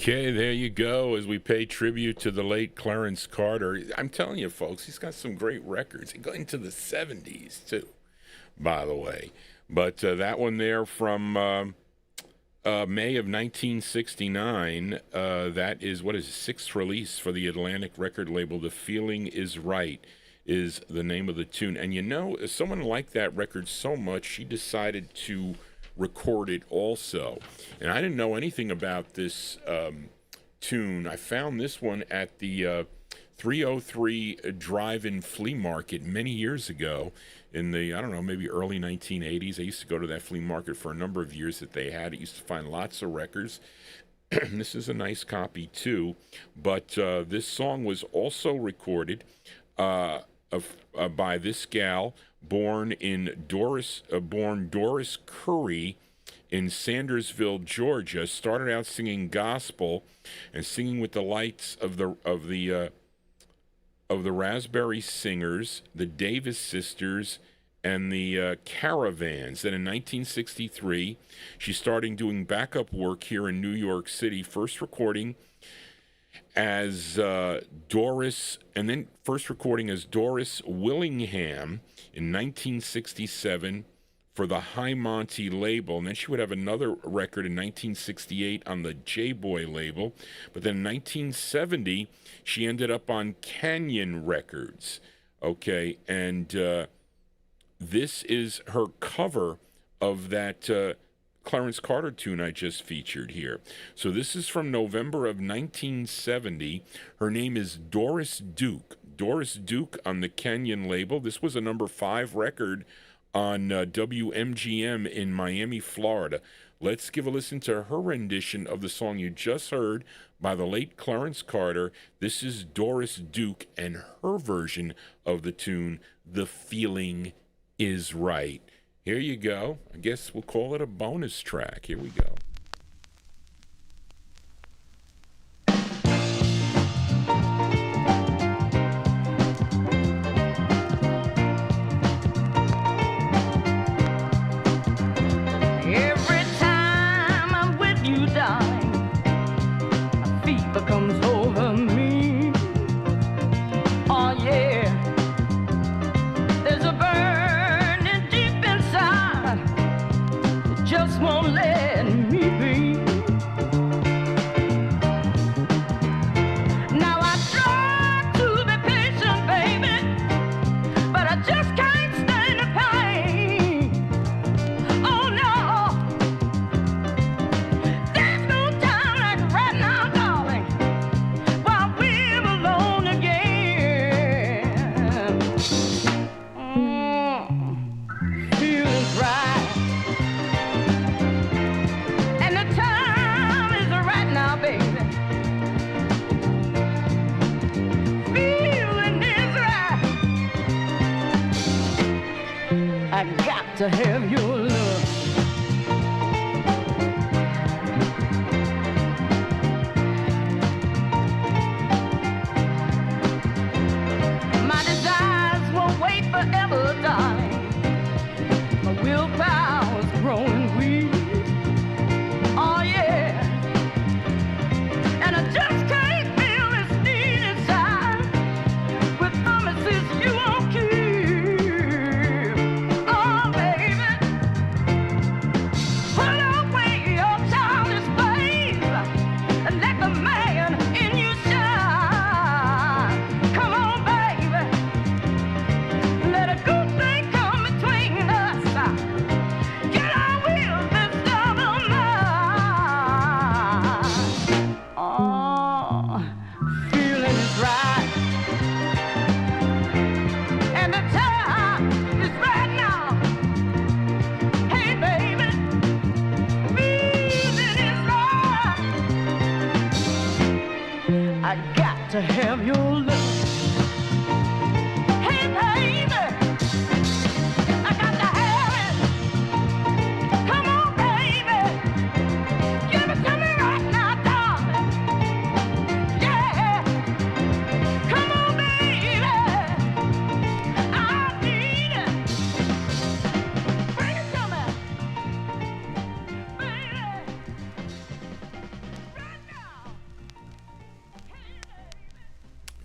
Okay, there you go, as we pay tribute to the late Clarence Carter. I'm telling you, folks, he's got some great records. He got into the 70s, too, by the way. But that one there from May of 1969. That is, what is it, sixth release for the Atlantic record label. The Feeling Is Right is the name of the tune. And you know, someone liked that record so much, she decided to record it also. And I didn't know anything about this tune. I found this one at the 303 Drive-In Flea Market many years ago in the, I don't know, maybe early 1980s. I used to go to that flea market for a number of years that they had. I used to find lots of records. This is a nice copy too, but this song was also recorded by this gal, born Doris Curry in Sandersville, Georgia. Started out singing gospel and singing with the lights of the Raspberry Singers, the Davis Sisters, and the Caravans. Then in 1963, she started doing backup work here in New York City, first recording as Doris Willingham in 1967 for the High Monty label. And then she would have another record in 1968 on the J-Boy label. But then in 1970, she ended up on Canyon Records. Okay, and this is her cover of that Clarence Carter tune I just featured here. So this is from November of 1970. Her name is Doris Duke. Doris Duke on the Canyon label. This was a number 5 record on WMGM in Miami, Florida. Let's give a listen to her rendition of the song you just heard by the late Clarence Carter. This is Doris Duke and her version of the tune, The Feeling Is Right. Here you go. I guess we'll call it a bonus track. Here we go. Every time I'm with you, darling, a fever comes over me. Oh yeah, there's a burning deep inside that just won't let me be. Now I try to be patient, baby, but I just can't stand the pain. Oh no, there's no time like right now, darling, while we're alone again. Feeling's right, and the time is right now, baby. Feeling is right. I got to have your love. My desires won't wait forever, darling. My willpower's growing weak. Oh yeah, and I just can't feel this need inside with promises you won't keep. Oh baby, put away your childish ways and let the man in you shine. Come on, baby, let a good thing come between us. Get our will this love of mine. Oh, feeling is right, and the time is right now. Hey, baby, feeling is right. I got to have your love. Hey, baby, I got to have it. Come on, baby, give it to me right now, darling. Yeah, come on, baby, I need it. Bring it to me, baby, right now.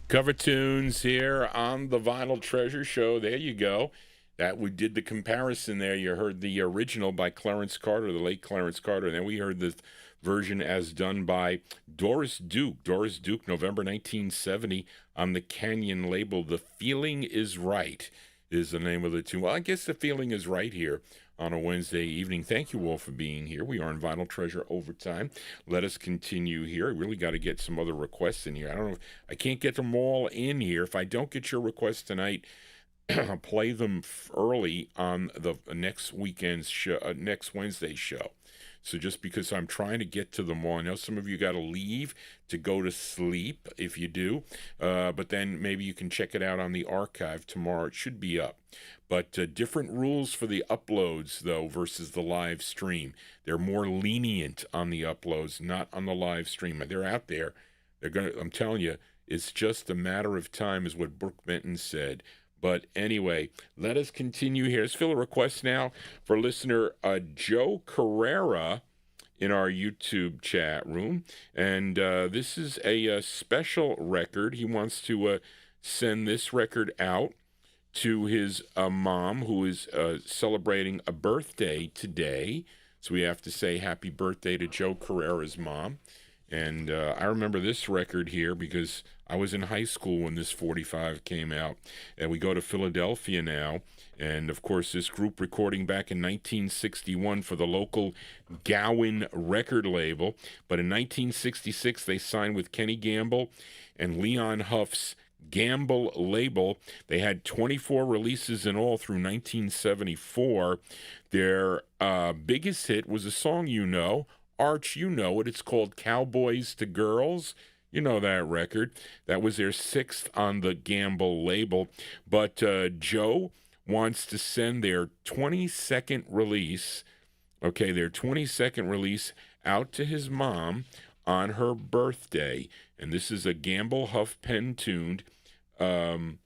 Cover tunes here on the Vinyltreasure Show. There you go. that we did the comparison there. You heard the original by Clarence Carter, the late Clarence Carter, and then we heard the version as done by Doris Duke. Doris Duke, November 1970, on the Canyon label. The Feeling Is Right is the name of the tune. Well, I guess the feeling is right here on a Wednesday evening. Thank you all for being here. We are in Vinyltreasure Overtime. Let us continue here. I really got to get some other requests in here. I don't know if I can't get them all in here. If I don't get your requests tonight, I'll play them early on the next weekend's show, next Wednesday's show. So just because I'm trying to get to them all, I know some of you got to leave to go to sleep if you do, but then maybe you can check it out on the archive tomorrow. It should be up. But different rules for the uploads, though, versus the live stream. They're more lenient on the uploads, not on the live stream. They're out there. I'm telling you, it's just a matter of time, is what Brooke Benton said. But anyway, let us continue here. Let's fill a request now for listener Joe Carrera in our YouTube chat room. And this is a special record. He wants to send this record out to his mom, who is celebrating a birthday today. So we have to say happy birthday to Joe Carrera's mom. And I remember this record here because I was in high school when this 45 came out. And we go to Philadelphia now. And, of course, this group recording back in 1961 for the local Gowan record label. But in 1966, they signed with Kenny Gamble and Leon Huff's Gamble label. They had 24 releases in all through 1974. Their biggest hit was a song you know, Arch, you know it. It's called Cowboys to Girls. You know that record. That was their 6th on the Gamble label. But Joe wants to send their 22nd release, their 22nd release out to his mom on her birthday. And this is a Gamble Huff pen tuned. And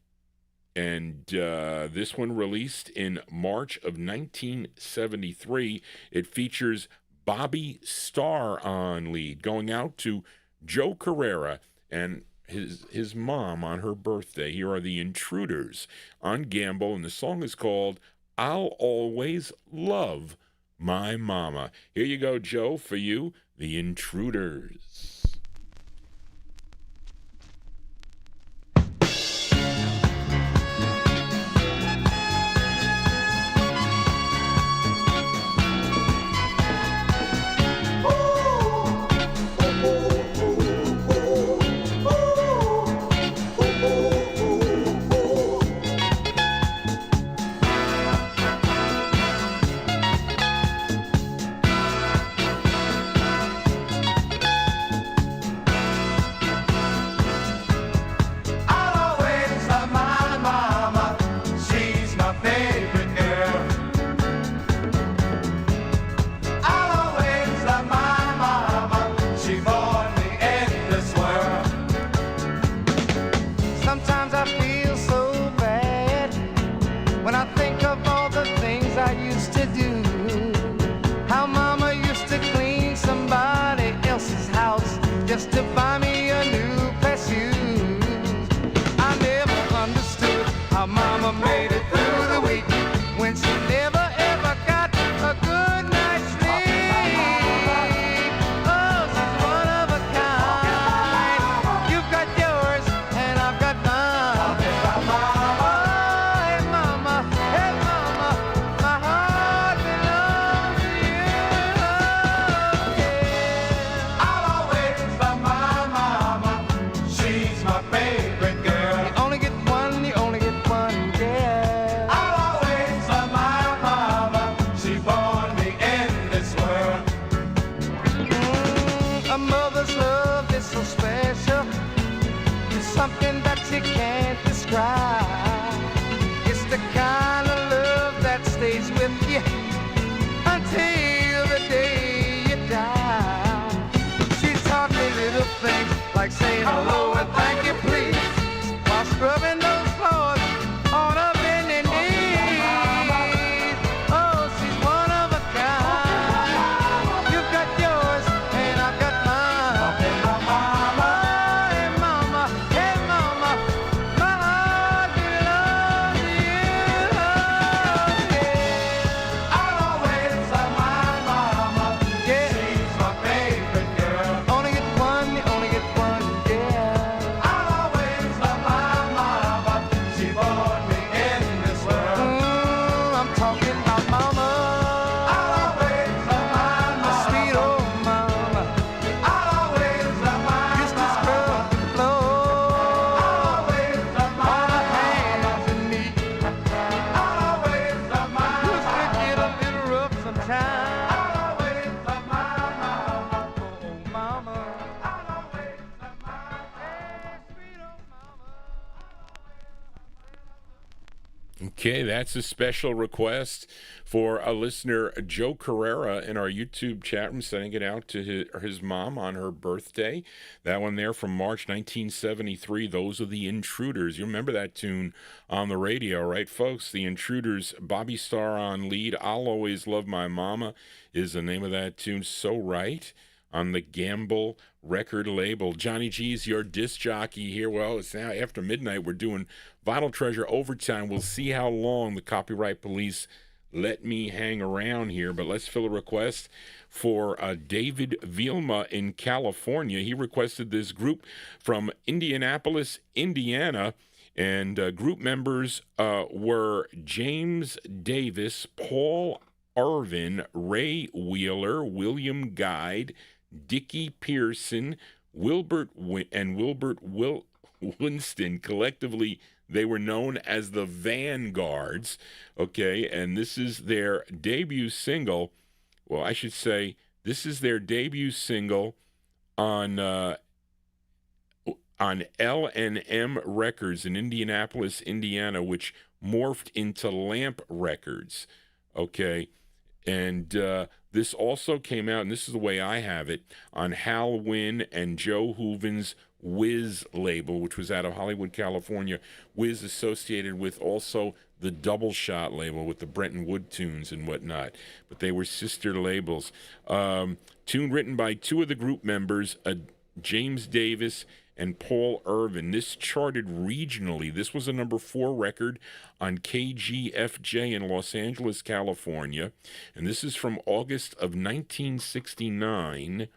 this one released in March of 1973. It features Bobby Starr on lead, going out to Joe Carrera and his mom on her birthday. Here are the Intruders on Gamble, and the song is called I'll Always Love My Mama. Here you go, Joe, for you, the Intruders. Just to buy me a new pair of shoes. I never understood how Mama made it through the week when she never ever got a good night's sleep. Oh, she's one of a kind. You've got yours and I've got mine. Oh, hey mama, my heart belongs to you. Oh, yeah. I'll always love my mama. She's my favorite girl. You only get one, yeah. I'll always love my mama. She born me in this world. A mother's love is so special. It's something that you can't describe. It's the kind of love that stays with you until the day you die. She taught me little things like saying hello and thank you please while scrubbing those floors on a bending knee. Oh, she's one of a kind. You've got yours and I've got mine. Oh, hey mama, my heart belongs to you. Okay, that's a special request for a listener, Joe Carrera, in our YouTube chat room, sending it out to his mom on her birthday. That one there from March 1973. Those are the Intruders. You remember that tune on the radio, right, folks? The Intruders, Bobby Starr on lead. I'll Always Love My Mama is the name of that tune. So right. On the Gamble record label. Johnny G's your disc jockey here. Well, it's now after midnight. We're doing Vinyltreasure overtime. We'll see how long the copyright police let me hang around here, but let's fill a request for David Vilma in California. He requested this group from Indianapolis, Indiana, and group members were James Davis, Paul Irvin, Ray Wheeler, William Guide, Dickie Pearson, Wilbert Winston. Collectively, they were known as the Vanguards, okay? And this is their debut single. Well, I should say this is their debut single on L&M Records in Indianapolis, Indiana, which morphed into Lamp Records, okay? And this also came out, and this is the way I have it, on Hal Wynn and Joe Hooven's Whiz label, which was out of Hollywood, California. Whiz associated with also the Double Shot label with the Brenton Wood tunes and whatnot. But they were sister labels. Tune written by two of the group members, James Davis and Paul Irvin. This charted regionally. This was a number 4 record on KGFJ in Los Angeles, California. And this is from August of 1969.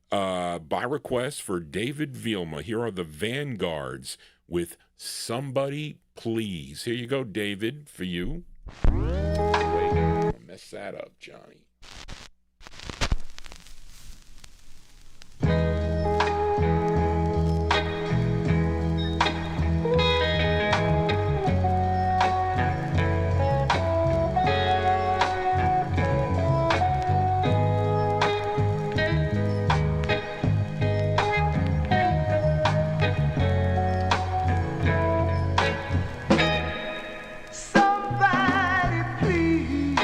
By request for David Vilma. Here are the Vanguards with Somebody Please. Here you go, David, for you. Wait, I'll mess that up, Johnny. Somebody please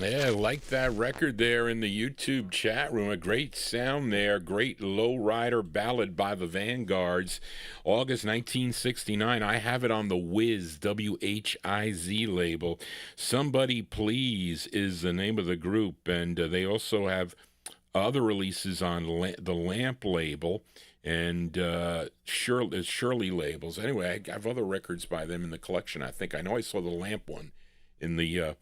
Yeah, I like that record there in the YouTube chat room. A great sound there. Great lowrider ballad by the Vanguards. August 1969. I have it on the Wiz, W-H-I-Z label. Somebody Please is the name of the group. And they also have other releases on the Lamp label and Shirley labels. Anyway, I have other records by them in the collection. I know I saw the Lamp one in the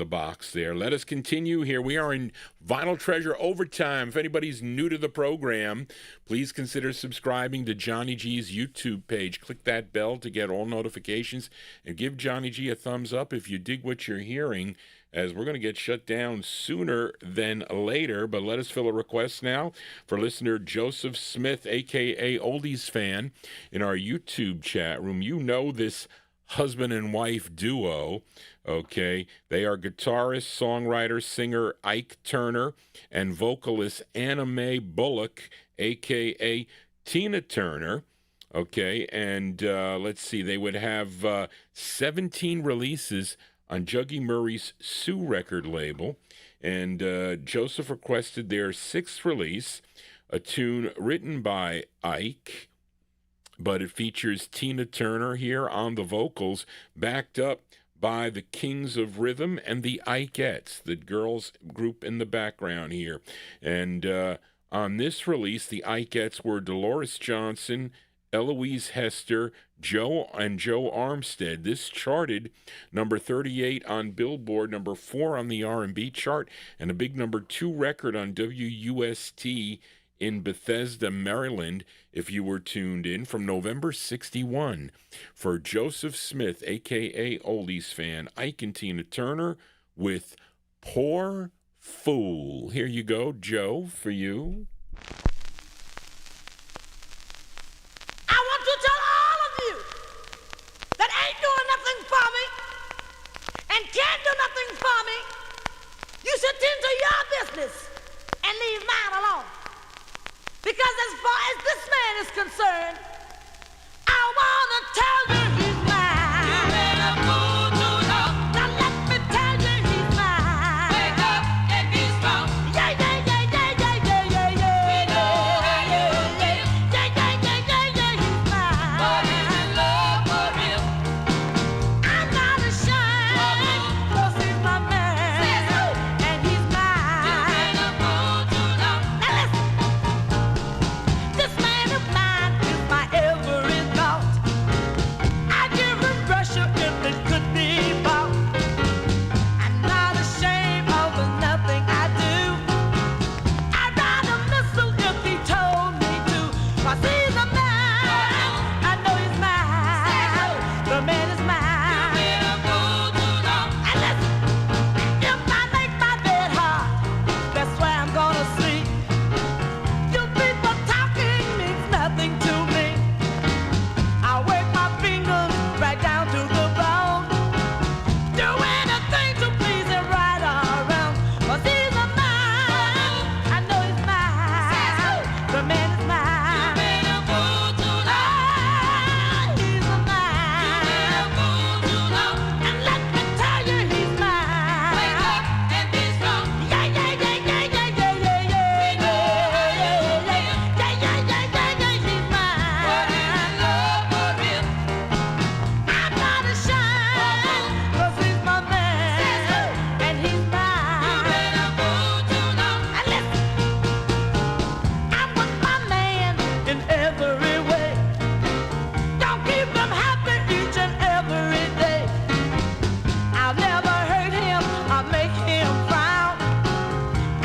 box there. Let us continue here. We are in Vinyltreasure Overtime. If anybody's new to the program, please consider subscribing to Johnny G's YouTube page. Click that bell to get all notifications and give Johnny G a thumbs up if you dig what you're hearing, as we're going to get shut down sooner than later. But let us fill a request now for listener Joseph Smith, a.k.a. Oldies Fan, in our YouTube chat room. You know this husband and wife duo, okay? They are guitarist, songwriter, singer Ike Turner and vocalist Anna Mae Bullock, a.k.a. Tina Turner, okay? And let's see, they would have 17 releases on Juggy Murray's Sue record label. And Joseph requested their 6th release, a tune written by Ike, but it features Tina Turner here on the vocals, backed up by the Kings of Rhythm and the Ikeettes, the girls group in the background here. And on this release, the Ikeettes were Dolores Johnson, Eloise Hester, Joe Armstead. This charted number 38 on Billboard, number 4 on the R&B chart, and a big number 2 record on WUST in Bethesda, Maryland, if you were tuned in, from November 61. For Joseph Smith, a.k.a. Oldies Fan, Ike and Tina Turner with Poor Fool. Here you go, Joe, for you. I want to tell all of you that ain't doing nothing for me and can't do nothing for me. You should tend to your business and leave mine alone. Because as far as this man is concerned, I want to tell you he's mine. You better move to know. Now let me tell you he's mine. Wake up and be strong. Yeah, yeah, yeah, yeah, yeah, yeah, yeah, yeah. We know how you feel. Yeah, yeah, yeah, yeah, yeah, he's mine. But he's in love for real. I'm not ashamed, 'cause he's my man. And he's mine. You better move to know. Now listen. This man of mine is my every thought. I give him pressure if it could be bought. I'm not ashamed of nothing I do. I'd rather miss him if he told me to. 'Cause he's a man. I know he's mine. The man is mine. And listen, if I make my bed hard, that's where I'm gonna sleep. You people talking means nothing to me. I work my fingers right down to the bone. Do anything to please him right or wrong. 'Cause he's a man. I know he's mine. The man is mine. You better move to know. He's a man. You better move to know. And let me tell you he's mine. Wake up and be strong. Yeah, yeah, yeah, yeah, yeah, yeah, yeah, yeah. We know how you feel. Yeah, yeah, yeah, yeah, yeah, he's mine. But he's in love for real. I'm not ashamed, 'cause he's my man. And he's mine. You better move to know. And listen, I'm with my man in every way. Don't keep him happy each and every day. I'll never hurt him or make him frown.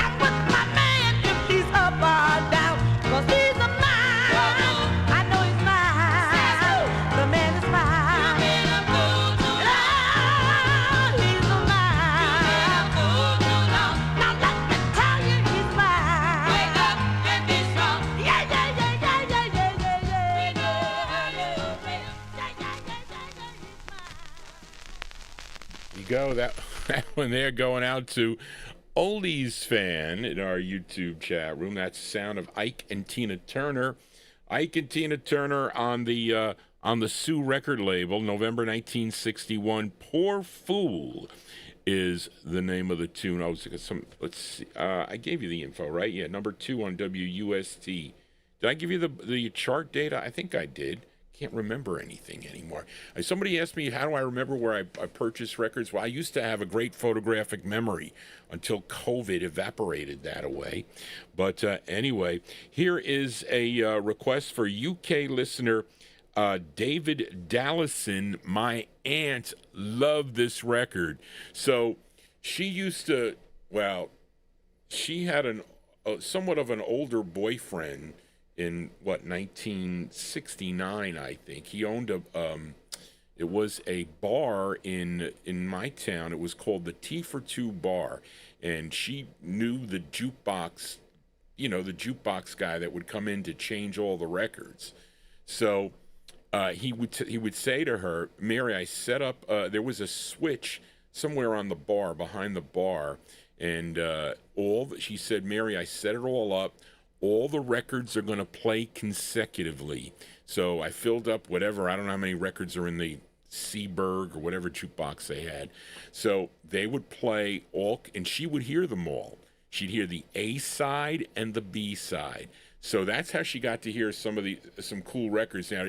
I'm with my man if he's up or down. 'Cause he's a mine. I know he's mine. The man is mine. You better move to know. He's a mine. You better move to know. Now let me tell you he's mine. Wake up and be strong. Yeah, yeah, yeah, yeah, yeah, yeah, yeah, yeah. We know how you feel. Yeah, yeah, yeah, yeah, yeah, he's mine. You go, that one there going out to Oldies Fan in our YouTube chat room. That's the sound of Ike and Tina Turner. Ike and Tina Turner on the Sue record label, November 1961. Poor Fool is the name of the tune. I was let's see. I gave you the info, right? Yeah, number 2 on WUST. Did I give you the chart data? I think I did. Can't remember anything anymore. Somebody asked me, how do I remember where I purchased records? Well, I used to have a great photographic memory until COVID evaporated that away. But anyway, here is a request for UK listener David Dallison. My aunt loved this record. So she used to, well, she had somewhat of an older boyfriend in 1969, I think. He owned it was a bar in my town. It was called the Tea for Two Bar, and she knew the jukebox, the jukebox guy that would come in to change all the records. So he would say to her, Mary, I set up. There was a switch somewhere on the bar, behind the bar, and she said, Mary, I set it all up. All the records are going to play consecutively. So I filled up whatever, I don't know how many records are in the Seaberg or whatever jukebox they had. So they would play all, and she would hear them all. She'd hear the A side and the B side. So that's how she got to hear some cool records. Now,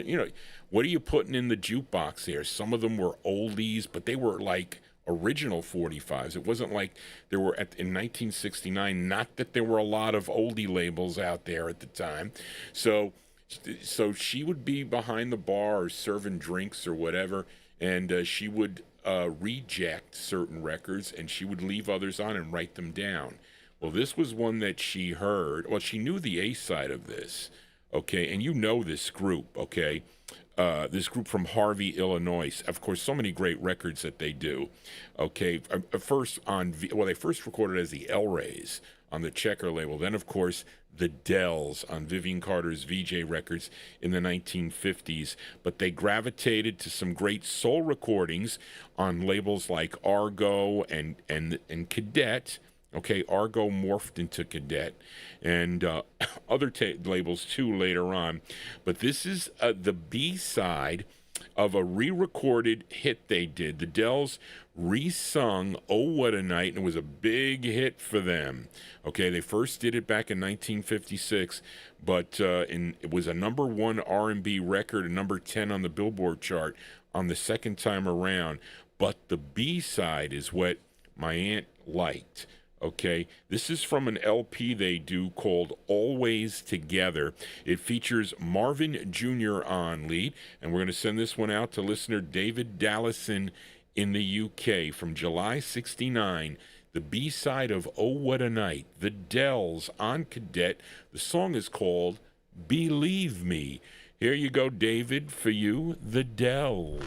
what are you putting in the jukebox there? Some of them were oldies, but they were like original 45s. It wasn't like there were in 1969, not that there were a lot of oldie labels out there at the time. So she would be behind the bar or serving drinks or whatever, and she would reject certain records, and she would leave others on and write them down. Well, this was one that she heard. Well, she knew the A side of this, okay? And this group, okay? This group from Harvey, Illinois. Of course, so many great records that they do. Okay, they first recorded as the El Rays on the Checker label. Then, of course, the Dells on Vivian Carter's VJ Records in the 1950s. But they gravitated to some great soul recordings on labels like Argo and Cadet. Okay, Argo morphed into Cadet, and other labels too later on. But this is the B-side of a re-recorded hit they did. The Dells re-sung "Oh What a Night," and it was a big hit for them. Okay, they first did it back in 1956, but it was a number 1 R&B record, and number 10 on the Billboard chart on the second time around. But the B-side is what my aunt liked. Okay, this is from an LP they do called Always Together. It features Marvin Jr. on lead, and we're going to send this one out to listener David Dallison in the UK from July 69. The B-side of Oh What a Night, the Dells on Cadet. The song is called Believe Me. Here you go, David, for you, the Dells.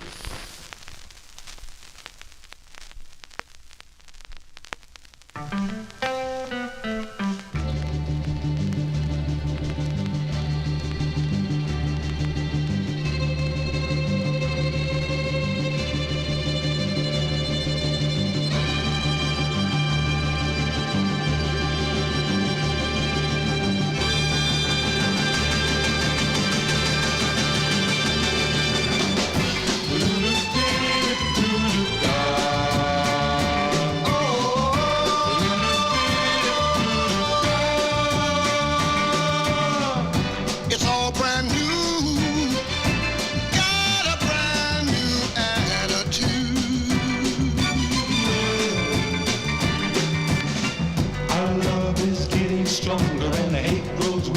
World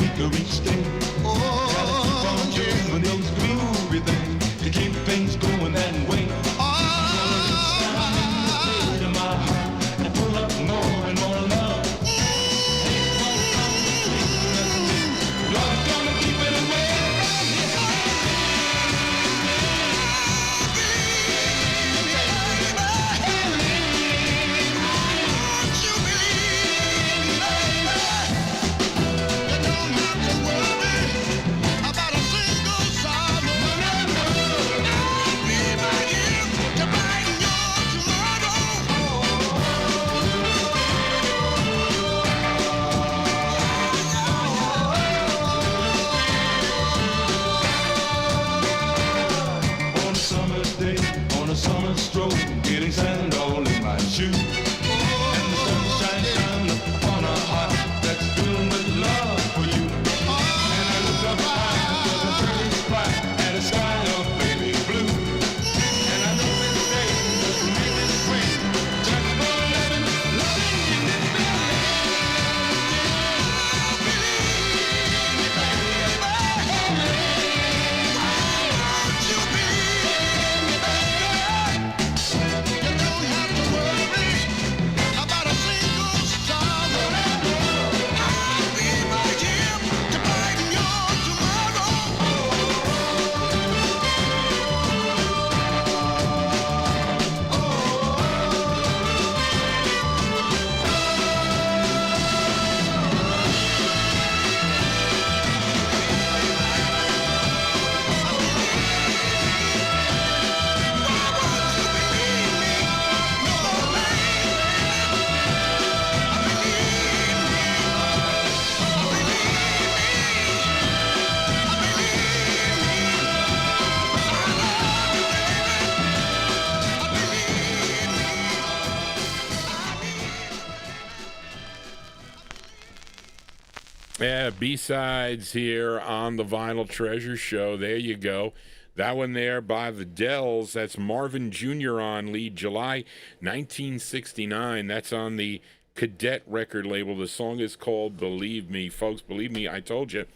Yeah, B-sides here on the Vinyltreasure show. There you go. That one there by the Dells. That's Marvin Jr. on lead, July 1969. That's on the Cadet record label. The song is called Believe Me. Folks, believe me, I told you.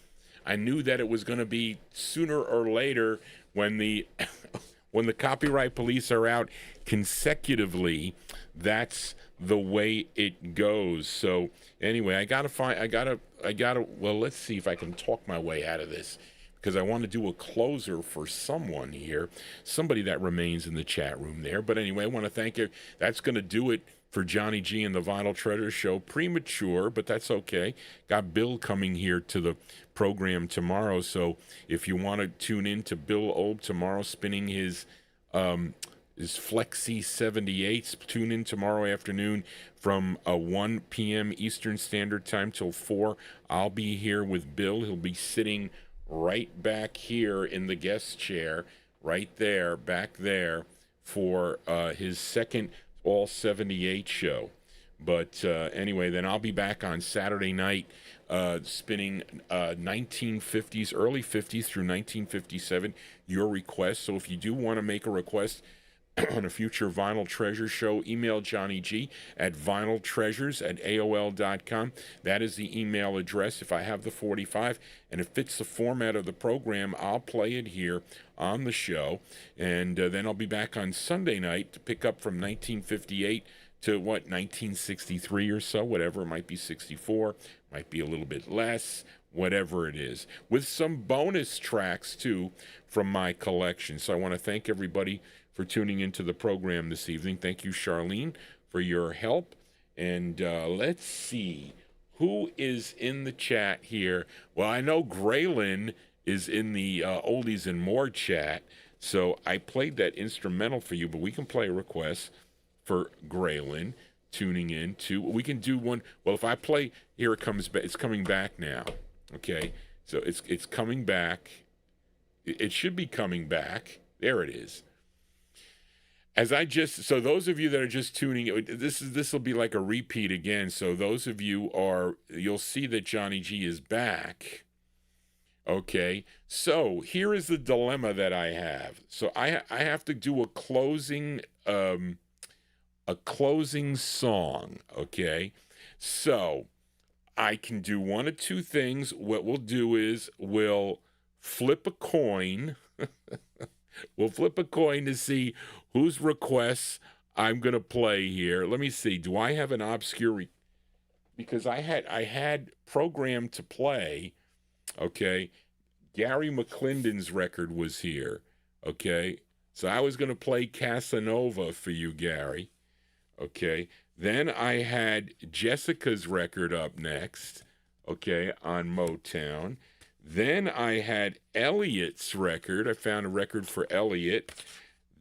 I knew that it was going to be sooner or later when the when the copyright police are out consecutively. That's the way it goes. So anyway, well, let's see if I can talk my way out of this, because I want to do a closer for someone here, somebody that remains in the chat room there. But anyway, I want to thank you. That's going to do it for Johnny G and the Vinyltreasure show. Premature, but that's okay. Got Bill coming here to the program tomorrow, so if you want to tune in to Bill Obe tomorrow, spinning his Flexi 78s, tune in tomorrow afternoon from 1 p.m. Eastern Standard Time till 4. I'll be here with Bill. He'll be sitting right back here in the guest chair, right there, back there, for his second All 78 show. But anyway, then I'll be back on Saturday night spinning 1950s, early 50s through 1957, your request. So if you do want to make a request on a future Vinyltreasure show, email Johnny G at vinyltreasures@aol.com. That is the email address. If I have the 45 and it fits the format of the program, I'll play it here on the show. And then I'll be back on Sunday night to pick up from 1958 to 1963 or so, whatever. It might be 64, might be a little bit less, whatever it is, with some bonus tracks too from my collection. So I want to thank everybody for tuning into the program this evening. Thank you, Charlene, for your help. And let's see who is in the chat here. Well, I know Graylin is in the Oldies and More chat, so I played that instrumental for you, but we can play a request for Graylin tuning in too. We can do one. Well, if I play, here it comes back. It's coming back now. Okay, so it's coming back. It should be coming back. There it is. So those of you that are just tuning in, this will be like a repeat again. So those of you you'll see that Johnny G is back. Okay, so here is the dilemma that I have. So I have to do a closing song. Okay, so I can do one of two things. What we'll do is we'll flip a coin. We'll flip a coin to see whose requests I'm going to play here. Let me see. Do I have an obscure... because I had programmed to play, okay, Gary McClendon's record was here, okay? So I was going to play Casanova for you, Gary, okay? Then I had Jessica's record up next, okay, on Motown. Then I had Elliot's record. I found a record for Elliot.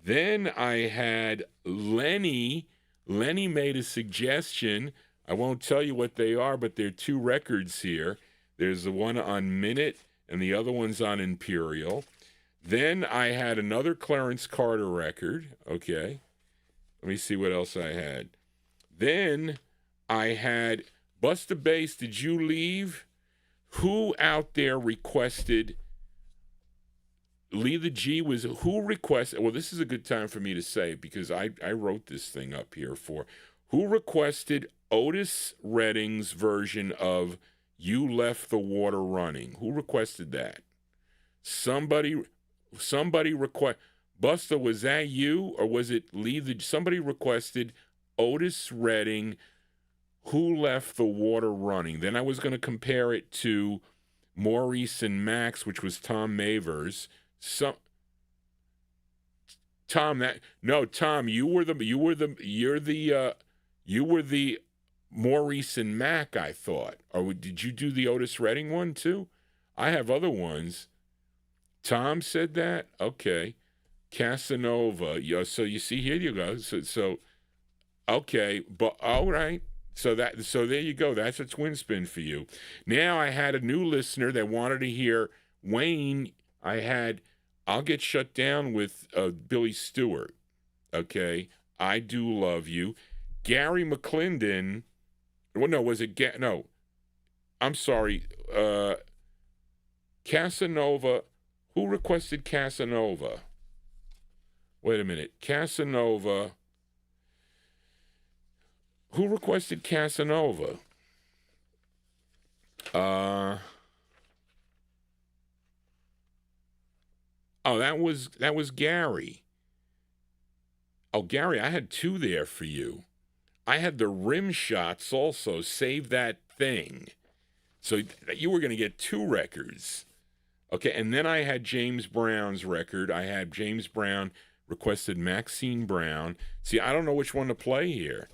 Then I had Lenny. Lenny made a suggestion. I won't tell you what they are, but there are two records here. There's the one on Minute, and the other one's on Imperial. Then I had another Clarence Carter record. Okay. Let me see what else I had. Then I had Busta Bass, Did You Leave? Who out there requested, Lee the G was, who requested, well, this is a good time for me to say, because I wrote this thing up here who requested Otis Redding's version of You Left the Water Running? Who requested that? Somebody request. Busta, was that you, or was it Lee the, somebody requested Otis Redding, Who Left the Water Running? Then I was going to compare it to Maurice and Max, which was Tom Mavers. Tom, you were the Maurice and Mac, I thought. Or did you do the Otis Redding one too? I have other ones. Tom said that? Okay. Casanova. Yeah, so you see, here you go. So okay, but all right. So there you go. That's a twin spin for you. Now I had a new listener that wanted to hear Wayne. I had I'll Get Shut Down with Billy Stewart. Okay. I Do Love You. Gary McClendon. Well, no, was it no? I'm sorry. Casanova. Who requested Casanova? Wait a minute. Casanova. Who requested Casanova? Oh, that was Gary. Oh, Gary, I had two there for you. I had the rim shots also. Save That Thing. So you were going to get two records. Okay, and then I had James Brown's record. I had James Brown requested Maxine Brown. See, I don't know which one to play here.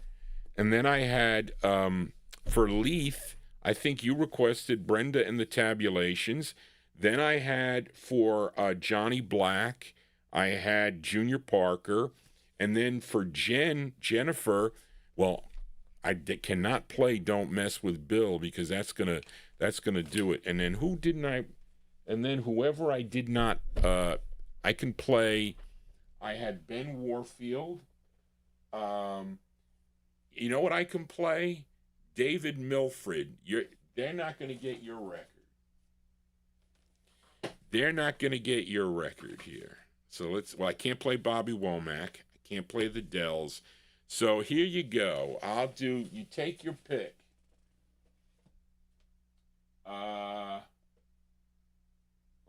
And then I had, for Leith, I think you requested Brenda and the Tabulations. Then I had for Johnny Black, I had Junior Parker. And then for Jennifer, well, I cannot play Don't Mess with Bill because that's gonna do it. And then who didn't I? And then whoever I did not, I can play. I had Ben Warfield. You know what I can play? David Milford. They're not going to get your record. They're not going to get your record here. So I can't play Bobby Womack. I can't play the Dells. So here you go. You take your pick. Let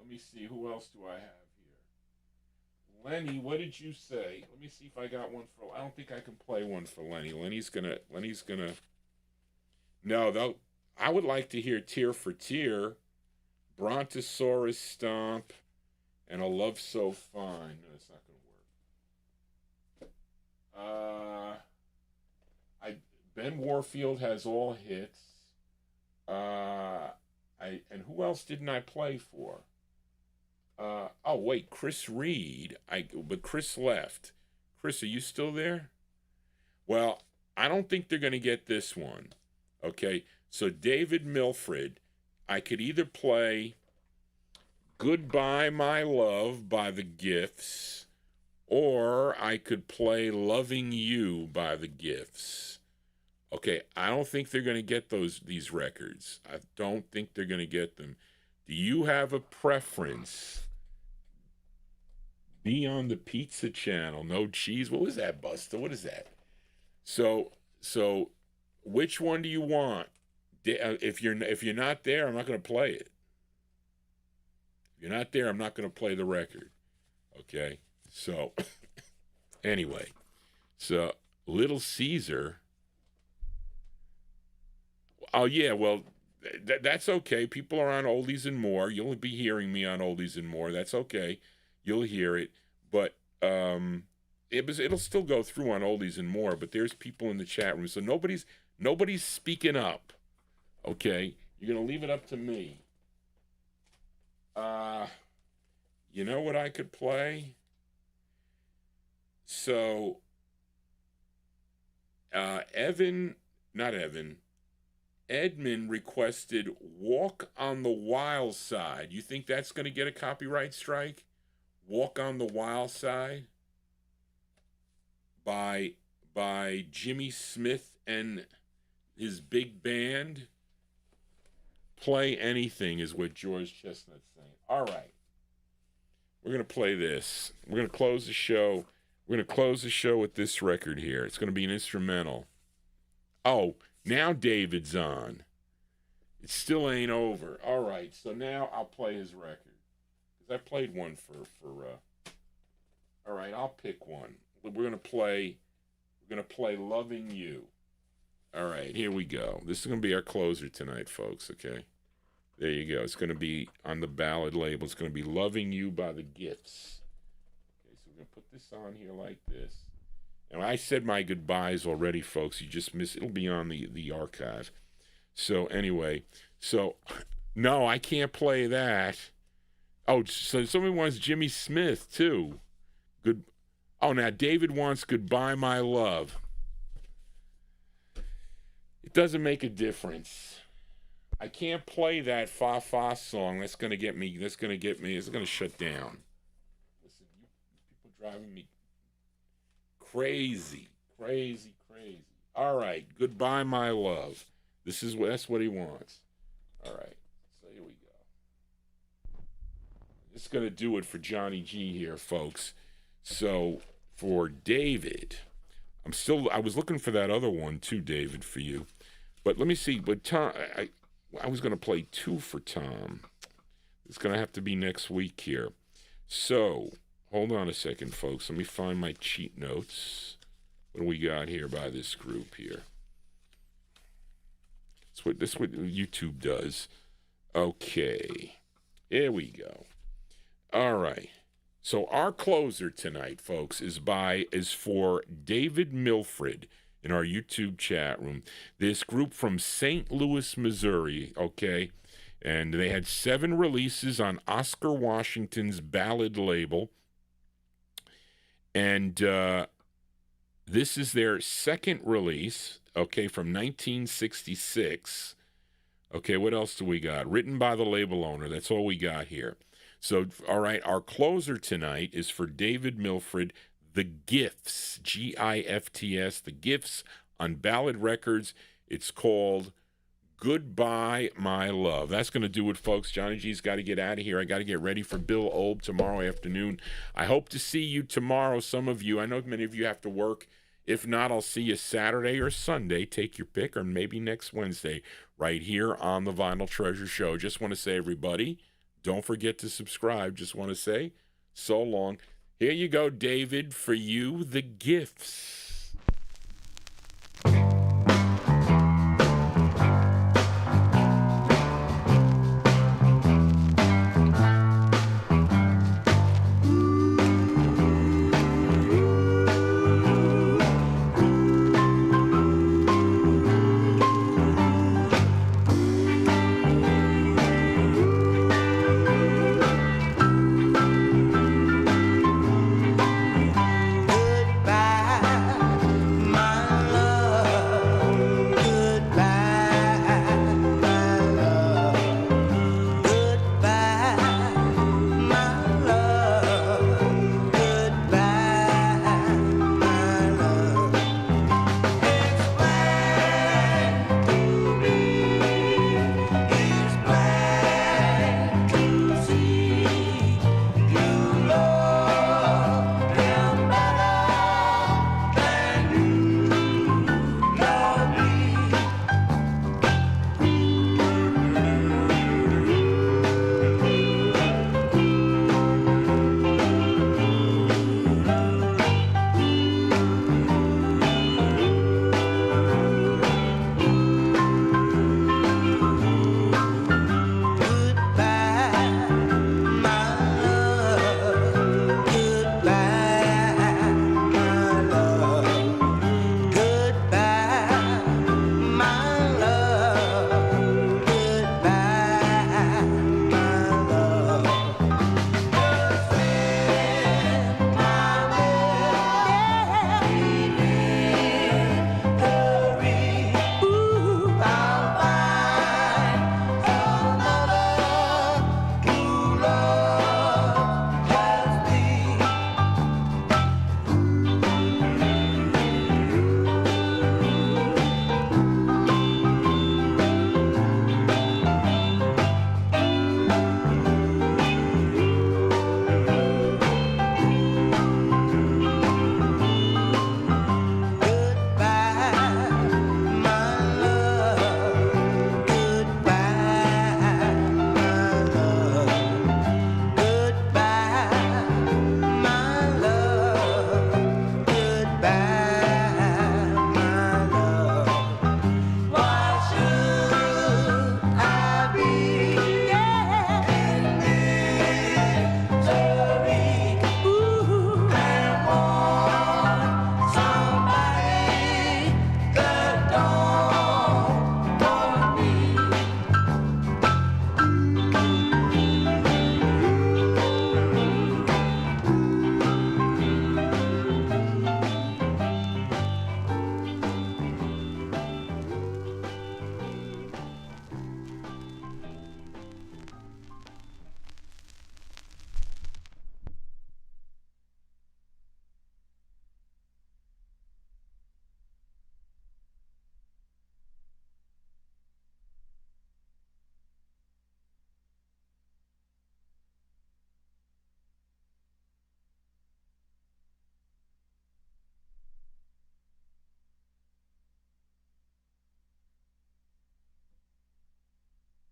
me see. Who else do I have here? Lenny, what did you say? Let me see if I got one for. I don't think I can play one for Lenny. Lenny's gonna. No, though. I would like to hear Tear for Tear, Brontosaurus Stomp, and A Love So Fine. No, it's not gonna work. Ben Warfield has all hits. And who else didn't I play for? Oh wait, Chris Reed. But Chris left. Chris, are you still there? Well, I don't think they're going to get this one. Okay, so David Milford, I could either play Goodbye My Love by the Gifts, or I could play Loving You by the Gifts. Okay, I don't think they're going to get these records. I don't think they're going to get them. Do you have a preference? Be on the Pizza Channel, no cheese. What was that, Buster? What is that? So which one do you want? If you're not there, I'm not going to play it. If you're not there, I'm not going to play the record. Okay? So anyway, so Little Caesar. Oh yeah, well that's okay. People are on Oldies and More. You'll be hearing me on Oldies and More. That's okay. You'll hear it, but it'll still go through on Oldies and More. But there's people in the chat room, so nobody's speaking up. Okay, you're gonna leave it up to me. You know what I could play? So, Edmund requested Walk on the Wild Side. You think that's going to get a copyright strike? Walk on the Wild Side by Jimmy Smith and his big band? Play anything is what George Chestnut's saying. All right. We're going to play this. We're going to close the show. We're going to close the show with this record here. It's going to be an instrumental. Oh, now David's on. It still ain't over. All right, so now I'll play his record. Because I played one for all right, I'll pick one. We're gonna play Loving You. All right, here we go. This is gonna be our closer tonight, folks, okay? There you go. It's gonna be on the ballad label. It's gonna be Loving You by the Gifts. Okay, so we're gonna put this on here like this. And I said my goodbyes already, folks. You just missed. It'll be on the archive. So anyway, no, I can't play that. Oh, so somebody wants Jimmy Smith too. Good. Oh, now David wants Goodbye My Love. It doesn't make a difference. I can't play that Fa Fa song. That's gonna get me. It's gonna shut down. Listen, you people driving me crazy. All right, Goodbye My Love. That's what he wants. All right. So here we go. This is going to do it for Johnny G here, folks. So for David, I was looking for that other one too, David, for you. But let me see. But Tom, I was going to play 2 for Tom. It's going to have to be next week here. So hold on a second, folks. Let me find my cheat notes. What do we got here by this group here? That's what YouTube does. Okay. Here we go. All right. So our closer tonight, folks, is for David Milfred in our YouTube chat room. This group from St. Louis, Missouri, okay? And they had 7 releases on Oscar Washington's Ballad label. And this is their second release, okay, from 1966. Okay, what else do we got? Written by the label owner. That's all we got here. So, all right, our closer tonight is for David Milfred, The Gifts, Gifts, The Gifts on Ballad Records. It's called Goodbye, My Love. That's going to do it, folks. Johnny G's got to get out of here. I got to get ready for Bill Olb tomorrow afternoon. I hope to see you tomorrow, some of you. I know many of you have to work. If not, I'll see you Saturday or Sunday. Take your pick, or maybe next Wednesday right here on the Vinyltreasure Show. Just want to say, everybody, don't forget to subscribe. Just want to say so long. Here you go, David, for you, The Gifts.